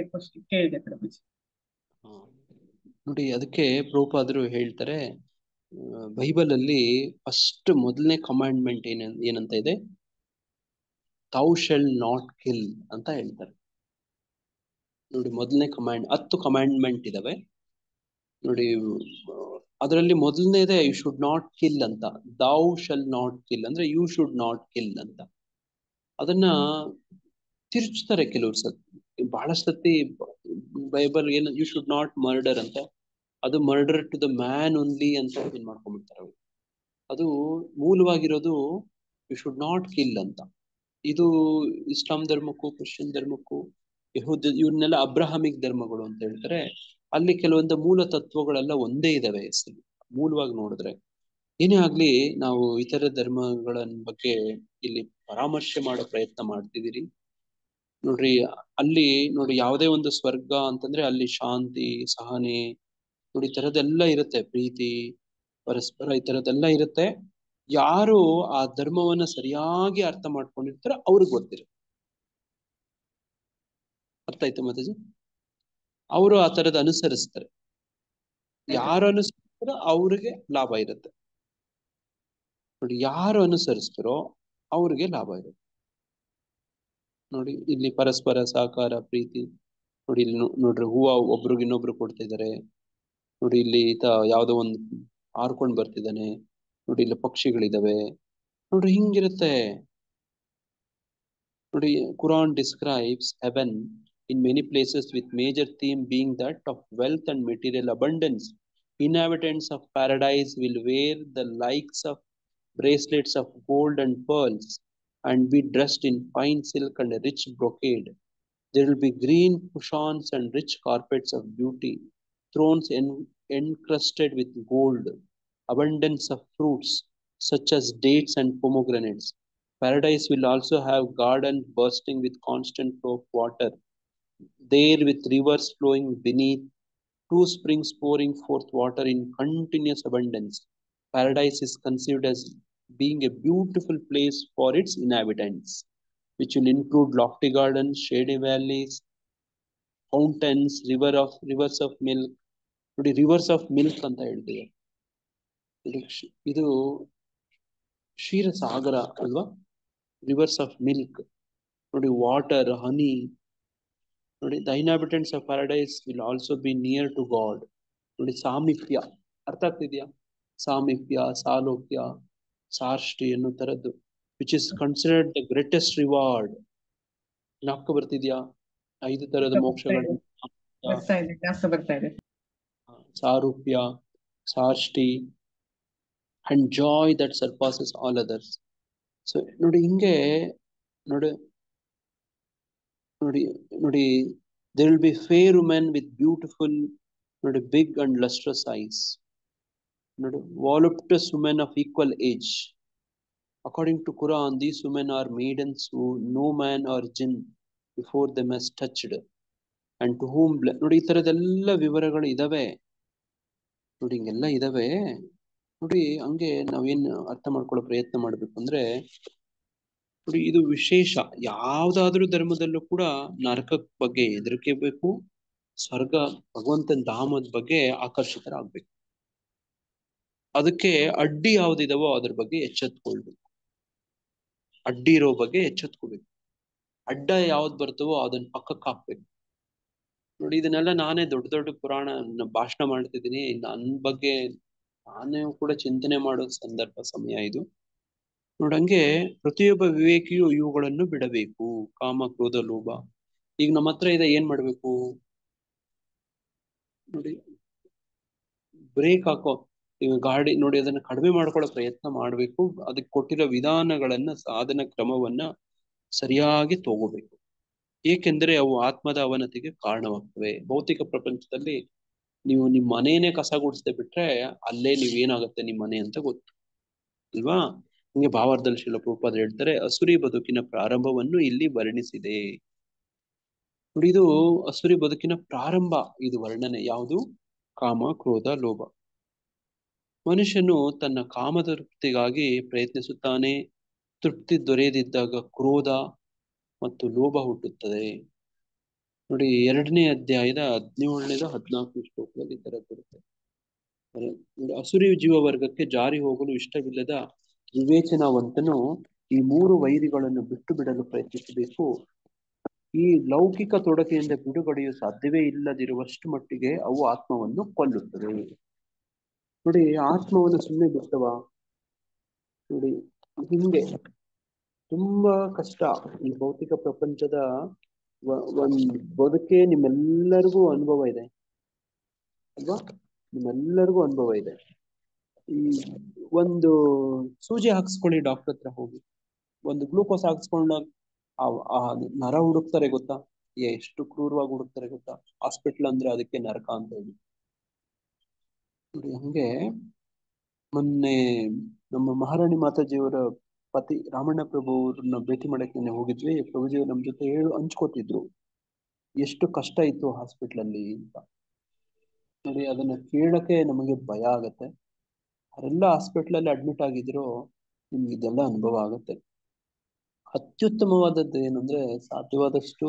ಕೇಳಿದೆ ಪ್ರಭುಜಿ. ಹಾ. ನೋಡಿ, ಅದಕ್ಕೆ ಪ್ರಭುಪಾದರು ಹೇಳ್ತಾರೆ, ಬೈಬಲ್ ಅಲ್ಲಿ ಫಸ್ಟ್ ಮೊದಲನೇ ಕಮಾಂಡ್ಮೆಂಟ್ ಏನಂತ ಇದೆ? ಥೌ ಶಲ್ ನಾಟ್ ಕಿಲ್ ಅಂತ ಹೇಳ್ತಾರೆ. ನೋಡಿ, ಮೊದಲನೇ 10 ಕಮಾಂಡ್ಮೆಂಟ್ ಇದಾವೆ. ನೋಡಿ, ಅದರಲ್ಲಿ ಮೊದಲನೇದೇ ಯು ಶುಡ್ ನಾಟ್ ಕಿಲ್ ಅಂತ. ದೌ ಶಲ್ ನಾಟ್ ಕಿಲ್ ಅಂದ್ರೆ ಯು ಶುಡ್ ನಾಟ್ ಕಿಲ್ ಅಂತ. ಅದನ್ನ ತಿರುಚ್ತಾರೆ ಕೆಲವ್ರು ಸತಿ, ಬಹಳಷ್ಟು ಸತಿ ಬೈಬಲ್ ಏನು ಯು ಶುಡ್ ನಾಟ್ ಮರ್ಡರ್ ಅಂತ, ಅದು murder to the man only ಅಂತ ಏನ್ ಮಾಡ್ಕೊಂಡ್ಬಿಡ್ತಾರೆ ಅವರು. ಅದು ಮೂಲವಾಗಿರೋದು ಯು ಶುಡ್ ನಾಟ್ ಕಿಲ್ ಅಂತ. ಇದು ಇಸ್ಲಾಂ ಧರ್ಮಕ್ಕೂ ಕ್ರಿಶ್ಚಿಯನ್ ಧರ್ಮಕ್ಕೂ ಇವ್ರನ್ನೆಲ್ಲ ಅಬ್ರಹಾಮಿಕ್ ಧರ್ಮಗಳು ಅಂತ ಹೇಳ್ತಾರೆ. ಅಲ್ಲಿ ಕೆಲವೊಂದು ಮೂಲ ತತ್ವಗಳೆಲ್ಲ ಒಂದೇ ಇದಾವೆ ಹೆಸರು ಮೂಲವಾಗಿ ನೋಡಿದ್ರೆ. ಏನೇ ಆಗ್ಲಿ, ನಾವು ಇತರ ಧರ್ಮಗಳ ಬಗ್ಗೆ ಇಲ್ಲಿ ಪರಾಮರ್ಶೆ ಮಾಡೋ ಪ್ರಯತ್ನ ಮಾಡ್ತಿದ್ದೀರಿ. ನೋಡ್ರಿ, ಅಲ್ಲಿ ನೋಡಿ ಯಾವುದೇ ಒಂದು ಸ್ವರ್ಗ ಅಂತಂದ್ರೆ ಅಲ್ಲಿ ಶಾಂತಿ, ಸಹನೆ ನೋಡಿ ಈ ತರದೆಲ್ಲ ಇರುತ್ತೆ, ಪ್ರೀತಿ, ಪರಸ್ಪರ ಈ ತರದೆಲ್ಲ ಇರುತ್ತೆ. ಯಾರು ಆ ಧರ್ಮವನ್ನ ಸರಿಯಾಗಿ ಅರ್ಥ ಮಾಡ್ಕೊಂಡಿರ್ತಾರೋ ಅವ್ರಿಗೆ ಗೊತ್ತಿರುತ್ತೆ. ಅರ್ಥ ಆಯ್ತು ಮಾತಾಜಿ? ಅವರು ಆ ತರದ್ ಅನುಸರಿಸ್ತಾರೆ. ಯಾರು ಅನುಸರಿಸ್ತಾರೋ ಅವ್ರಿಗೆ ಲಾಭ ಇರುತ್ತೆ. ನೋಡಿ, ಯಾರು ಅನುಸರಿಸ್ತಾರೋ ಅವ್ರಿಗೆ ಲಾಭ ಇರುತ್ತೆ. ನೋಡಿ, ಇಲ್ಲಿ ಪರಸ್ಪರ ಸಹಕಾರ, ಪ್ರೀತಿ. ನೋಡಿ, ಇಲ್ಲಿ ನೋಡ್ರಿ, ಹೂವು ಒಬ್ರಿಗೆ ಇನ್ನೊಬ್ರು ಕೊಡ್ತಾ ಇದಾರೆ. ನೋಡಿ, ಇಲ್ಲಿ ಈತ ಯಾವ್ದೋ ಒಂದು ಹಾರ್ಕೊಂಡ್ ಬರ್ತಿದ್ದಾನೆ. ನೋಡಿ, ಇಲ್ಲಿ ಪಕ್ಷಿಗಳಿದಾವೆ. ನೋಡ್ರಿ, ಹಿಂಗಿರುತ್ತೆ. ನೋಡಿ, Quran describes heaven in many places with major theme being that of wealth and material abundance. Inhabitants of paradise will wear the likes of bracelets of gold and pearls and be dressed in fine silk and rich brocade. There will be green cushions and rich carpets of beauty, thrones encrusted with gold, abundance of fruits such as dates and pomegranates. Paradise will also have gardens bursting with constant flow of water, there with rivers flowing beneath, 2 springs pouring forth water in continuous abundance. Paradise is conceived as being a beautiful place for its inhabitants, which will include lofty gardens, shady valleys, fountains, rivers of milk. ನೋಡಿ, rivers of milk ಅಂತ ಹೇಳ್ತೀವಿ. ಇದು ಕ್ಷೀರ ಸಾಗರ ಅಲ್ವಾ? Rivers of milk. ನೋಡಿ, water, honey, ನೋಡಿ, the inhabitants of paradise will also be near to God. ನೋಡಿ, ಸಾಮೀಪ್ಯ ಅರ್ಥ ಆಗ್ತಿದ್ಯಾ? ಸಾಮೀಪ್ಯ, ಸಾಲೋಕ್ಯ, ಸಾರ್ಷ್ಟಿ ಅನ್ನೋ ತರದ್ದು, which is considered the greatest reward. ಜ್ಞಾಪಕ ಬರ್ತಿದ್ಯಾ? 5 ತರದ ಮೋಕ್ಷಗಳನ್ನು ಬರ್ತಾ ಇದೆ. ಸಾರೂಪ್ಯ, ಸಾರ್ಷ್ಟಿ and joy that surpasses all others. So ನೋಡಿ, ಹಿಂಗೆ ನೋಡಿ ನೋಡಿ ನೋಡಿ there will be fair women with beautiful, ನೋಡಿ, big and lustrous eyes. ನೋಡಿ, voluptuous women of equal age. According to Quran, these women are maidens who no man or jinn before them has touched, and to whom ನೋಡಿ, ಈ ತರದೆಲ್ಲ ವಿವರಗಳು ಇದಾವೆ. ನೋಡಿ, ಹಿಂಗೆಲ್ಲ ಇದಾವೆ. ನೋಡಿ, ಹಂಗೆ ನಾವೇನ್ ಅರ್ಥ ಮಾಡ್ಕೊಳ್ಳೋ ಪ್ರಯತ್ನ ಮಾಡ್ಬೇಕು ಅಂದ್ರೆ, ನೋಡಿ, ಇದು ವಿಶೇಷ. ಯಾವ್ದಾದ್ರೂ ಧರ್ಮದಲ್ಲೂ ಕೂಡ ನರಕದ ಬಗ್ಗೆ ಹೆದರಿಕೆ ಬೇಕು, ಸ್ವರ್ಗ ಭಗವಂತನ ಧಾಮದ ಬಗ್ಗೆ ಆಕರ್ಷಿತರಾಗ್ಬೇಕು. ಅದಕ್ಕೆ ಅಡ್ಡಿ ಯಾವ್ದಿದಾವೋ ಅದ್ರ ಬಗ್ಗೆ ಎಚ್ಚೆತ್ಕೊಳ್ಬೇಕು. ಅಡ್ಡಿ ಇರೋ ಬಗ್ಗೆ ಎಚ್ಚೆತ್ಕೋಬೇಕು. ಅಡ್ಡ ಯಾವ್ದು ಬರ್ತವೋ ಅದನ್ನ ಪಕ್ಕಕ್ಕೆ ಹಾಕ್ಬೇಕು. ನೋಡಿ, ಇದನ್ನೆಲ್ಲ ನಾನೇ ದೊಡ್ಡ ದೊಡ್ಡ ಪುರಾಣ ಭಾಷಣ ಮಾಡ್ತಿದ್ದೀನಿ. ನನ್ನ ಬಗ್ಗೆ ನಾನೇ ಕೂಡ ಚಿಂತನೆ ಮಾಡೋ ಸಂದರ್ಭ, ಸಮಯ ಇದು. ನೋಡಂಗೆ ಪ್ರತಿಯೊಬ್ಬ ವಿವೇಕಿಯು ಇವುಗಳನ್ನು ಬಿಡಬೇಕು. ಕಾಮ, ಕ್ರೋಧ, ಲೋಭ. ಈಗ ನಮ್ಮ ಹತ್ರ ಇದೆ, ಏನ್ ಮಾಡ್ಬೇಕು? ನೋಡಿ, ಬ್ರೇಕ್ ಹಾಕೋ. ಈಗ ಗಾಡಿ ನೋಡಿ, ಅದನ್ನ ಕಡಿಮೆ ಮಾಡ್ಕೊಳ್ಳೋ ಪ್ರಯತ್ನ ಮಾಡ್ಬೇಕು. ಅದಕ್ಕೆ ಕೊಟ್ಟಿರೋ ವಿಧಾನಗಳನ್ನ, ಸಾಧನ ಕ್ರಮವನ್ನ ಸರಿಯಾಗಿ ತಗೋಬೇಕು. ಏಕೆಂದ್ರೆ ಅವು ಆತ್ಮದ ಅವನತಿಗೆ ಕಾರಣವಾಗ್ತವೆ. ಭೌತಿಕ ಪ್ರಪಂಚದಲ್ಲಿ ನೀವು ನಿಮ್ ಮನೇನೆ ಕಸ ಗುಡಿಸದೆ ಬಿಟ್ರೆ ಅಲ್ಲೇ ನೀವೇನಾಗತ್ತೆ ನಿಮ್ ಮನೆ ಅಂತ ಗೊತ್ತು ಅಲ್ವಾ? ಹಿಂಗೆ ಭಾವಾರ್ಥದಲ್ಲಿ ಶ್ರೀಲ ಪ್ರಭುಪಾದ ಹೇಳ್ತಾರೆ, ಅಸುರಿ ಬದುಕಿನ ಪ್ರಾರಂಭವನ್ನು ಇಲ್ಲಿ ವರ್ಣಿಸಿದೆ. ನೋಡಿ, ಇದು ಅಸುರಿ ಬದುಕಿನ ಪ್ರಾರಂಭ. ಇದು ವರ್ಣನೆ ಯಾವುದು? ಕಾಮ, ಕ್ರೋಧ, ಲೋಭ. ಮನುಷ್ಯನು ತನ್ನ ಕಾಮದ ತೃಪ್ತಿಗಾಗಿ ಪ್ರಯತ್ನಿಸುತ್ತಾನೆ. ತೃಪ್ತಿ ದೊರೆಯದಿದ್ದಾಗ ಕ್ರೋಧ ಮತ್ತು ಲೋಭ ಹುಟ್ಟುತ್ತದೆ. ನೋಡಿ, 2ನೇ ಅಧ್ಯಾಯದ 17ನೇದ 14ನೇ ಶ್ಲೋಕದಲ್ಲಿ ಈ ತರ ಬರುತ್ತೆ. ಅಸುರಿ ಜೀವ ವರ್ಗಕ್ಕೆ ಜಾರಿ ಹೋಗಲು ಇಷ್ಟವಿಲ್ಲದ ವಿವೇಚನಾವಂತನು ಈ 3 ವೈರಿಗಳನ್ನು ಬಿಟ್ಟು ಬಿಡಲು ಪ್ರಯತ್ನಿಸಬೇಕು. ಈ ಲೌಕಿಕ ತೊಡಕೆಯಿಂದ ಬಿಡುಗಡೆಯು ಸಾಧ್ಯವೇ ಇಲ್ಲದಿರುವಷ್ಟು ಮಟ್ಟಿಗೆ ಅವು ಆತ್ಮವನ್ನು ಕೊಲ್ಲುತ್ತವೆ. ನೋಡಿ, ಆತ್ಮವನ್ನು ಸುಮ್ಮನೆ ಬಿಡ್ತವ? ನೋಡಿ, ಹಿಂಗೆ ತುಂಬಾ ಕಷ್ಟ. ಈ ಭೌತಿಕ ಪ್ರಪಂಚದ ಒಂದ್ ಬದುಕೆ ನಿಮ್ಮೆಲ್ಲರಿಗೂ ಅನುಭವ ಇದೆ ಅಲ್ವಾ? ನಿಮ್ಮೆಲ್ಲರಿಗೂ ಅನುಭವ ಇದೆ. ಈ ಒಂದು ಸೂಜಿ ಹಾಕ್ಸ್ಕೊಳ್ಳಿ, ಡಾಕ್ಟರ್ ಹತ್ರ ಹೋಗಿ ಒಂದು ಗ್ಲೂಕೋಸ್ ಹಾಕ್ಸ್ಕೊಂಡಾಗ ಆ ನರ ಹುಡುಕ್ತಾರೆ ಗೊತ್ತಾ? ಎಷ್ಟು ಕ್ರೂರವಾಗಿ ಹುಡುಕ್ತಾರೆ ಗೊತ್ತಾ? ಹಾಸ್ಪಿಟ್ಲ್ ಅಂದ್ರೆ ಅದಕ್ಕೆ ನರಕ ಅಂತ ಹೇಳಿ. ನೋಡಿ, ಹಂಗೆ ಮೊನ್ನೆ ನಮ್ಮ ಮಹಾರಾಣಿ ಮಾತಾಜಿಯವರ ಪತಿ ರಾಮಣ್ಣ ಪ್ರಭು ಅವ್ರನ್ನ ಭೇಟಿ ಮಾಡಕ್ಕೆ ಹೋಗಿದ್ವಿ. ಪ್ರಭುಜಿಯವರು ನಮ್ ಜೊತೆ ಹಂಚ್ಕೋತಿದ್ರು ಎಷ್ಟು ಕಷ್ಟ ಇತ್ತು ಹಾಸ್ಪಿಟ್ಲ್ ಅಲ್ಲಿ ಅಂತ. ನೋಡಿ, ಅದನ್ನ ಕೇಳಕ್ಕೆ ನಮಗೆ ಭಯ ಆಗತ್ತೆ. ಅವರೆಲ್ಲ ಹಾಸ್ಪಿಟ್ಲ್ ಅಲ್ಲಿ ಅಡ್ಮಿಟ್ ಆಗಿದ್ರು, ನಿಮ್ಗೆ ಇದೆಲ್ಲ ಅನುಭವ ಆಗತ್ತೆ. ಅತ್ಯುತ್ತಮವಾದದ್ದು ಏನಂದ್ರೆ, ಸಾಧ್ಯವಾದಷ್ಟು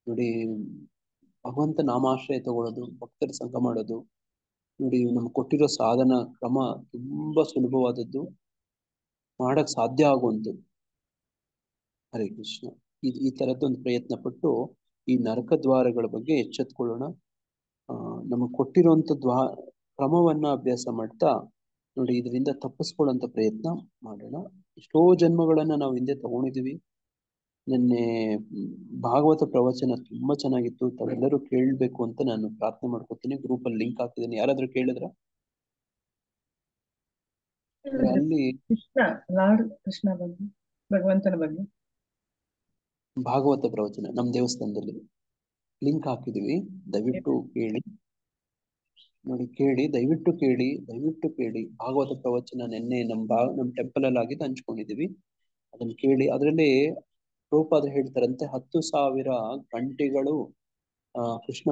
ನೋಡಿ ಭಗವಂತ ನಾಮಾಶ್ರಯ ತಗೊಳ್ಳೋದು, ಭಕ್ತರ ಸಂಘ ಮಾಡೋದು. ನೋಡಿ, ನಮ್ಗೆ ಕೊಟ್ಟಿರೋ ಸಾಧನ ಕ್ರಮ ತುಂಬಾ ಸುಲಭವಾದದ್ದು, ಮಾಡಕ್ ಸಾಧ್ಯ ಆಗುವಂಥದ್ದು. ಹರೇ ಕೃಷ್ಣ. ಈ ತರದ್ದೊಂದು ಪ್ರಯತ್ನ ಪಟ್ಟು ಈ ನರಕ ದ್ವಾರಗಳ ಬಗ್ಗೆ ಎಚ್ಚೆತ್ಕೊಳ್ಳೋಣ. ನಮಗೆ ಕೊಟ್ಟಿರುವಂತ ಕ್ರಮವನ್ನ ಅಭ್ಯಾಸ ಮಾಡ್ತಾ ನೋಡಿ, ಇದರಿಂದ ತಪ್ಪಿಸ್ಕೊಳ್ಳೋಂಥ ಪ್ರಯತ್ನ ಮಾಡೋಣ. ಎಷ್ಟೋ ಜನ್ಮಗಳನ್ನ ನಾವು ಹಿಂದೆ ತಗೊಂಡಿದೀವಿ. ನಿನ್ನೆ ಭಾಗವತ ಪ್ರವಚನ ತುಂಬಾ ಚೆನ್ನಾಗಿತ್ತು. ತಾವೆಲ್ಲರೂ ಕೇಳ್ಬೇಕು ಅಂತ ನಾನು ಪ್ರಾರ್ಥನೆ ಮಾಡ್ಕೊತೀನಿ. ಗ್ರೂಪ್ ಅಲ್ಲಿ ಲಿಂಕ್ ಹಾಕಿದ್ದೀನಿ. ಯಾರಾದ್ರೂ ಕೇಳಿದ್ರ? ಅಲ್ಲಿ ಲಾರ್ಡ್ ಕೃಷ್ಣ ಬಗ್ಗೆ, ಭಗವಂತನ ಬಗ್ಗೆ ಭಾಗವತ ಪ್ರವಚನ ನಮ್ ದೇವಸ್ಥಾನದಲ್ಲಿ ಲಿಂಕ್ ಹಾಕಿದೀವಿ. ದಯವಿಟ್ಟು ಕೇಳಿ. ನೋಡಿ, ಕೇಳಿ, ದಯವಿಟ್ಟು ಕೇಳಿ, ದಯವಿಟ್ಟು ಕೇಳಿ. ಭಾಗವತ ಪ್ರವಚನ ನಿನ್ನೆ ನಮ್ ಟೆಂಪಲ್ ಅಲ್ಲಿ ಆಗಿದ್ದು ಹಂಚ್ಕೊಂಡಿದೀವಿ. ಅದನ್ನ ಕೇಳಿ. ಅದರಲ್ಲಿ ಪ್ರಭುಪಾದ ಹೇಳ್ತಾರಂತೆ, 10,000 ಗಂಟೆಗಳು ಕೃಷ್ಣ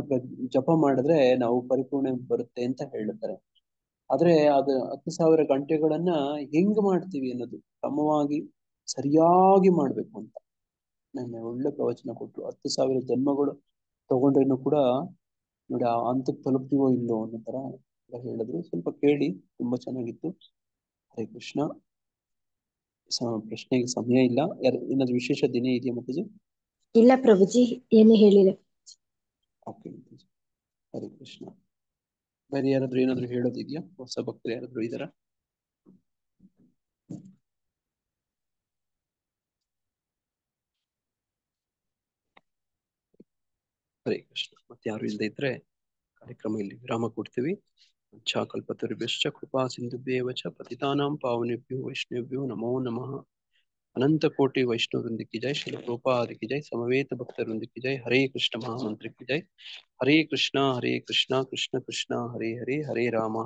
ಜಪ ಮಾಡಿದ್ರೆ ನಾವು ಪರಿಪೂರ್ಣ ಬರುತ್ತೆ ಅಂತ ಹೇಳ್ತಾರೆ. ಆದ್ರೆ ಅದು 10,000 ಗಂಟೆಗಳನ್ನ ಹೆಂಗ್ ಮಾಡ್ತೀವಿ ಅನ್ನೋದು ಕ್ರಮವಾಗಿ ಸರಿಯಾಗಿ ಮಾಡ್ಬೇಕು ಅಂತ ನನ್ನ ಒಳ್ಳೆ ಪ್ರವಚನ ಕೊಟ್ರು. 10,000 ಜನ್ಮಗಳು ತಗೊಂಡ್ರೇನು ಕೂಡ ನೋಡಿ ಅಂತಕ್ಕೆ ತಲುಪ್ತೀವೋ ಇಲ್ಲೋ ಅನ್ನೋ ತರ ಹೇಳಿದ್ರು. ಸ್ವಲ್ಪ ಕೇಳಿ, ತುಂಬಾ ಚೆನ್ನಾಗಿತ್ತು. ಹರೇ ಕೃಷ್ಣ. ಪ್ರಶ್ನೆಗೆ ಸಮಯ ಇಲ್ಲ. ಏನಾದ್ರು ವಿಶೇಷ ದಿನ ಇದೆಯಾ ಮಾತಾಜಿ? ಇಲ್ಲ ಪ್ರಭುಜಿ, ಏನು ಹೇಳಿಲ್ಲ. ಓಕೆ ಹರೇ ಕೃಷ್ಣ. ಬೇರೆ ಯಾರಾದ್ರೂ ಏನಾದ್ರು ಹೇಳೋದಿದ್ಯಾ? ಹೊಸ ಭಕ್ತರು ಯಾರಾದ್ರೂ ಇದಾರ? ಹರೇ ಕೃಷ್ಣ. ಮತ್ತೆ ಯಾರು ಇಲ್ಲದೆ ಇದ್ರೆ ಕಾರ್ಯಕ್ರಮ ಇಲ್ಲಿ ವಿರಾಮ ಕೊಡ್ತೀವಿ. ಕಲ್ಪತರುಭ್ಯಶ್ಚ ಕೃಪಾ ಸಿಂಧುಭ್ಯೇವ ಚ ಪತಿತಾನಾಂ ಪಾವನೇಭ್ಯೋ ವೈಷ್ಣವೇಭ್ಯೋ ನಮೋ ನಮಃ. अनंत कोटि वैष्णव वृंद की जय, श्री प्रभुपाद की जय, समवेत भक्त वृंद की जय, हरे कृष्ण महामंत्र की जय. हरे कृष्णा कृष्ण कृष्ण हरे हरे, हरे राम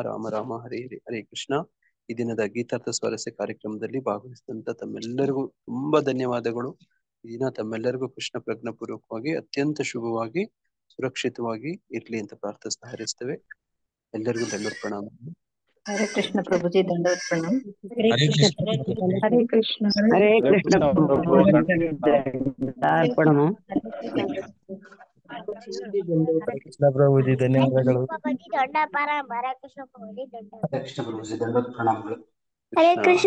राम राम हरे हरे. हरे ಕೃಷ್ಣ. ಈ ದಿನದ ಗೀತಾರ್ಥ ಸ್ವಾರಸ್ಯ ಕಾರ್ಯಕ್ರಮದಲ್ಲಿ ಭಾಗವಹಿಸಿದಂತ ತಮ್ಮೆಲ್ಲರಿಗೂ ತುಂಬಾ ಧನ್ಯವಾದಗಳು. ಈ ದಿನ ತಮ್ಮೆಲ್ಲರಿಗೂ ಕೃಷ್ಣ ಪ್ರಜ್ಞಾಪೂರ್ವಕವಾಗಿ ಅತ್ಯಂತ ಶುಭವಾಗಿ ಸುರಕ್ಷಿತವಾಗಿ ಇರ್ಲಿ ಅಂತ ಪ್ರಾರ್ಥಿಸ್ತಾ ಹರಿಸ್ತೇವೆ. ಎಲ್ಲರಿಗೂ ಧನ್ಯವಾದ ಪ್ರಣಾಮ. ಹರೇ ಕೃಷ್ಣ ಪ್ರಭುಜಿ, ದಂಡವತ್ ಪ್ರಣಾಮ. ಹರೇ ಕೃಷ್ಣ ಹರೇ ಕೃಷ್ಣ. ಹರೇ ಕೃಷ್ಣ ಪ್ರಣಾಮ. ಕೃಷ್ಣ ಪ್ರಭುಜಿ ಧನ್ಯವಾದಗಳು. ಹರೇ ಕೃಷ್ಣ ಪ್ರಭುಜಿ ದಂಡವತ್ ಪ್ರಣಾಮಗಳು. ಹರೇ ಕೃಷ್ಣ.